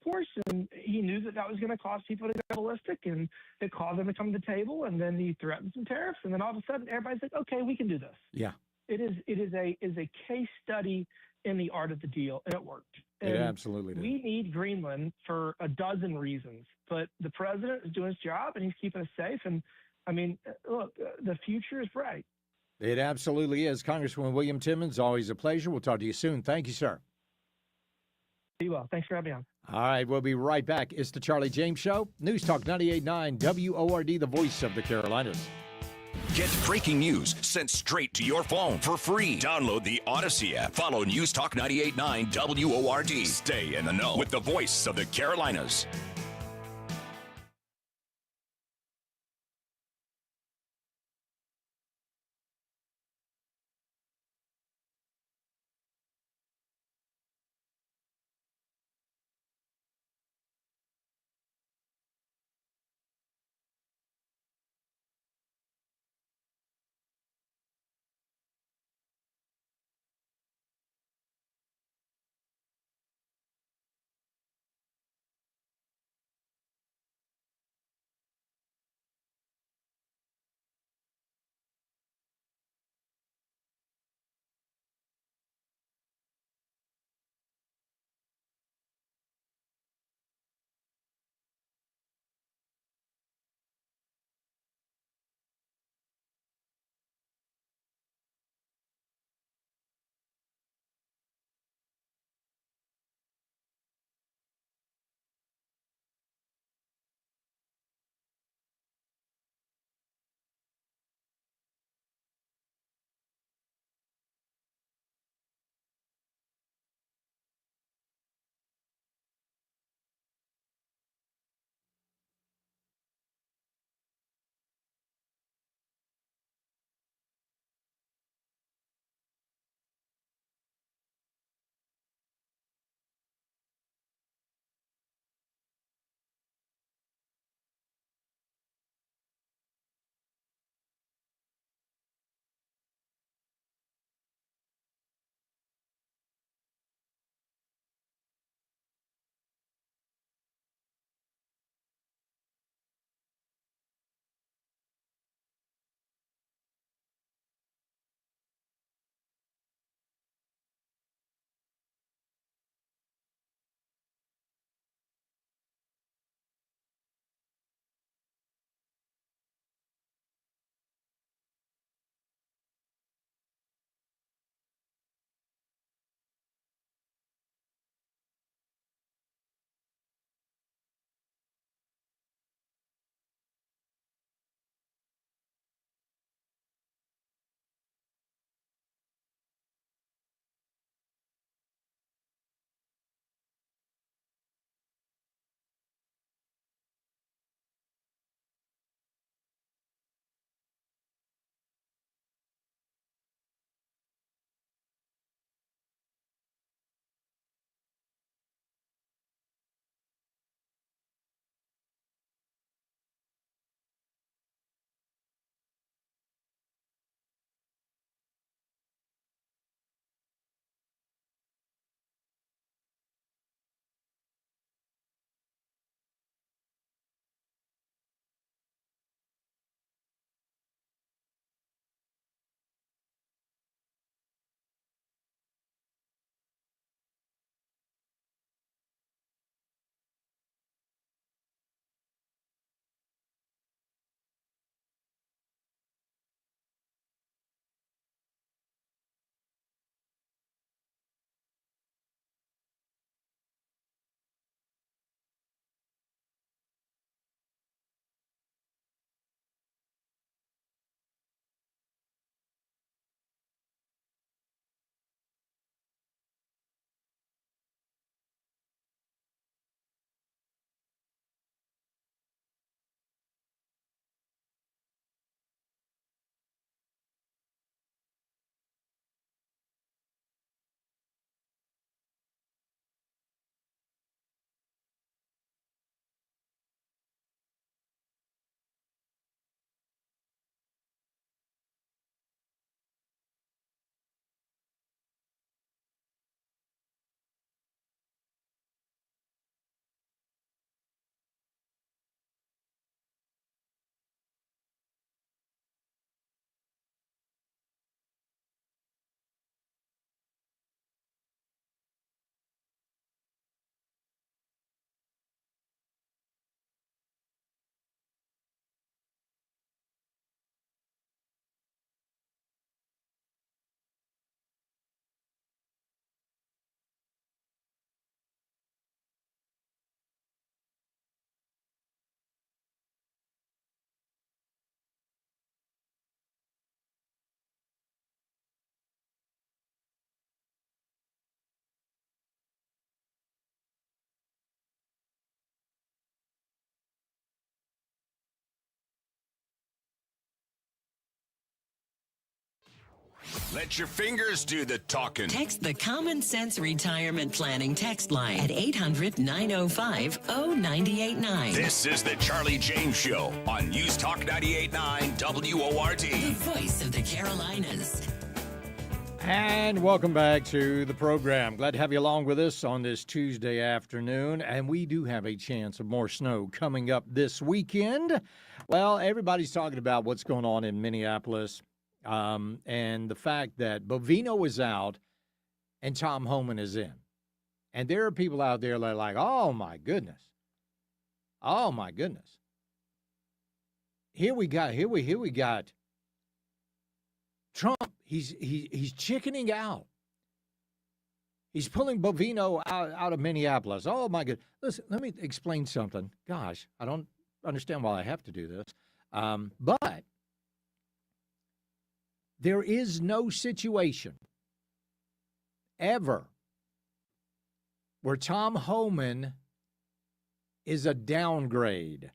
course. And he knew that was going to cause people to go ballistic, and it caused them to come to the table. And then he threatened some tariffs. And then all of a sudden, everybody's like, okay, we can do this. Yeah. It is a case study in the art of the deal, and it worked. And it absolutely did. We need Greenland for a dozen reasons, but the president is doing his job, and he's keeping us safe. And, I mean, look, the future is bright. It absolutely is. Congressman William Timmons, always a pleasure. We'll talk to you soon. Thank you, sir. Be well. Thanks for having me on. All right, we'll be right back. It's the Charlie James Show. News Talk 98.9 WORD, the voice of the Carolinas. Get breaking news sent straight to your phone for free. Download the Odyssey app. Follow News Talk 98.9 WORD. Stay in the know with the voice of the Carolinas. Let your fingers do the talking. Text the Common Sense Retirement Planning text line at 800-905-0989. This is the Charlie James Show on News Talk 98.9 WORD. The voice of the Carolinas. And welcome back to the program. Glad to have you along with us on this Tuesday afternoon. And we do have a chance of more snow coming up this weekend. Well, everybody's talking about what's going on in Minneapolis. And the fact that Bovino is out and Tom Homan is in. And there are people out there that are like, oh, my goodness. Oh, my goodness. Here we got Trump. He's chickening out. He's pulling Bovino out of Minneapolis. Oh, my goodness. Listen, let me explain something. Gosh, I don't understand why I have to do this. But there is no situation ever where Tom Homan is a downgrade.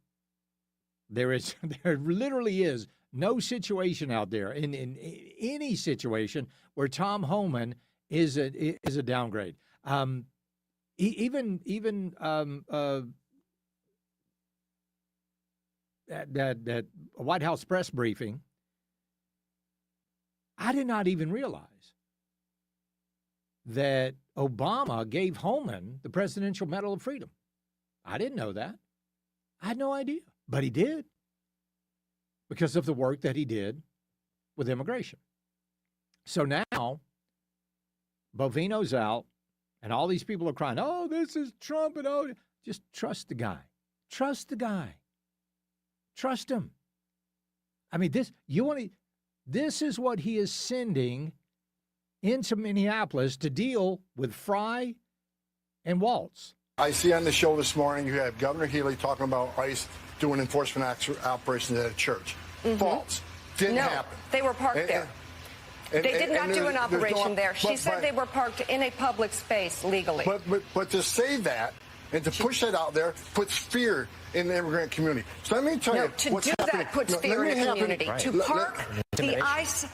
There literally is no situation out there in any situation where Tom Homan is a downgrade. Even that White House press briefing, I did not even realize that Obama gave Homan the Presidential Medal of Freedom. I didn't know that. I had no idea, but he did because of the work that he did with immigration. So now Bovino's out and all these people are crying, oh, this is Trump and oh, just trust the guy. Trust the guy. Trust him. I mean, this is what he is sending into Minneapolis to deal with Fry and Waltz. I see on the show this morning you have Governor Healy talking about ICE doing enforcement operations at a church. False. Didn't happen. They were parked there. They did not do an operation there. She said they were parked in a public space legally. But to say that and to push that out there puts fear in the immigrant community. So let me tell you what's happening. That puts fear in the community. Right. To park the ICE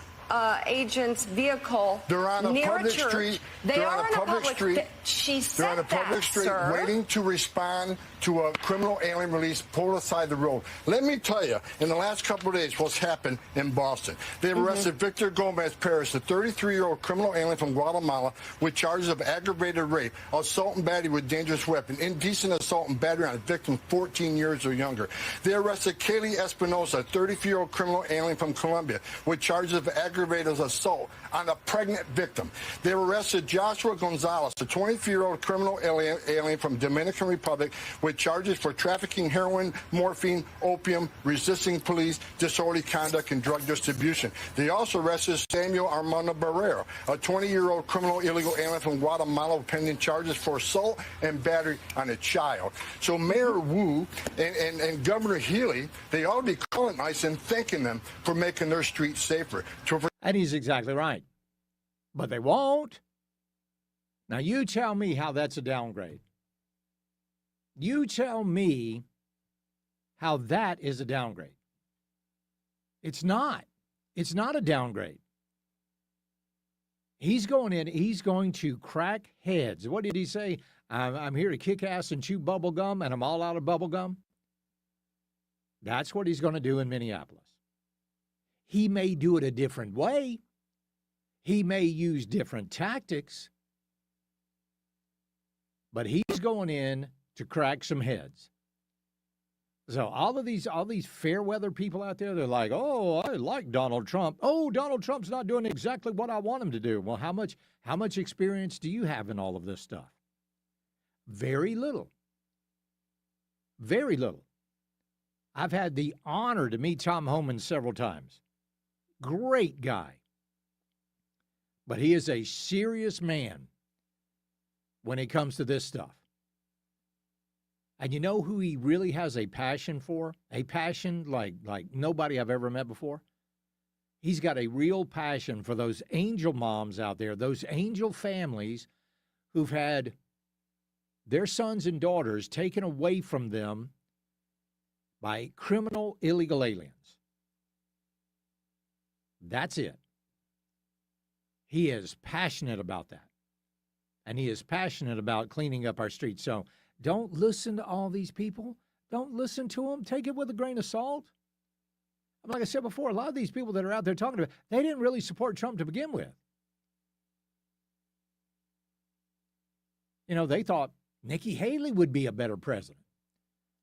agent's vehicle they're on a near public a church. Street. They're on a public street. She said they're on a public street sir. waiting to respond to a criminal alien release pulled aside the road. Let me tell you, in the last couple of days, what's happened in Boston. They've arrested Victor Gomez Perez, a 33-year-old criminal alien from Guatemala, with charges of aggravated rape, assault and battery with dangerous weapon, indecent assault and battery on a victim 14 years or younger. They arrested Kaylee Espinosa, a 33-year-old criminal alien from Colombia, with charges of aggravated assault on a pregnant victim. They arrested Joshua Gonzalez, a 23-year-old criminal alien from Dominican Republic, with charges for trafficking heroin, morphine, opium, resisting police, disorderly conduct, and drug distribution. They also arrested Samuel Armando Barrero, a 20-year-old criminal illegal alien from Guatemala, pending charges for assault and battery on a child. So Mayor Wu and Governor Healy, they ought to be calling ICE and thanking them for making their streets safer. And he's exactly right. But they won't. Now, you tell me how that's a downgrade. You tell me how that is a downgrade. It's not. It's not a downgrade. He's going in. He's going to crack heads. What did he say? I'm here to kick ass and chew bubble gum, and I'm all out of bubble gum. That's what he's going to do in Minneapolis. He may do it a different way. He may use different tactics. But he's going in to crack some heads. So all these fair weather people out there, they're like, oh, I like Donald Trump. Oh, Donald Trump's not doing exactly what I want him to do. Well, how much experience do you have in all of this stuff? Very little. Very little. I've had the honor to meet Tom Homan several times. Great guy. But he is a serious man when it comes to this stuff. And you know who he really has a passion for? A passion like nobody I've ever met before? He's got a real passion for those angel moms out there, those angel families who've had their sons and daughters taken away from them by criminal illegal aliens. That's it. He is passionate about that. And he is passionate about cleaning up our streets. So don't listen to all these people. Don't listen to them. Take it with a grain of salt. Like I said before, a lot of these people that are out there talking about, they didn't really support Trump to begin with. You know, they thought Nikki Haley would be a better president.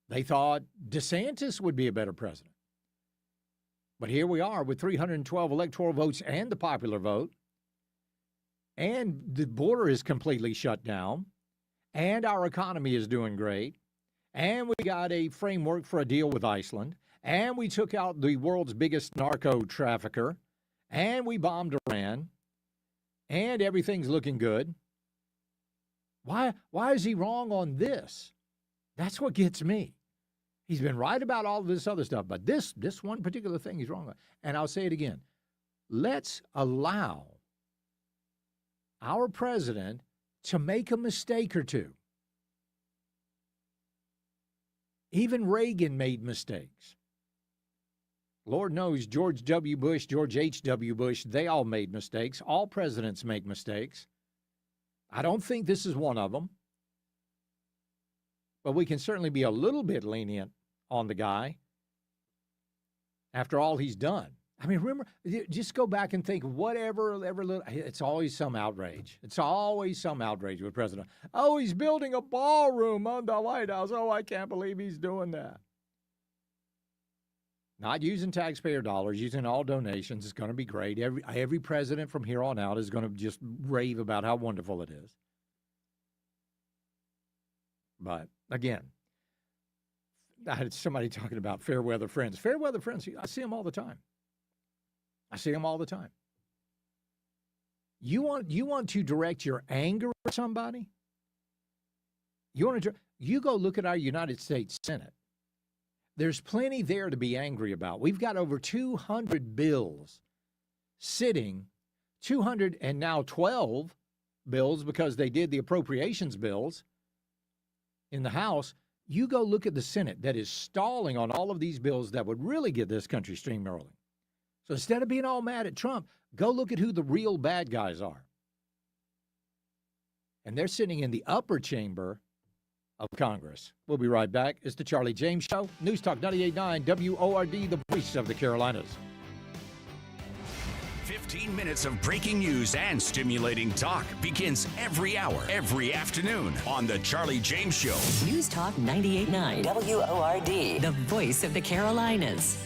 They thought DeSantis would be a better president. But here we are with 312 electoral votes and the popular vote. And the border is completely shut down. And our economy is doing great. And we got a framework for a deal with Iceland. And we took out the world's biggest narco trafficker. And we bombed Iran. And everything's looking good. Why is he wrong on this? That's what gets me. He's been right about all of this other stuff, but this one particular thing he's wrong on. And I'll say it again. Let's allow our president to make a mistake or two. Even Reagan made mistakes. Lord knows George W. Bush, George H.W. Bush, they all made mistakes. All presidents make mistakes. I don't think this is one of them. But we can certainly be a little bit lenient on the guy after all he's done. I mean, remember, just go back and think it's always some outrage. It's always some outrage with President. Oh, he's building a ballroom on the White House. Oh, I can't believe he's doing that. Not using taxpayer dollars, using all donations. It's going to be great. Every president from here on out is going to just rave about how wonderful it is. But again, I had somebody talking about fair weather friends. Fair weather friends, I see them all the time. You want to direct your anger at somebody? You go look at our United States Senate. There's plenty there to be angry about. We've got over 200 bills sitting, 212 bills because they did the appropriations bills in the House. You go look at the Senate that is stalling on all of these bills that would really get this country steamrolling. So instead of being all mad at Trump, go look at who the real bad guys are. And they're sitting in the upper chamber of Congress. We'll be right back. It's the Charlie James Show. News Talk 98.9 WORD, the voice of the Carolinas. 15 minutes of breaking news and stimulating talk begins every hour, every afternoon on The Charlie James Show. News Talk 98.9 WORD, the voice of the Carolinas.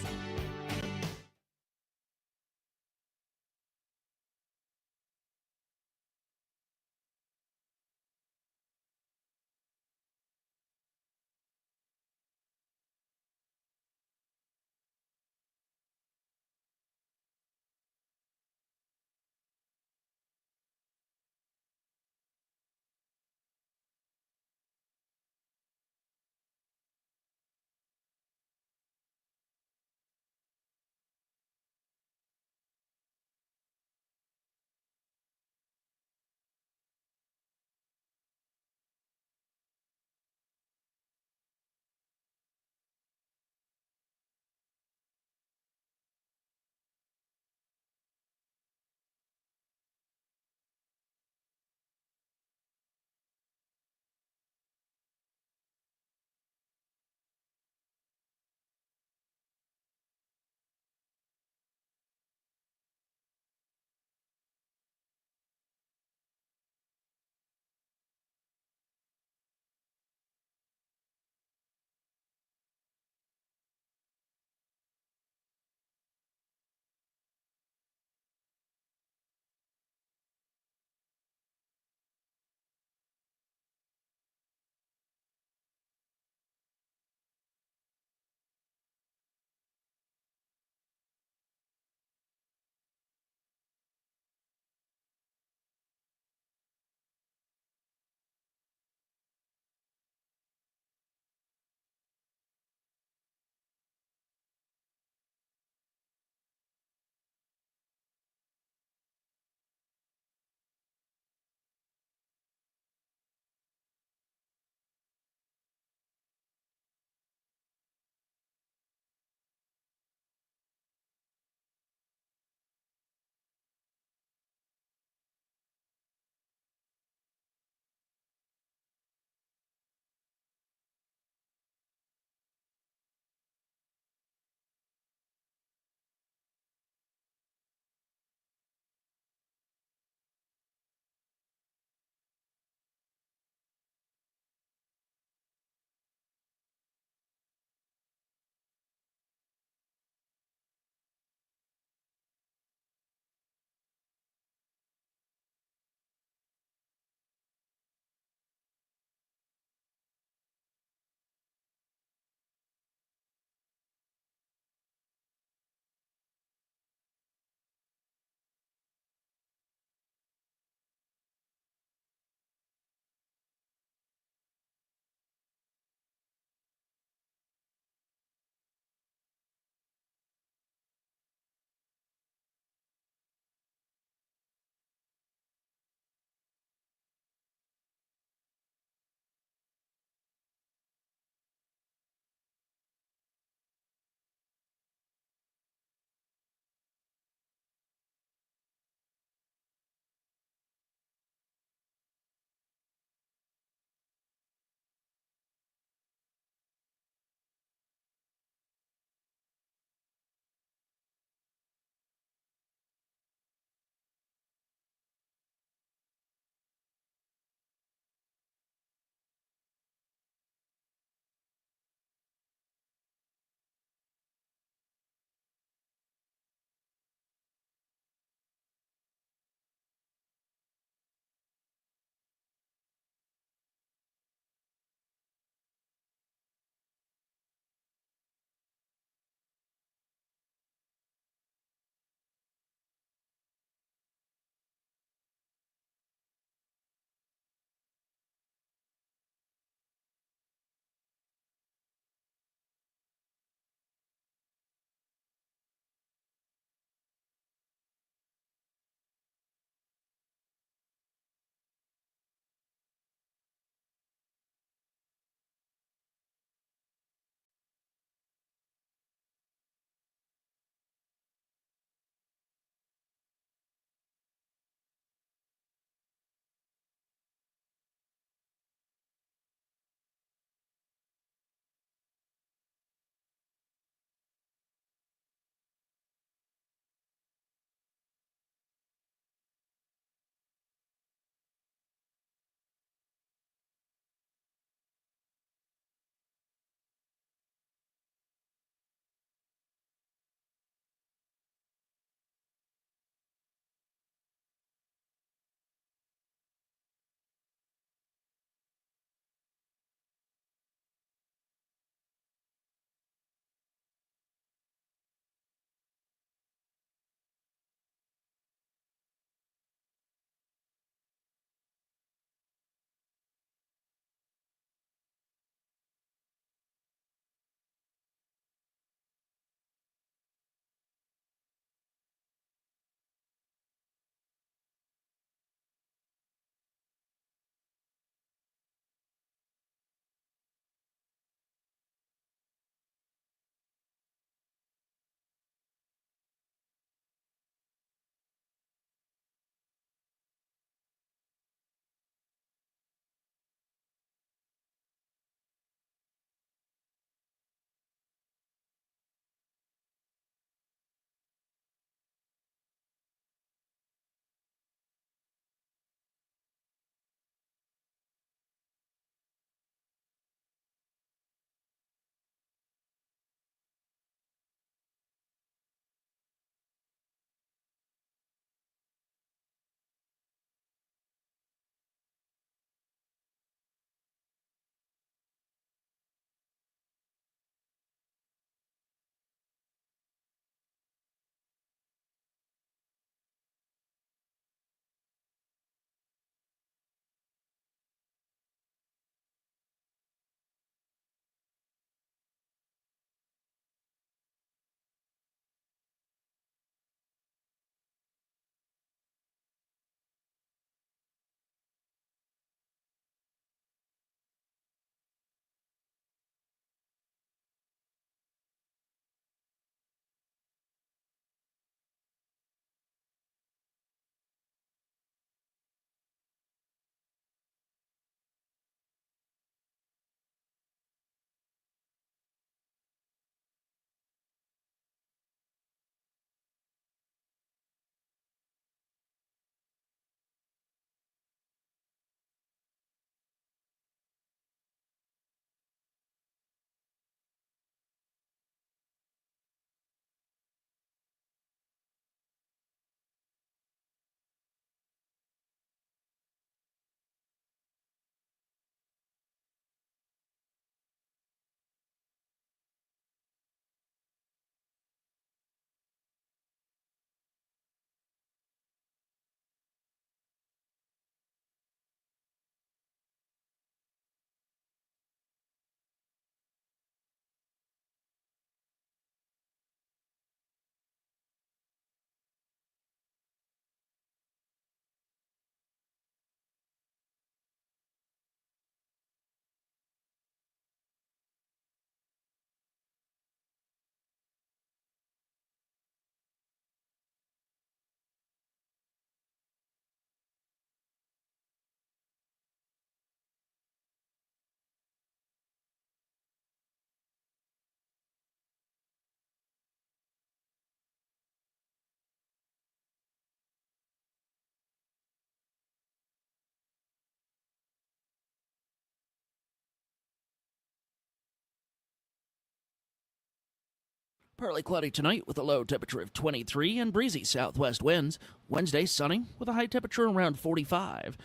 Partly cloudy tonight with a low temperature of 23 and breezy southwest winds. Wednesday, sunny with a high temperature around 45.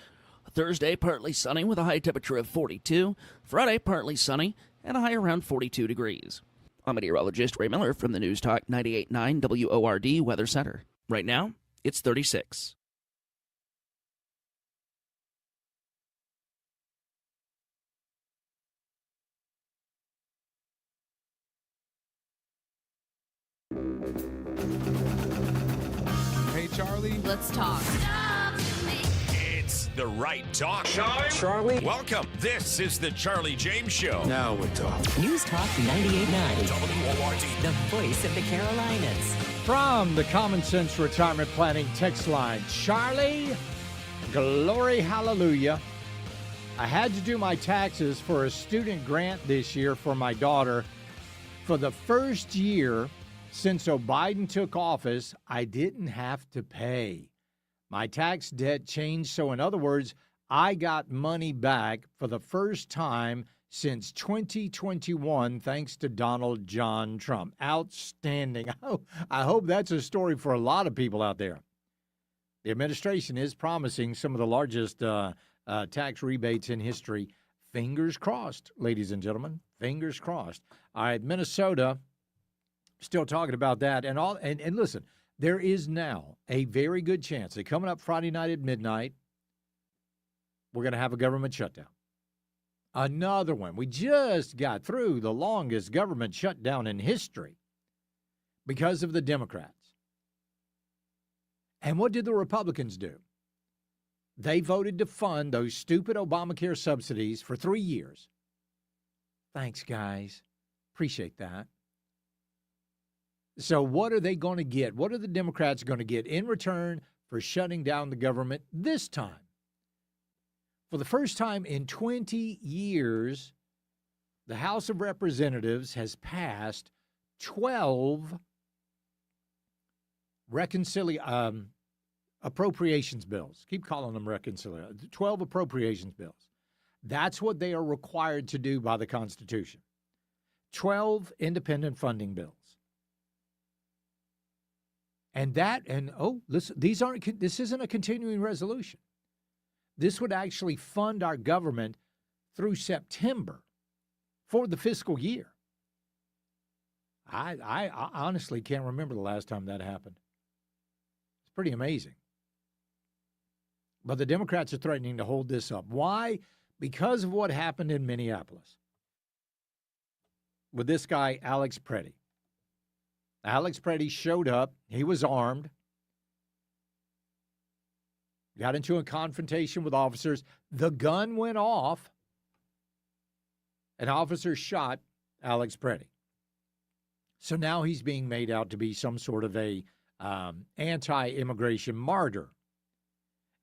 Thursday, partly sunny with a high temperature of 42. Friday, partly sunny and a high around 42 degrees. I'm meteorologist Ray Miller from the News Talk 98.9 WORD Weather Center. Right now, it's 36. Hey, Charlie. Let's talk. It's the right talk. Charlie. Welcome. This is the Charlie James Show. Now we're talking. News Talk 98.9. WORD. The voice of the Carolinas. From the Common Sense Retirement Planning text line, Charlie, glory hallelujah. I had to do my taxes for a student grant this year for my daughter. For the first year since Biden took office, I didn't have to pay. My tax debt changed, so in other words, I got money back for the first time since 2021, thanks to Donald John Trump. Outstanding. I hope that's a story for a lot of people out there. The administration is promising some of the largest tax rebates in history. Fingers crossed, ladies and gentlemen. Fingers crossed. All right, Minnesota, still talking about that. And listen, there is now a very good chance that coming up Friday night at midnight, we're going to have a government shutdown. Another one. We just got through the longest government shutdown in history because of the Democrats. And what did the Republicans do? They voted to fund those stupid Obamacare subsidies for 3 years. Thanks, guys. Appreciate that. So what are they going to get? What are the Democrats going to get in return for shutting down the government this time? For the first time in 20 years, the House of Representatives has passed 12 appropriations bills. Keep calling them reconciliation. 12 appropriations bills. That's what they are required to do by the Constitution. 12 independent funding bills. Listen, this isn't a continuing resolution. This would actually fund our government through September for the fiscal year. I honestly can't remember the last time that happened. It's pretty amazing. But the Democrats are threatening to hold this up. Why? Because of what happened in Minneapolis with this guy, Alex Preddy. Alex Preddy showed up. He was armed. Got into a confrontation with officers. The gun went off. An officer shot Alex Preddy. So now he's being made out to be some sort of a anti-immigration martyr.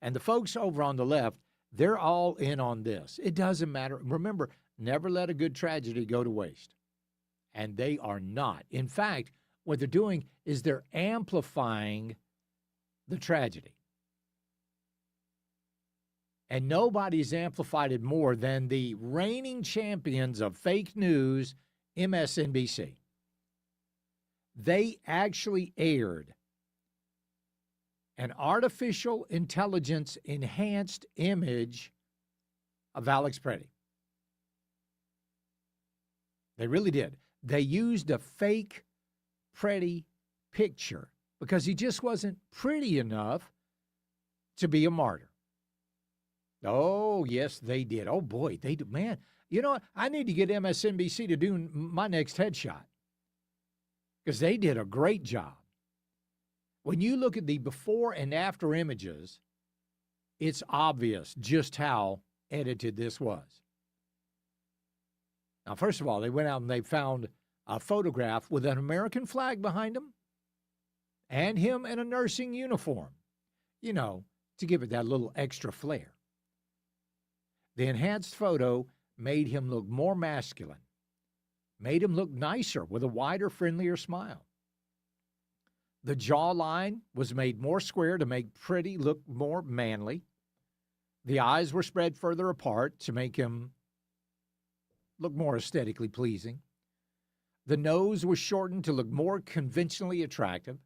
And the folks over on the left, they're all in on this. It doesn't matter. Remember, never let a good tragedy go to waste. And they are not. In fact, what they're doing is they're amplifying the tragedy. And nobody's amplified it more than the reigning champions of fake news, MSNBC. They actually aired an artificial intelligence enhanced image of Alex Preddy. They really did. They used a fake Preddy picture because he just wasn't pretty enough to be a martyr. Oh, yes, they did. Oh, boy, they do. Man, you know what? I need to get MSNBC to do my next headshot because they did a great job. When you look at the before and after images, it's obvious just how edited this was. Now, first of all, they went out and they found a photograph with an American flag behind him and him in a nursing uniform, you know, to give it that little extra flair. The enhanced photo made him look more masculine, made him look nicer with a wider, friendlier smile. The jawline was made more square to make Preddy look more manly. The eyes were spread further apart to make him look more aesthetically pleasing. The nose was shortened to look more conventionally attractive.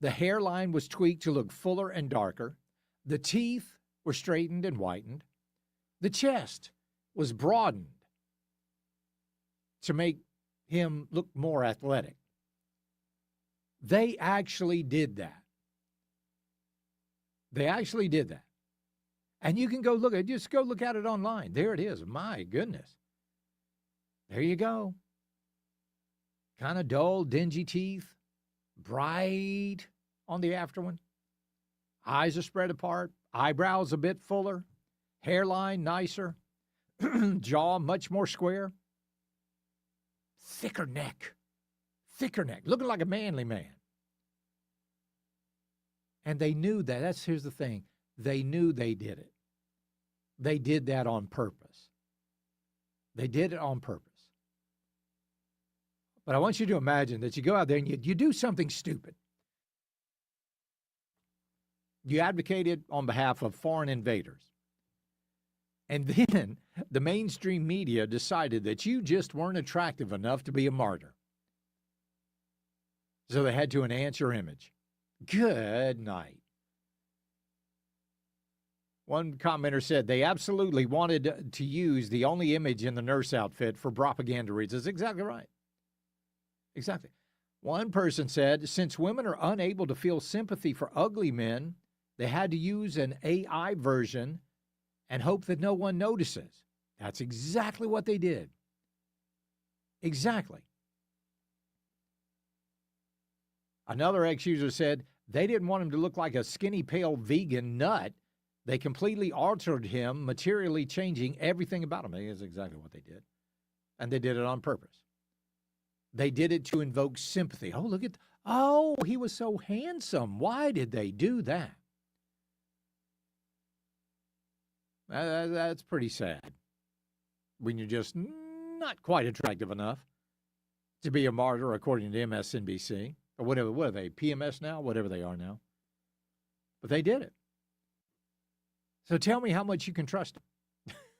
The hairline was tweaked to look fuller and darker. The teeth were straightened and whitened. The chest was broadened to make him look more athletic. They actually did that. They actually did that. And you can go look at it. Just go look at it online. There it is. My goodness. There you go. Kind of dull, dingy teeth. Bright on the after one. Eyes are spread apart. Eyebrows a bit fuller. Hairline nicer. Jaw much more square. Thicker neck. Thicker neck. Looking like a manly man. And they knew that. Here's the thing. They knew they did it. They did that on purpose. They did it on purpose. But I want you to imagine that you go out there and you do something stupid. You advocated on behalf of foreign invaders. And then the mainstream media decided that you just weren't attractive enough to be a martyr. So they had to enhance your image. Good night. One commenter said they absolutely wanted to use the only image in the nurse outfit for propaganda reasons. That's exactly right. Exactly. One person said, since women are unable to feel sympathy for ugly men, they had to use an AI version and hope that no one notices. That's exactly what they did. Exactly. Another ex-user said they didn't want him to look like a skinny, pale vegan nut. They completely altered him, materially changing everything about him. That's exactly what they did. And they did it on purpose. They did it to invoke sympathy. Oh, look at, oh, he was so handsome. Why did they do that? That's pretty sad. When you're just not quite attractive enough to be a martyr, according to MSNBC. Or whatever, what are they, PMS now? Whatever they are now. But they did it. So tell me how much you can trust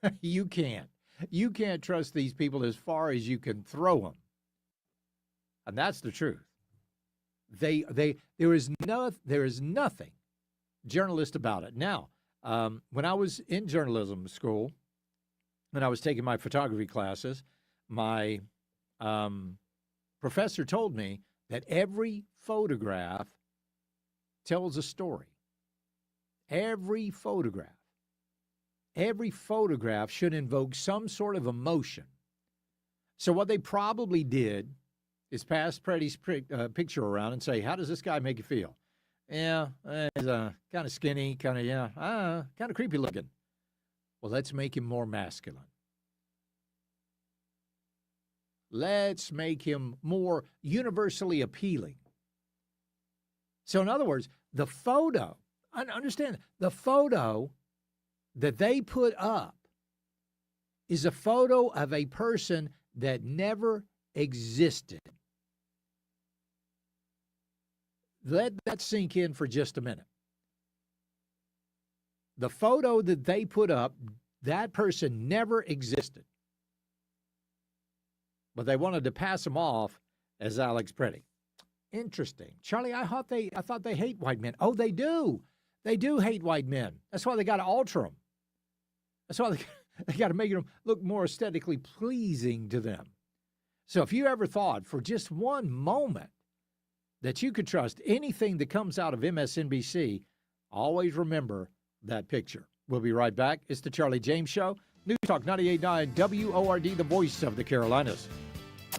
them. You can't. You can't trust these people as far as you can throw them. And that's the truth. There is nothing journalist about it. Now, when I was in journalism school, when I was taking my photography classes, my professor told me that every photograph tells a story. Every photograph should invoke some sort of emotion. So what they probably did is pass Freddie's picture around and say, how does this guy make you feel? Yeah, he's kind of skinny, kind of creepy looking. Well, let's make him more masculine. Let's make him more universally appealing. So in other words, the photo, understand, the photo that they put up is a photo of a person that never existed. Let that sink in for just a minute. The photo that they put up, that person never existed. But they wanted to pass him off as Alex Pretty. Interesting. Charlie, I thought they hate white men. Oh, they do. They do hate white men. That's why they got to alter them. That's why they got to make them look more aesthetically pleasing to them. So if you ever thought for just one moment that you could trust anything that comes out of MSNBC, always remember that picture. We'll be right back. It's the Charlie James Show. News Talk 98.9 WORD, the voice of the Carolinas.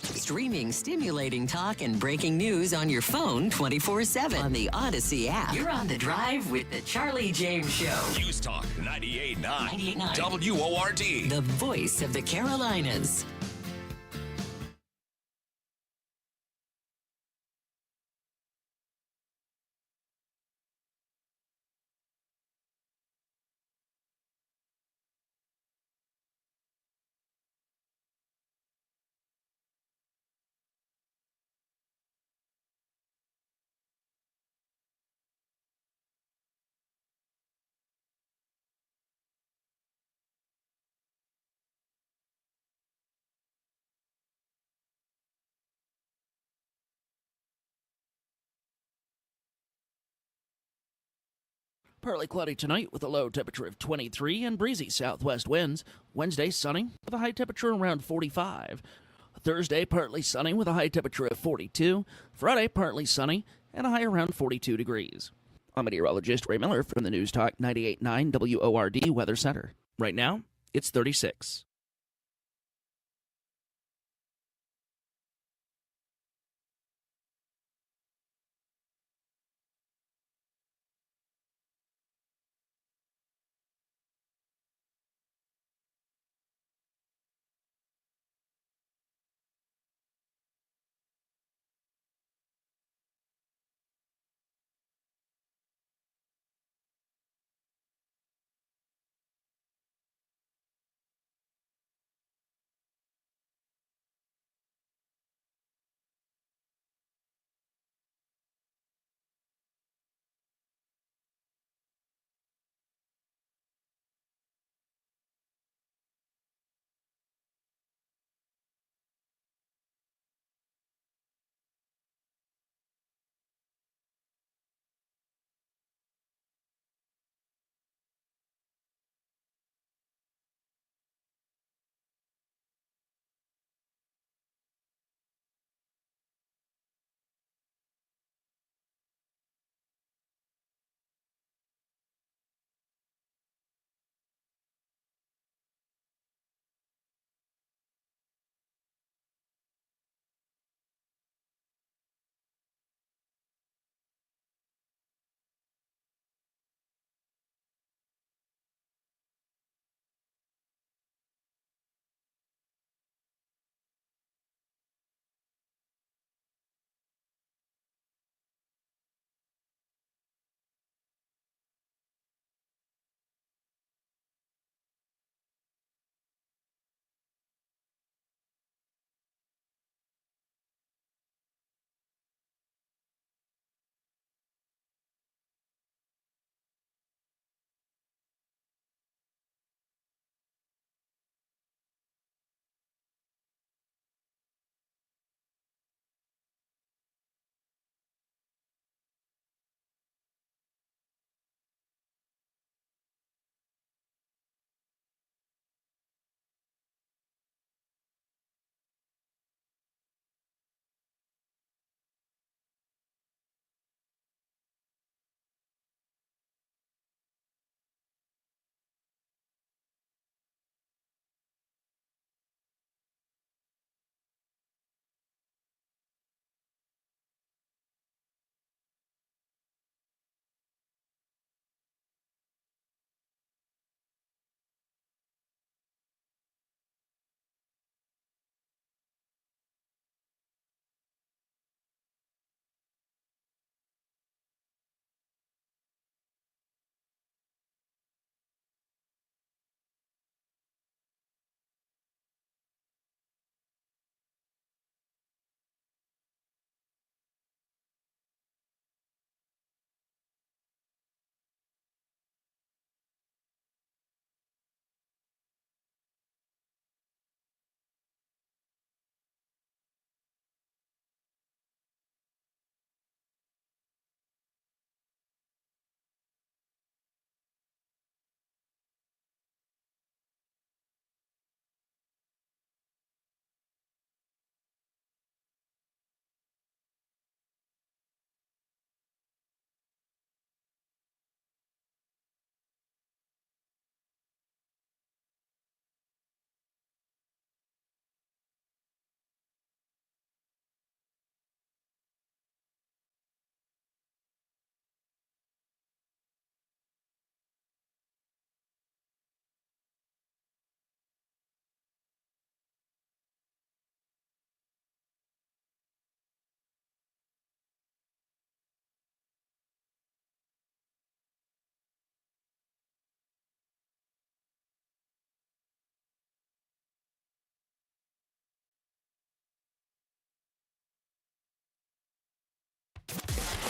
Streaming stimulating talk and breaking news on your phone 24/7 on the Odyssey app. You're on the drive with the Charlie James Show. News Talk 98.9 WORD. The voice of the Carolinas. Partly cloudy tonight with a low temperature of 23 and breezy southwest winds. Wednesday, sunny with a high temperature around 45. Thursday, partly sunny with a high temperature of 42. Friday, partly sunny and a high around 42 degrees. I'm meteorologist Ray Miller from the News Talk 98.9 WORD Weather Center. Right now, it's 36.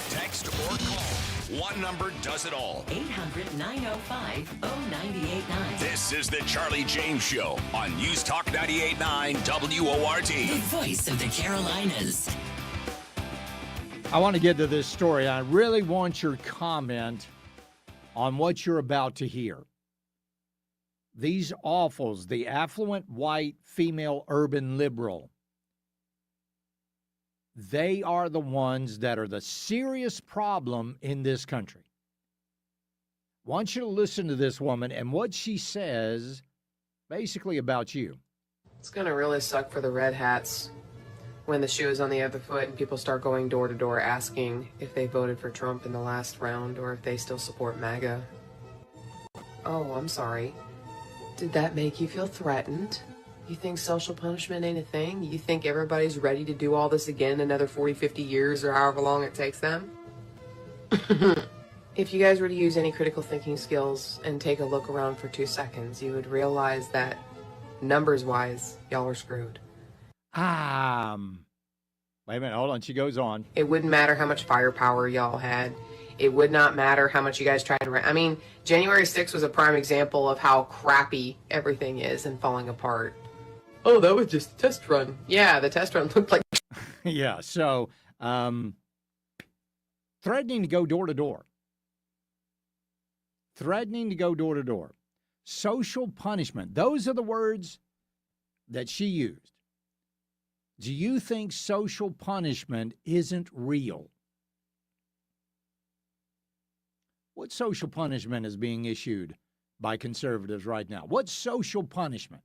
Text or call. One number does it all. 800-905-0989. This is the Charlie James Show on News Talk 98.9 WORD. The voice of the Carolinas. I want to get to this story. I really want your comment on what you're about to hear. These awfuls, the affluent white female urban liberal, they are the ones that are the serious problem in this country. I want you to listen to this woman and what she says basically about you. It's going to really suck for the red hats when the shoe is on the other foot and people start going door to door asking if they voted for Trump in the last round or if they still support MAGA. Oh, I'm sorry. Did that make you feel threatened? You think social punishment ain't a thing? You think everybody's ready to do all this again in another 40, 50 years or however long it takes them? If you guys were to use any critical thinking skills and take a look around for 2 seconds, you would realize that numbers-wise, y'all are screwed. Wait a minute, hold on. She goes on. It wouldn't matter how much firepower y'all had. It would not matter how much you guys tried to run. I mean, January 6th was a prime example of how crappy everything is and falling apart. Oh, that was just a test run. Yeah, the test run looked like... Yeah, so threatening to go door to door. Threatening to go door to door. Social punishment. Those are the words that she used. Do you think social punishment isn't real? What social punishment is being issued by conservatives right now? What social punishment?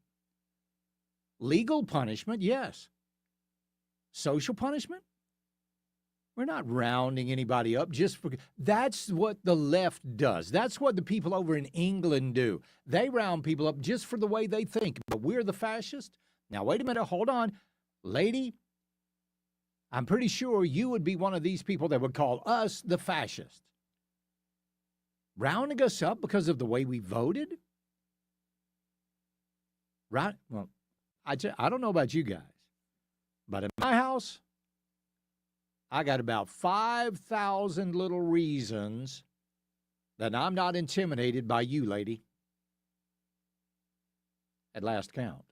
Legal punishment, yes. Social punishment? We're not rounding anybody up just for... That's what the left does. That's what the people over in England do. They round people up just for the way they think. But we're the fascists? Now, wait a minute. Hold on. Lady, I'm pretty sure you would be one of these people that would call us the fascists. Rounding us up because of the way we voted? Right? Well, I don't know about you guys, but in my house, I got about 5,000 little reasons that I'm not intimidated by you, lady, at last count.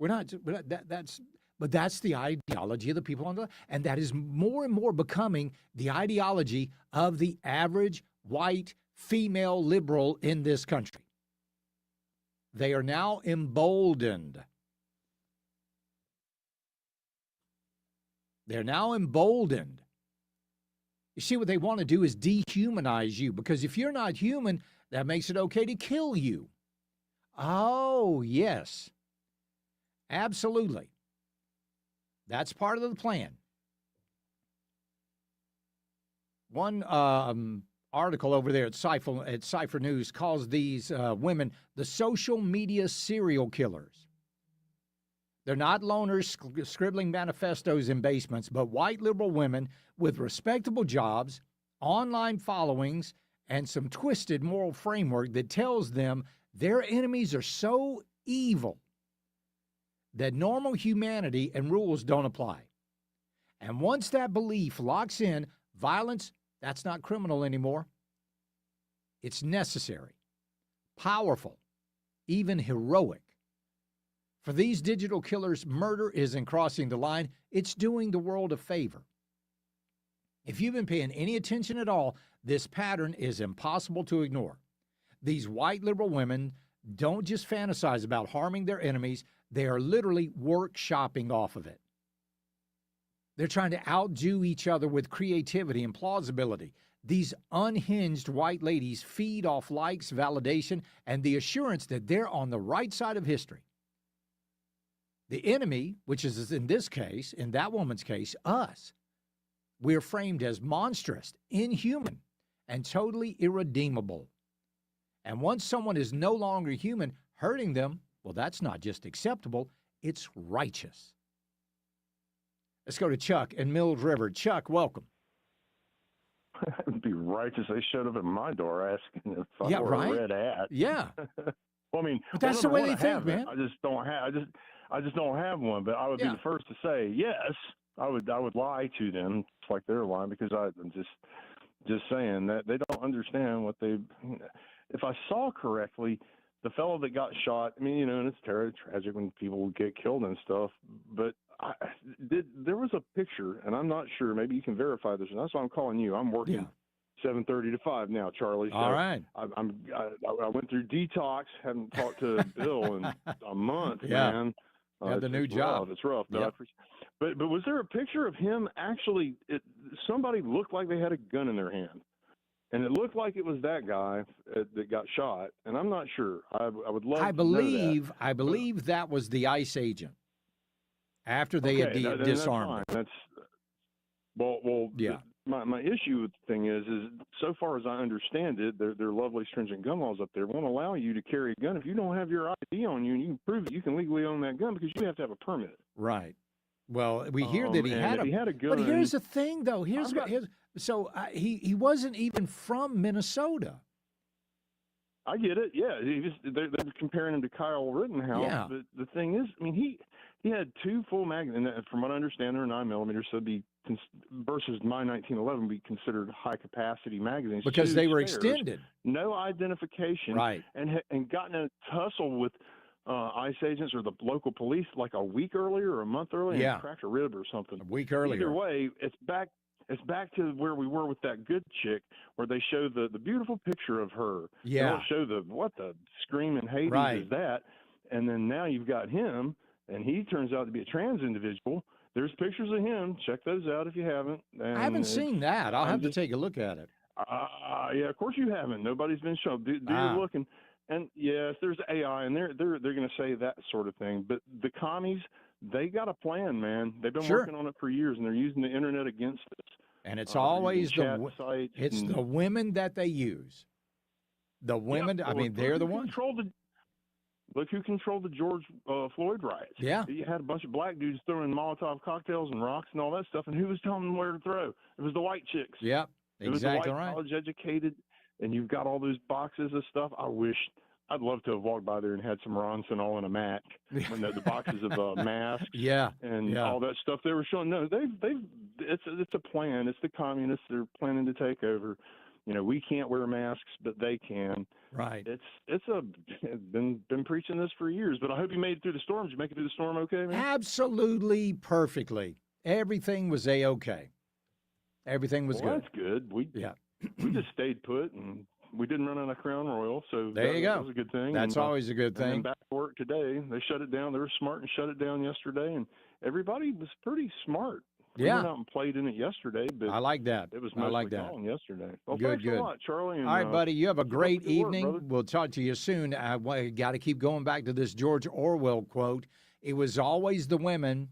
But that's the ideology of the people on the left, and that is more and more becoming the ideology of the average white female liberal in this country. They are now emboldened. They're now emboldened. You see, what they want to do is dehumanize you, because if you're not human, that makes it okay to kill you. Oh, yes. Absolutely. That's part of the plan. One article over there at Cypher News calls these women the social media serial killers. They're not loners scribbling manifestos in basements, but white liberal women with respectable jobs, online followings, and some twisted moral framework that tells them their enemies are so evil that normal humanity and rules don't apply. And once that belief locks in, violence, that's not criminal anymore. It's necessary, powerful, even heroic. For these digital killers, murder isn't crossing the line. It's doing the world a favor. If you've been paying any attention at all, this pattern is impossible to ignore. These white liberal women don't just fantasize about harming their enemies. They are literally workshopping off of it. They're trying to outdo each other with creativity and plausibility. These unhinged white ladies feed off likes, validation, and the assurance that they're on the right side of history. The enemy, which is in this case, in that woman's case, us, we're framed as monstrous, inhuman, and totally irredeemable. And once someone is no longer human, hurting them, well, that's not just acceptable, it's righteous. Let's go to Chuck in Mills River. Chuck, welcome. It would be righteous. They showed up at my door asking if I wore a red hat. Yeah. Well, I mean, but that's the way they think, man. I just don't have one. But I would be the first to say yes. I would lie to them, just like they're lying, because I'm just saying that they don't understand what they. If I saw correctly, the fellow that got shot. I mean, and it's tragic when people get killed and stuff. But there was a picture, and I'm not sure. Maybe you can verify this, and that's why I'm calling you. I'm working 7:30 to 5 now, Charlie. So All right. I went through detox. Haven't talked to Bill in a month, Yeah. man. Had the new it's job. Rough. It's rough. But, Yep. but was there a picture of him actually? Somebody looked like they had a gun in their hand, and it looked like it was that guy that got shot. And I'm not sure. I would love. I to know believe that. I believe that was the ICE agent after they had Okay, then disarmed that's him. fine. Well. Yeah. My issue with the thing is so far as I understand it, their lovely stringent gun laws up there won't allow you to carry a gun if you don't have your ID on you and you can prove that you can legally own that gun because you have to have a permit. Right. Well, we hear that he and had if he had a gun. But here's the thing, though. He wasn't even from Minnesota. I get it. Yeah, they're comparing him to Kyle Rittenhouse. Yeah. But the thing is, I mean, he had 2 full magazines. And from what I understand, they're 9mm, so it'd be versus my 1911 be considered high capacity magazines Because they were spares, extended. No identification. Right. And gotten in a tussle with ICE agents or the local police like a week earlier or a month earlier Yeah. and cracked a rib or something. A week earlier. Either way, it's back to where we were with that good chick, where they show the beautiful picture of her. Yeah. They don't show what the screaming Hades Right. is that, and then now you've got him, and he turns out to be a trans individual. There's pictures of him. Check those out if you haven't. And I haven't seen that. I'll I'm have just- to take a look at it. Yeah, of course you haven't. Nobody's been shown. Do your looking. And yes, there's AI, and they're going to say that sort of thing. But the commies, they got a plan, man. They've been Sure. working on it for years, and they're using the internet against us. And it's using always chat sites it's and- the women that they use. The women, I mean, they're the ones. Look who controlled the George Floyd riots. Yeah. You had a bunch of black dudes throwing Molotov cocktails and rocks and all that stuff, and who was telling them where to throw? It was the white chicks. Yep, It was the exactly white right. college educated, and you've got all those boxes of stuff. I'd love to have walked by there and had some Ronson all in a Mac, when the boxes of masks, Yeah, and yeah. all that stuff they were showing. No, it's a plan. It's the communists. They're planning to take over. You know, we can't wear masks, but they can. Right. It's been preaching this for years. But I hope you made it through the storm. Did you make it through the storm okay, man? Absolutely perfectly. Everything was A-OK. Everything was Well, good. that's good. We just stayed put, and we didn't run out of Crown Royal, so There you go. that was a good thing. That's And, always a good And then thing. back to work today. They shut it down. They were smart and shut it down yesterday, and everybody was pretty smart. We Yeah. went out and played in it yesterday, but I like that. It was I mostly like that. gone yesterday. Well, Good, thanks good. a lot, Charlie. And, All right, buddy. You have a keep up great the good work, evening. brother. We'll talk to you soon. I got to keep going back to this George Orwell quote. It was always the women,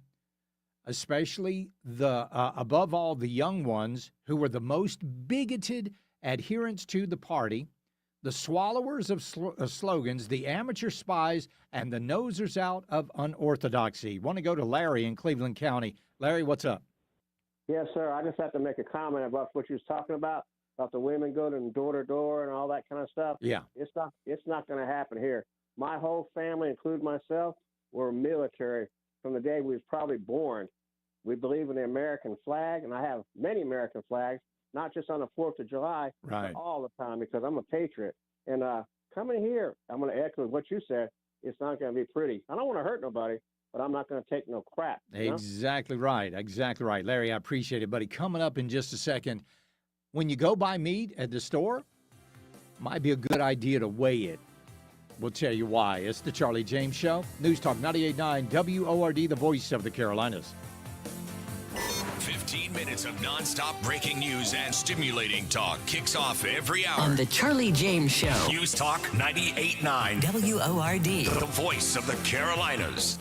especially above all the young ones, who were the most bigoted adherents to the party, the swallowers of slogans, the amateur spies, and the nosers out of unorthodoxy. Want to go to Larry in Cleveland County. Larry, what's up? Yes, sir. I just have to make a comment about what you was talking about the women going door to door and all that kind of stuff. Yeah. It's not going to happen here. My whole family, including myself, were military from the day we was probably born. We believe in the American flag, and I have many American flags, not just on the 4th of July, Right. but all the time because I'm a patriot. And coming here, I'm going to echo what you said. It's not going to be pretty. I don't want to hurt nobody, but I'm not going to take no crap. you know? Exactly right. Exactly right. Larry, I appreciate it, buddy. Coming up in just a second, when you go buy meat at the store, might be a good idea to weigh it. We'll tell you why. It's the Charlie James Show. News Talk 98.9 WORD, the voice of the Carolinas. 15 minutes of nonstop breaking news and stimulating talk kicks off every hour. On the Charlie James Show. News Talk 98.9 WORD. The voice of the Carolinas.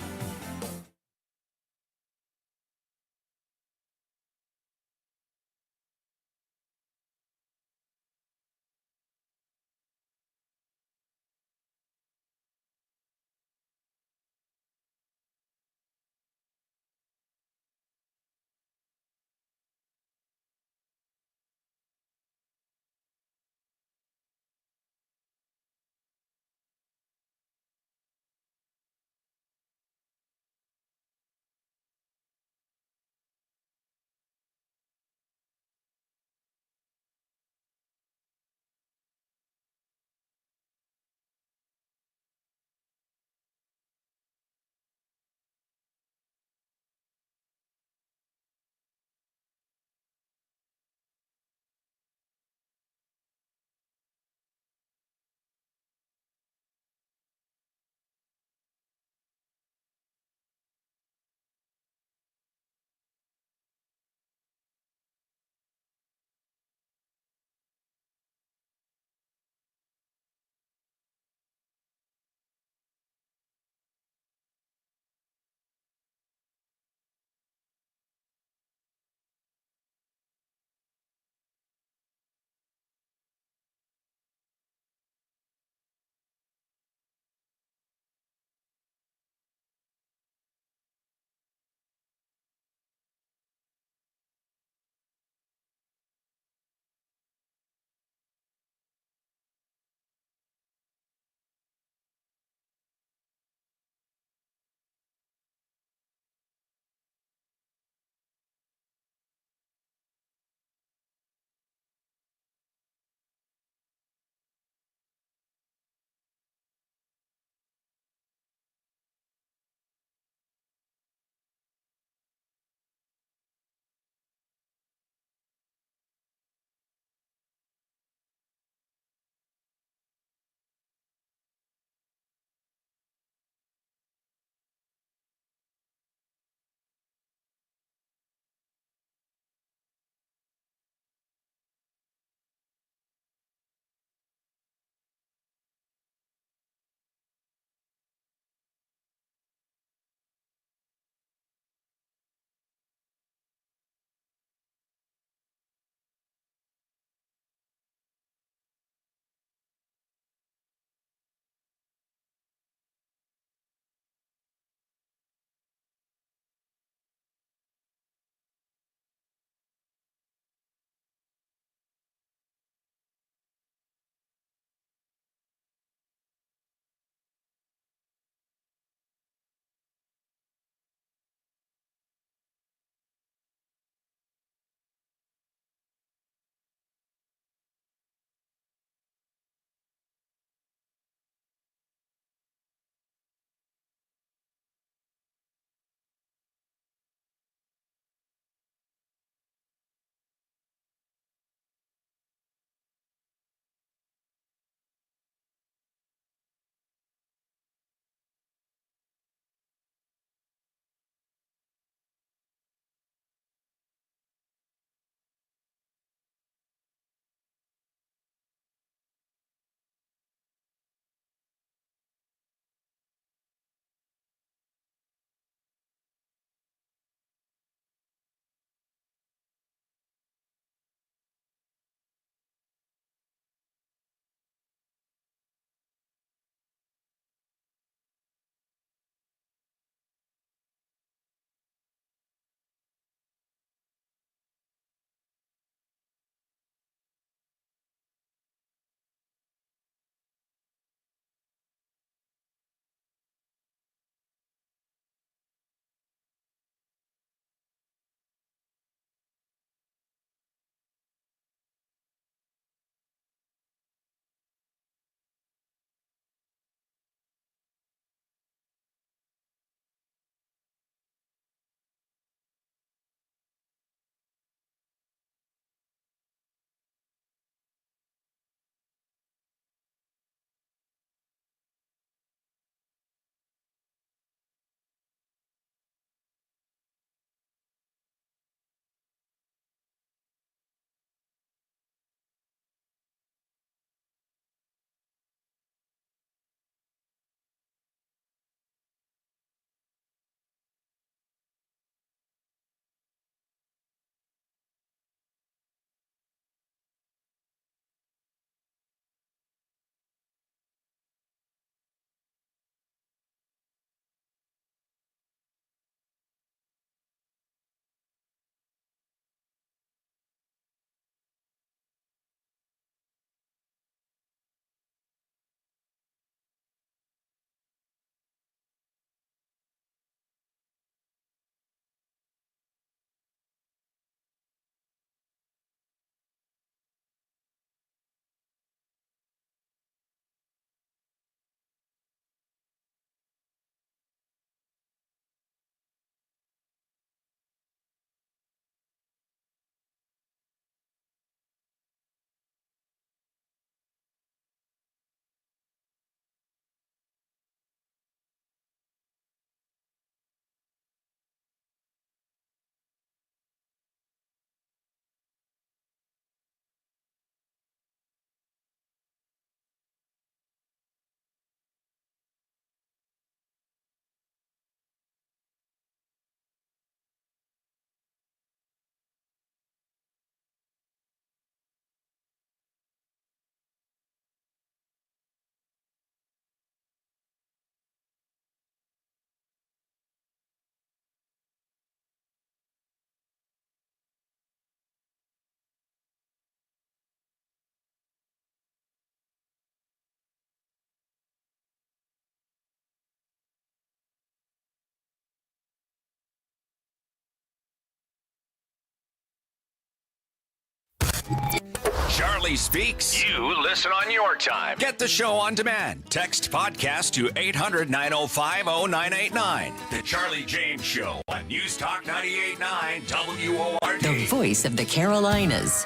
Charlie Speaks. You listen on your time. Get the show on demand. Text podcast to 800-905-0989. The Charlie James Show on News Talk 98.9 WORD. The voice of the Carolinas.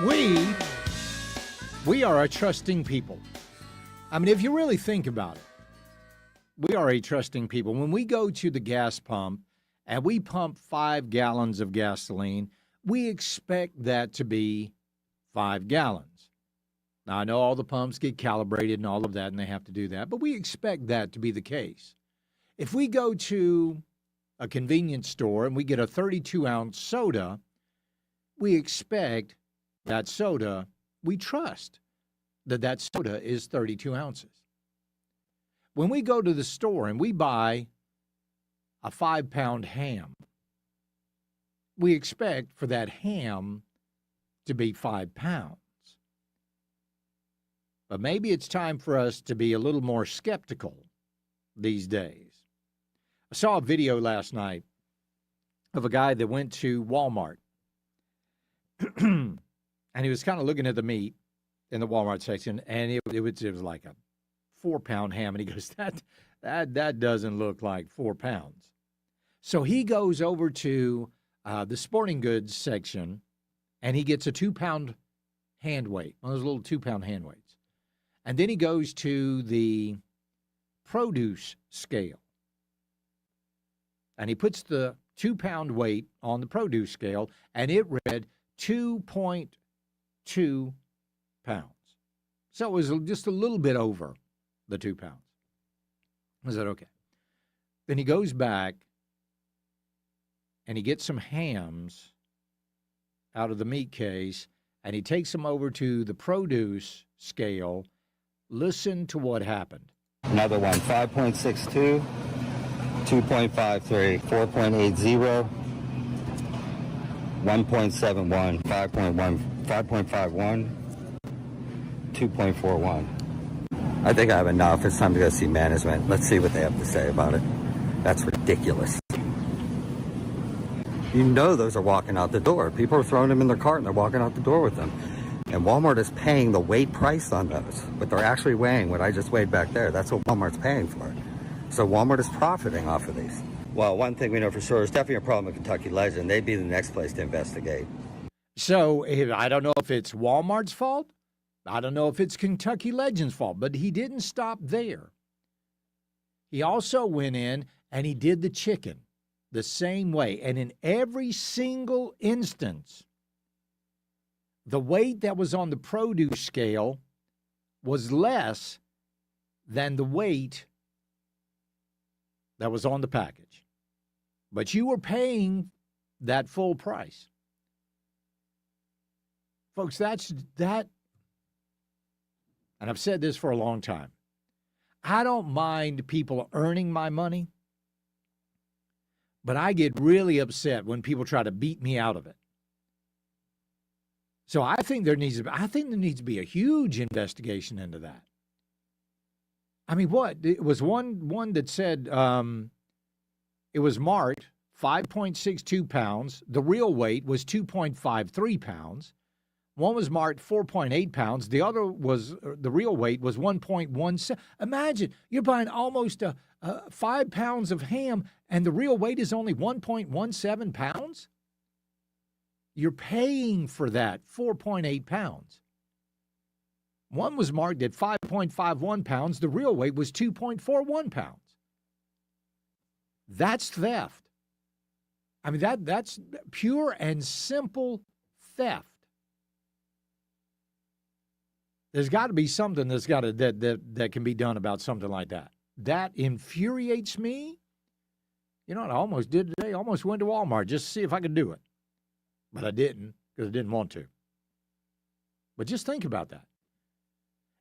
We are a trusting people. I mean, if you really think about it, we are a trusting people. When we go to the gas pump and we pump 5 gallons of gasoline, we expect that to be 5 gallons. Now, I know all the pumps get calibrated and all of that, and they have to do that, but we expect that to be the case. If we go to a convenience store and we get a 32-ounce soda, we expect that soda, we trust that soda is 32 ounces. When we go to the store and we buy a 5-pound ham, we expect for that ham to be 5 pounds. But maybe it's time for us to be a little more skeptical these days. I saw a video last night of a guy that went to Walmart and he was kind of looking at the meat in the Walmart section, and it was like a 4-pound ham, and he goes, that doesn't look like 4 pounds. So he goes over to the sporting goods section, and he gets a 2-pound hand weight, one of those little 2-pound hand weights. And then he goes to the produce scale, and he puts the 2-pound weight on the produce scale, and it read 2.2 pounds. So it was just a little bit over the 2 pounds. I said, okay. Then he goes back and he gets some hams out of the meat case and he takes them over to the produce scale. Listen to what happened. Another one, 5.62, 2.53, 4.80, 1.71, 5.1, 5.51, 2.41. I think I have enough. It's time to go see management. Let's see what they have to say about it. That's ridiculous. You know those are walking out the door. People are throwing them in their cart and they're walking out the door with them. And Walmart is paying the weight price on those, but they're actually weighing what I just weighed back there. That's what Walmart's paying for. So Walmart is profiting off of these. Well, one thing we know for sure is definitely a problem with Kentucky Legend. They'd be the next place to investigate. So I don't know if it's Walmart's fault. I don't know if it's Kentucky Legend's fault, but he didn't stop there. He also went in and he did the chicken the same way. And in every single instance, the weight that was on the produce scale was less than the weight that was on the package. But you were paying that full price. Folks, that's that. And I've said this for a long time. I don't mind people earning my money, but I get really upset when people try to beat me out of it. So I think there needs to be a huge investigation into that. I mean, what? It was one that said it was marked 5.62 pounds. The real weight was 2.53 pounds. One was marked 4.8 pounds. The other was, the real weight was 1.17. Imagine, you're buying almost 5 pounds of ham, and the real weight is only 1.17 pounds? You're paying for that 4.8 pounds. One was marked at 5.51 pounds. The real weight was 2.41 pounds. That's theft. I mean, that's pure and simple theft. There's got to be something that can be done about something like that. That infuriates me. You know what I almost did today? I almost went to Walmart just to see if I could do it. But I didn't because I didn't want to. But just think about that.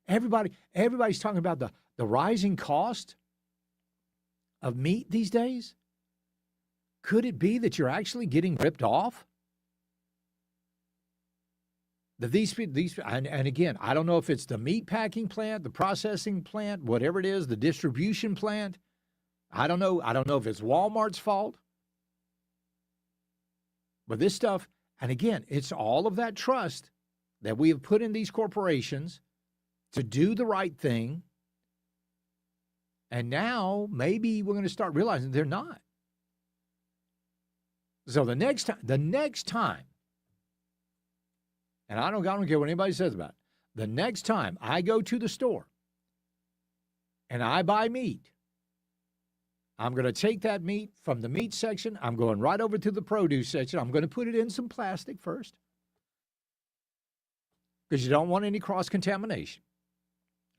Everybody's talking about the rising cost of meat these days. Could it be that you're actually getting ripped off? And again, I don't know if it's the meat packing plant, the processing plant, whatever it is, the distribution plant. I don't know. I don't know if it's Walmart's fault. But this stuff, and again, it's all of that trust that we have put in these corporations to do the right thing. And now maybe we're going to start realizing they're not. So the next time, and I don't care what anybody says about it, the next time I go to the store and I buy meat, I'm going to take that meat from the meat section. I'm going right over to the produce section. I'm going to put it in some plastic first because you don't want any cross-contamination.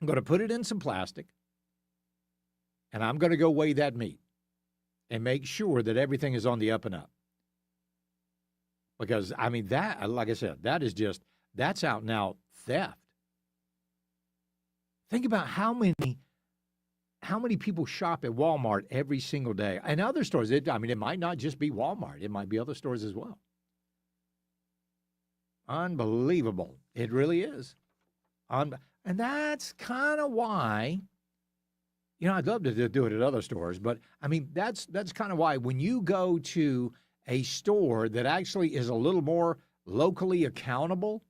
I'm going to put it in some plastic, and I'm going to go weigh that meat and make sure that everything is on the up and up. Because, I mean, that, like I said, that's out and out theft. Think about how many people shop at Walmart every single day. And other stores, it might not just be Walmart. It might be other stores as well. Unbelievable. It really is. And that's kind of why, I'd love to do it at other stores, but, that's kind of why when you go to a store that actually is a little more locally accountable,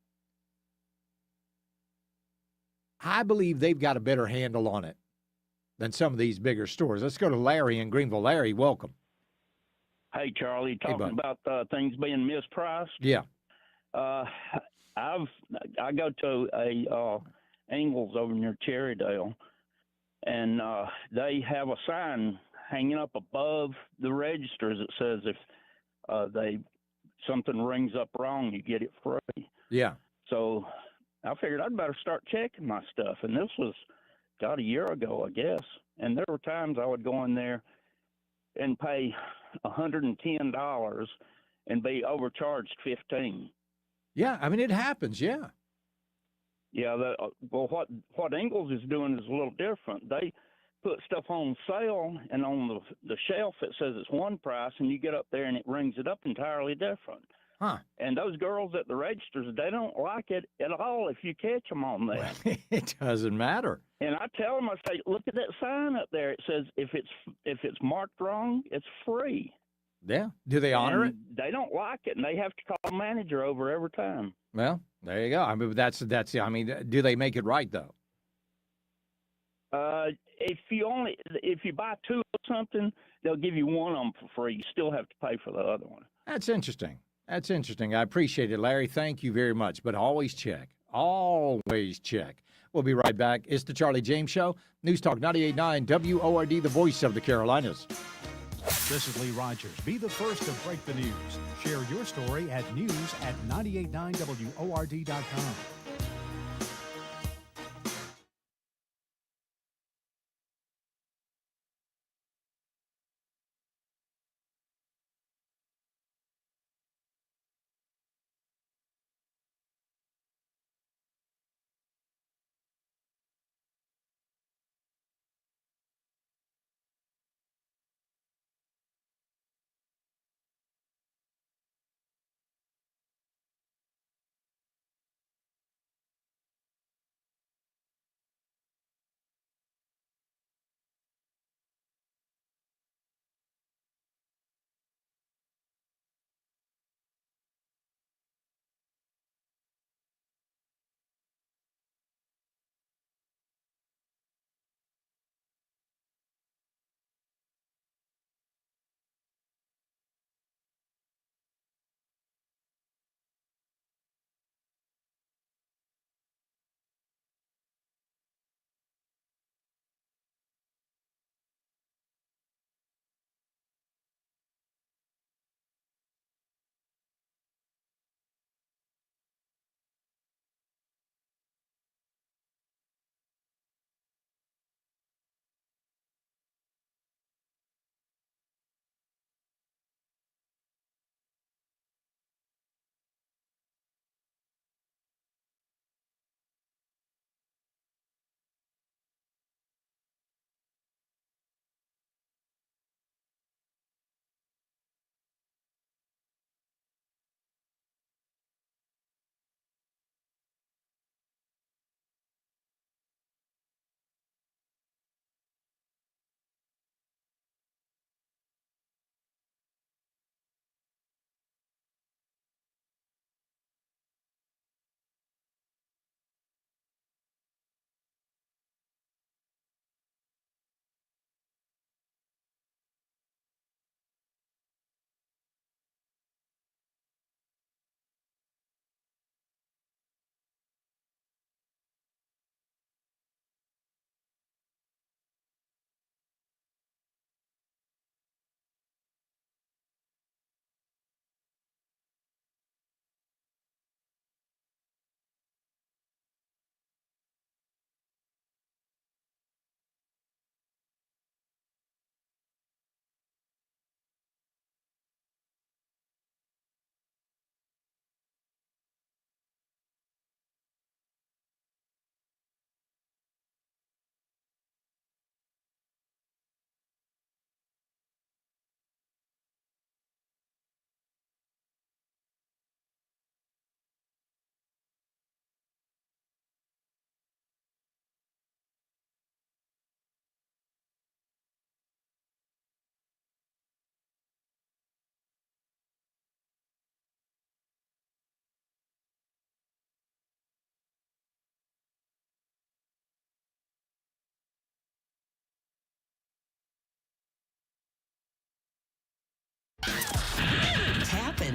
I believe they've got a better handle on it than some of these bigger stores. Let's go to Larry in Greenville. Larry, welcome. Hey, Charlie, talking about things being mispriced. Yeah. I go to a Ingles over near Cherrydale, and they have a sign hanging up above the registers that says if something rings up wrong, you get it free. Yeah. So I figured I'd better start checking my stuff, and this was a year ago, I guess. And there were times I would go in there and pay $110 and be overcharged $15. Yeah, it happens. Yeah. Yeah. What Ingles is doing is a little different. They put stuff on sale, and on the shelf it says it's one price, and you get up there and it rings it up entirely different. Huh. And those girls at the registers, they don't like it at all if you catch them on that. It doesn't matter. And I tell them, I say, look at that sign up there. It says if it's marked wrong, it's free. Yeah. Do they honor it? They don't like it, and they have to call the manager over every time. Well, there you go. That's. Do they make it right though? If you buy two of something, they'll give you one of them for free. You still have to pay for the other one. That's interesting. I appreciate it, Larry. Thank you very much. But always check. Always check. We'll be right back. It's the Charlie James Show. News Talk 98.9 WORD, the voice of the Carolinas. This is Lee Rogers. Be the first to break the news. Share your story at news@989WORD.com.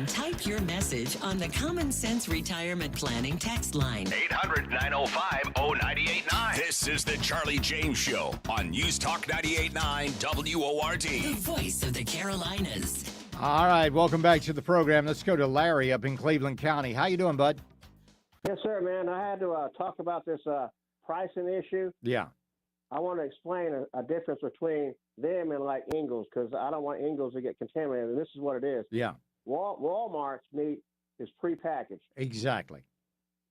Type your message on the Common Sense Retirement Planning text line. 800-905-0989. This is the Charlie James Show on News Talk 98.9 WORD. The voice of the Carolinas. All right, welcome back to the program. Let's go to Larry up in Cleveland County. How you doing, bud? Yes, sir, man. I had to talk about this pricing issue. Yeah. I want to explain a difference between them and like Ingles, because I don't want Ingles to get contaminated. And this is what it is. Yeah. Walmart's meat is prepackaged. Exactly.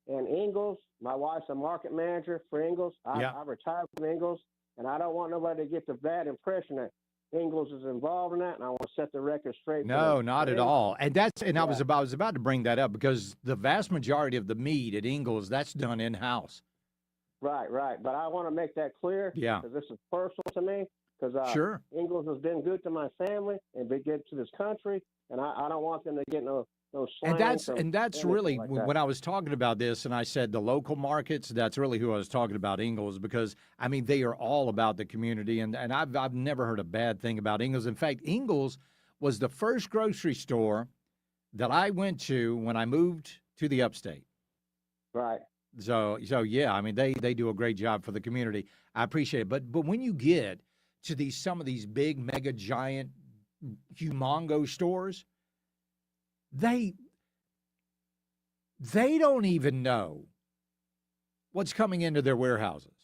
And Ingles, my wife's a market manager for Ingles. I retired from Ingles, and I don't want nobody to get the bad impression that Ingles is involved in that, and I want to set the record straight. No, not at all. And I was about to bring that up because the vast majority of the meat at Ingles, that's done in-house. Right. But I want to make that clear. Yeah. Because this is personal to me. Because sure. Ingles has been good to my family and been good to this country, and I don't want them to get no slang. And that's really like that. When I was talking about this, and I said the local markets. That's really who I was talking about, Ingles, because I mean they are all about the community, and I've never heard a bad thing about Ingles. In fact, Ingles was the first grocery store that I went to when I moved to the upstate. Right. So yeah, I mean they do a great job for the community. I appreciate it. But when you get to some of these big, mega, giant, humongo stores, they don't even know what's coming into their warehouses.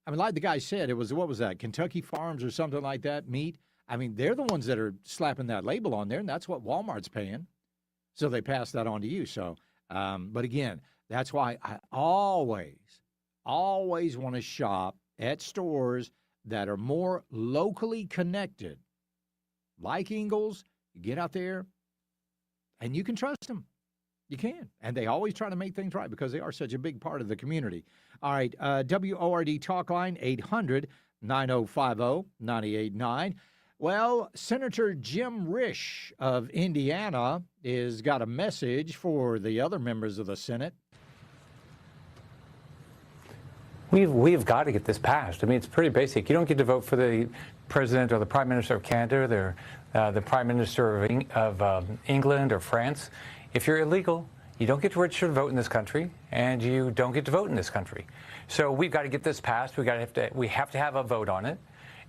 I mean, like the guy said, what was that, Kentucky Farms or something like that, meat? I mean, they're the ones that are slapping that label on there, and that's what Walmart's paying. So they pass that on to you. So, but again, that's why I always want to shop at stores that are more locally connected. Like Ingles, you get out there, and you can trust them. You can. And they always try to make things right because they are such a big part of the community. All right, WORD talk line, 800-9050-989. Well, Senator Jim Risch of Indiana has got a message for the other members of the Senate. We've got to get this passed. I mean, it's pretty basic. You don't get to vote for the president or the prime minister of Canada, or the prime minister of England or France. If you're illegal, you don't get to register to vote in this country, and you don't get to vote in this country. So we've got to get this passed. We have to have a vote on it,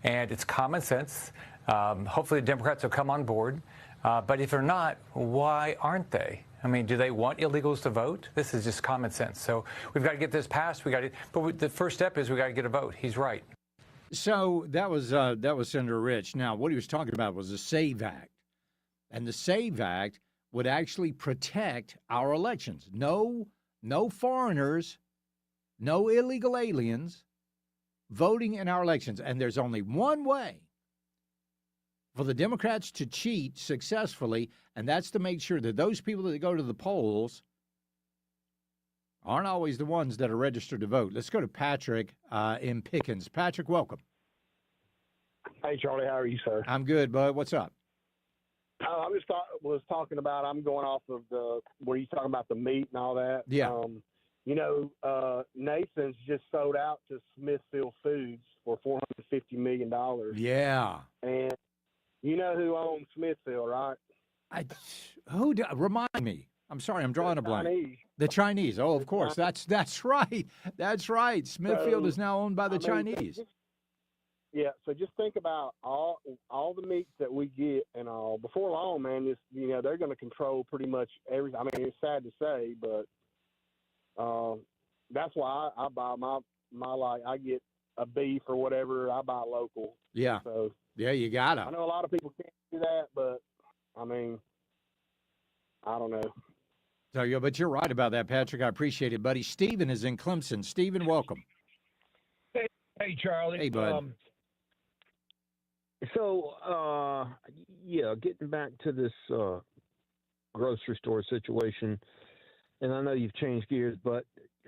and it's common sense. Hopefully, the Democrats will come on board. But if they're not, why aren't they? I mean, do they want illegals to vote? This is just common sense. So we've got to get this passed. But the first step is we got to get a vote. He's right. So that was Senator Risch. Now, what he was talking about was the SAVE Act, and the SAVE Act would actually protect our elections. No foreigners, no illegal aliens voting in our elections. And there's only one way for the Democrats to cheat successfully, and that's to make sure that those people that go to the polls aren't always the ones that are registered to vote. Let's go to Patrick in Pickens. Patrick, welcome. Hey, Charlie, how are you, sir? I'm good, bud. What's up? I was talking about, I'm going off of where you talking about the meat and all that. Yeah. Nathan's just sold out to Smithfield Foods for $450 million. Yeah. And you know who owns Smithfield, right? Remind me. I'm sorry, I'm drawing a blank. Chinese. The Chinese. Oh, of course. That's right. That's right. Smithfield is now owned by the Chinese. So just think about all the meats that we get and all. Before long, man, they're going to control pretty much everything. I mean, it's sad to say, but that's why I buy my I get a beef or whatever. I buy local. Yeah. So yeah, you gotta. I know a lot of people can't do that, but I mean, I don't know. So yeah, but you're right about that, Patrick. I appreciate it, buddy. Stephen is in Clemson. Stephen, welcome. Hey, Charlie. Hey, bud. Getting back to this grocery store situation, and I know you've changed gears, but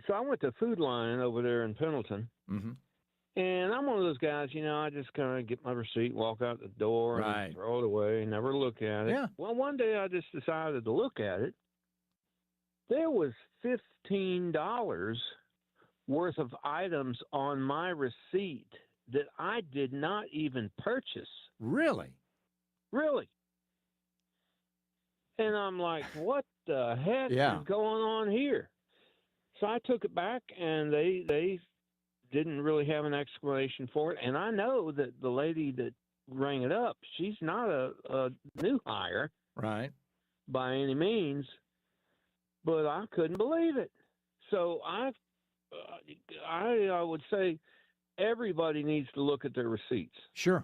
so I went to Food Lion over there in Pendleton, and I'm one of those guys, I just kind of get my receipt, walk out the door, and throw it away, never look at it. Yeah. Well, one day I just decided to look at it. There was $15 worth of items on my receipt that I did not even purchase. Really? Really. And I'm like, what the heck is going on here? So I took it back, and they didn't really have an explanation for it. And I know that the lady that rang it up, she's not a new hire. Right. By any means. But I couldn't believe it. So I would say everybody needs to look at their receipts. Sure.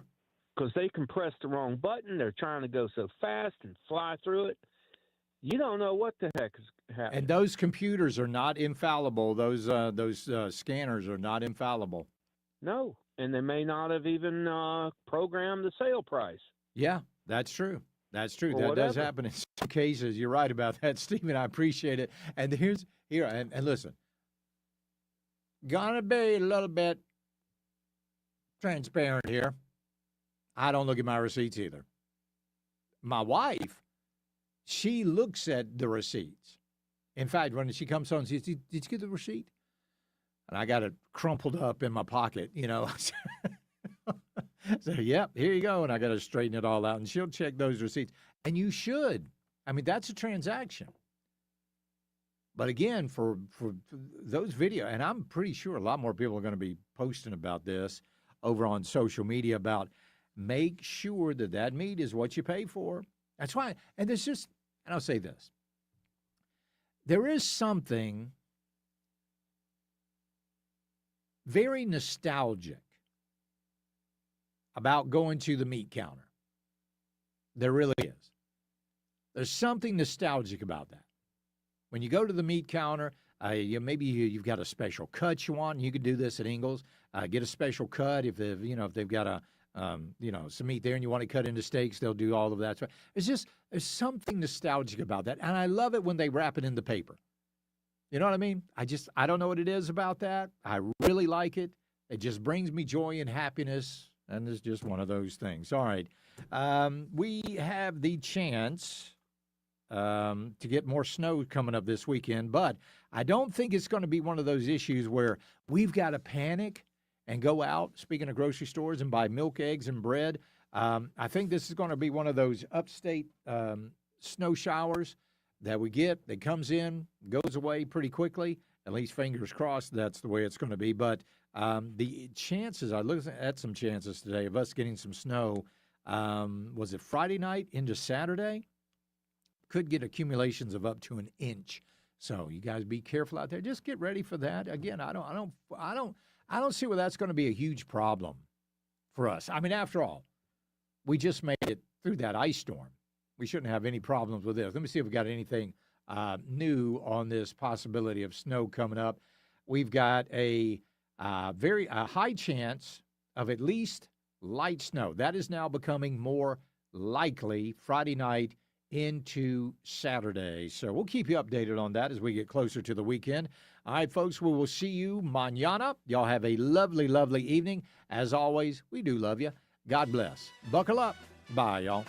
Because they can press the wrong button. They're trying to go so fast and fly through it. You don't know what the heck is happening. And those computers are not infallible. Those scanners are not infallible. No, and they may not have even programmed the sale price. Yeah, that's true. That's true. Or that whatever. does happen in some cases. You're right about that, Stephen. I appreciate it. And and listen, gonna be a little bit transparent here. I don't look at my receipts either. My wife, she looks at the receipts. In fact, when she comes home, she says, did you get the receipt? And I got it crumpled up in my pocket, So, yep, here you go. And I got to straighten it all out. And she'll check those receipts. And you should. I mean, that's a transaction. But again, for those videos, and I'm pretty sure a lot more people are going to be posting about this over on social media about make sure that meat is what you pay for. That's why. And there's just, and I'll say this. There is something very nostalgic about going to the meat counter. There really is. There's something nostalgic about that. When you go to the meat counter, maybe you've got a special cut you want. You could do this at Ingles. Get a special cut if they've got some meat there and you want to cut into steaks. They'll do all of that. There's something nostalgic about that, and I love it when they wrap it in the paper. You know what I mean? I don't know what it is about that. I really like it. It just brings me joy and happiness, and it's just one of those things. All right, we have the chance to get more snow coming up this weekend, but I don't think it's going to be one of those issues where we've got to panic and go out, speaking of grocery stores, and buy milk, eggs, and bread. I think this is going to be one of those upstate snow showers that we get that comes in, goes away pretty quickly. At least fingers crossed that's the way it's going to be. But the chances, I looked at some chances today of us getting some snow. Was it Friday night into Saturday? Could get accumulations of up to an inch. So you guys be careful out there. Just get ready for that. Again, I don't see where that's going to be a huge problem for us. I mean, after all, we just made it through that ice storm. We shouldn't have any problems with this. Let me see if we got anything new on this possibility of snow coming up. We've got a very high chance of at least light snow. That is now becoming more likely Friday night into Saturday. So we'll keep you updated on that as we get closer to the weekend. All right, folks, we will see you mañana. Y'all have a lovely, lovely evening. As always, we do love you. God bless. Buckle up. Bye, y'all.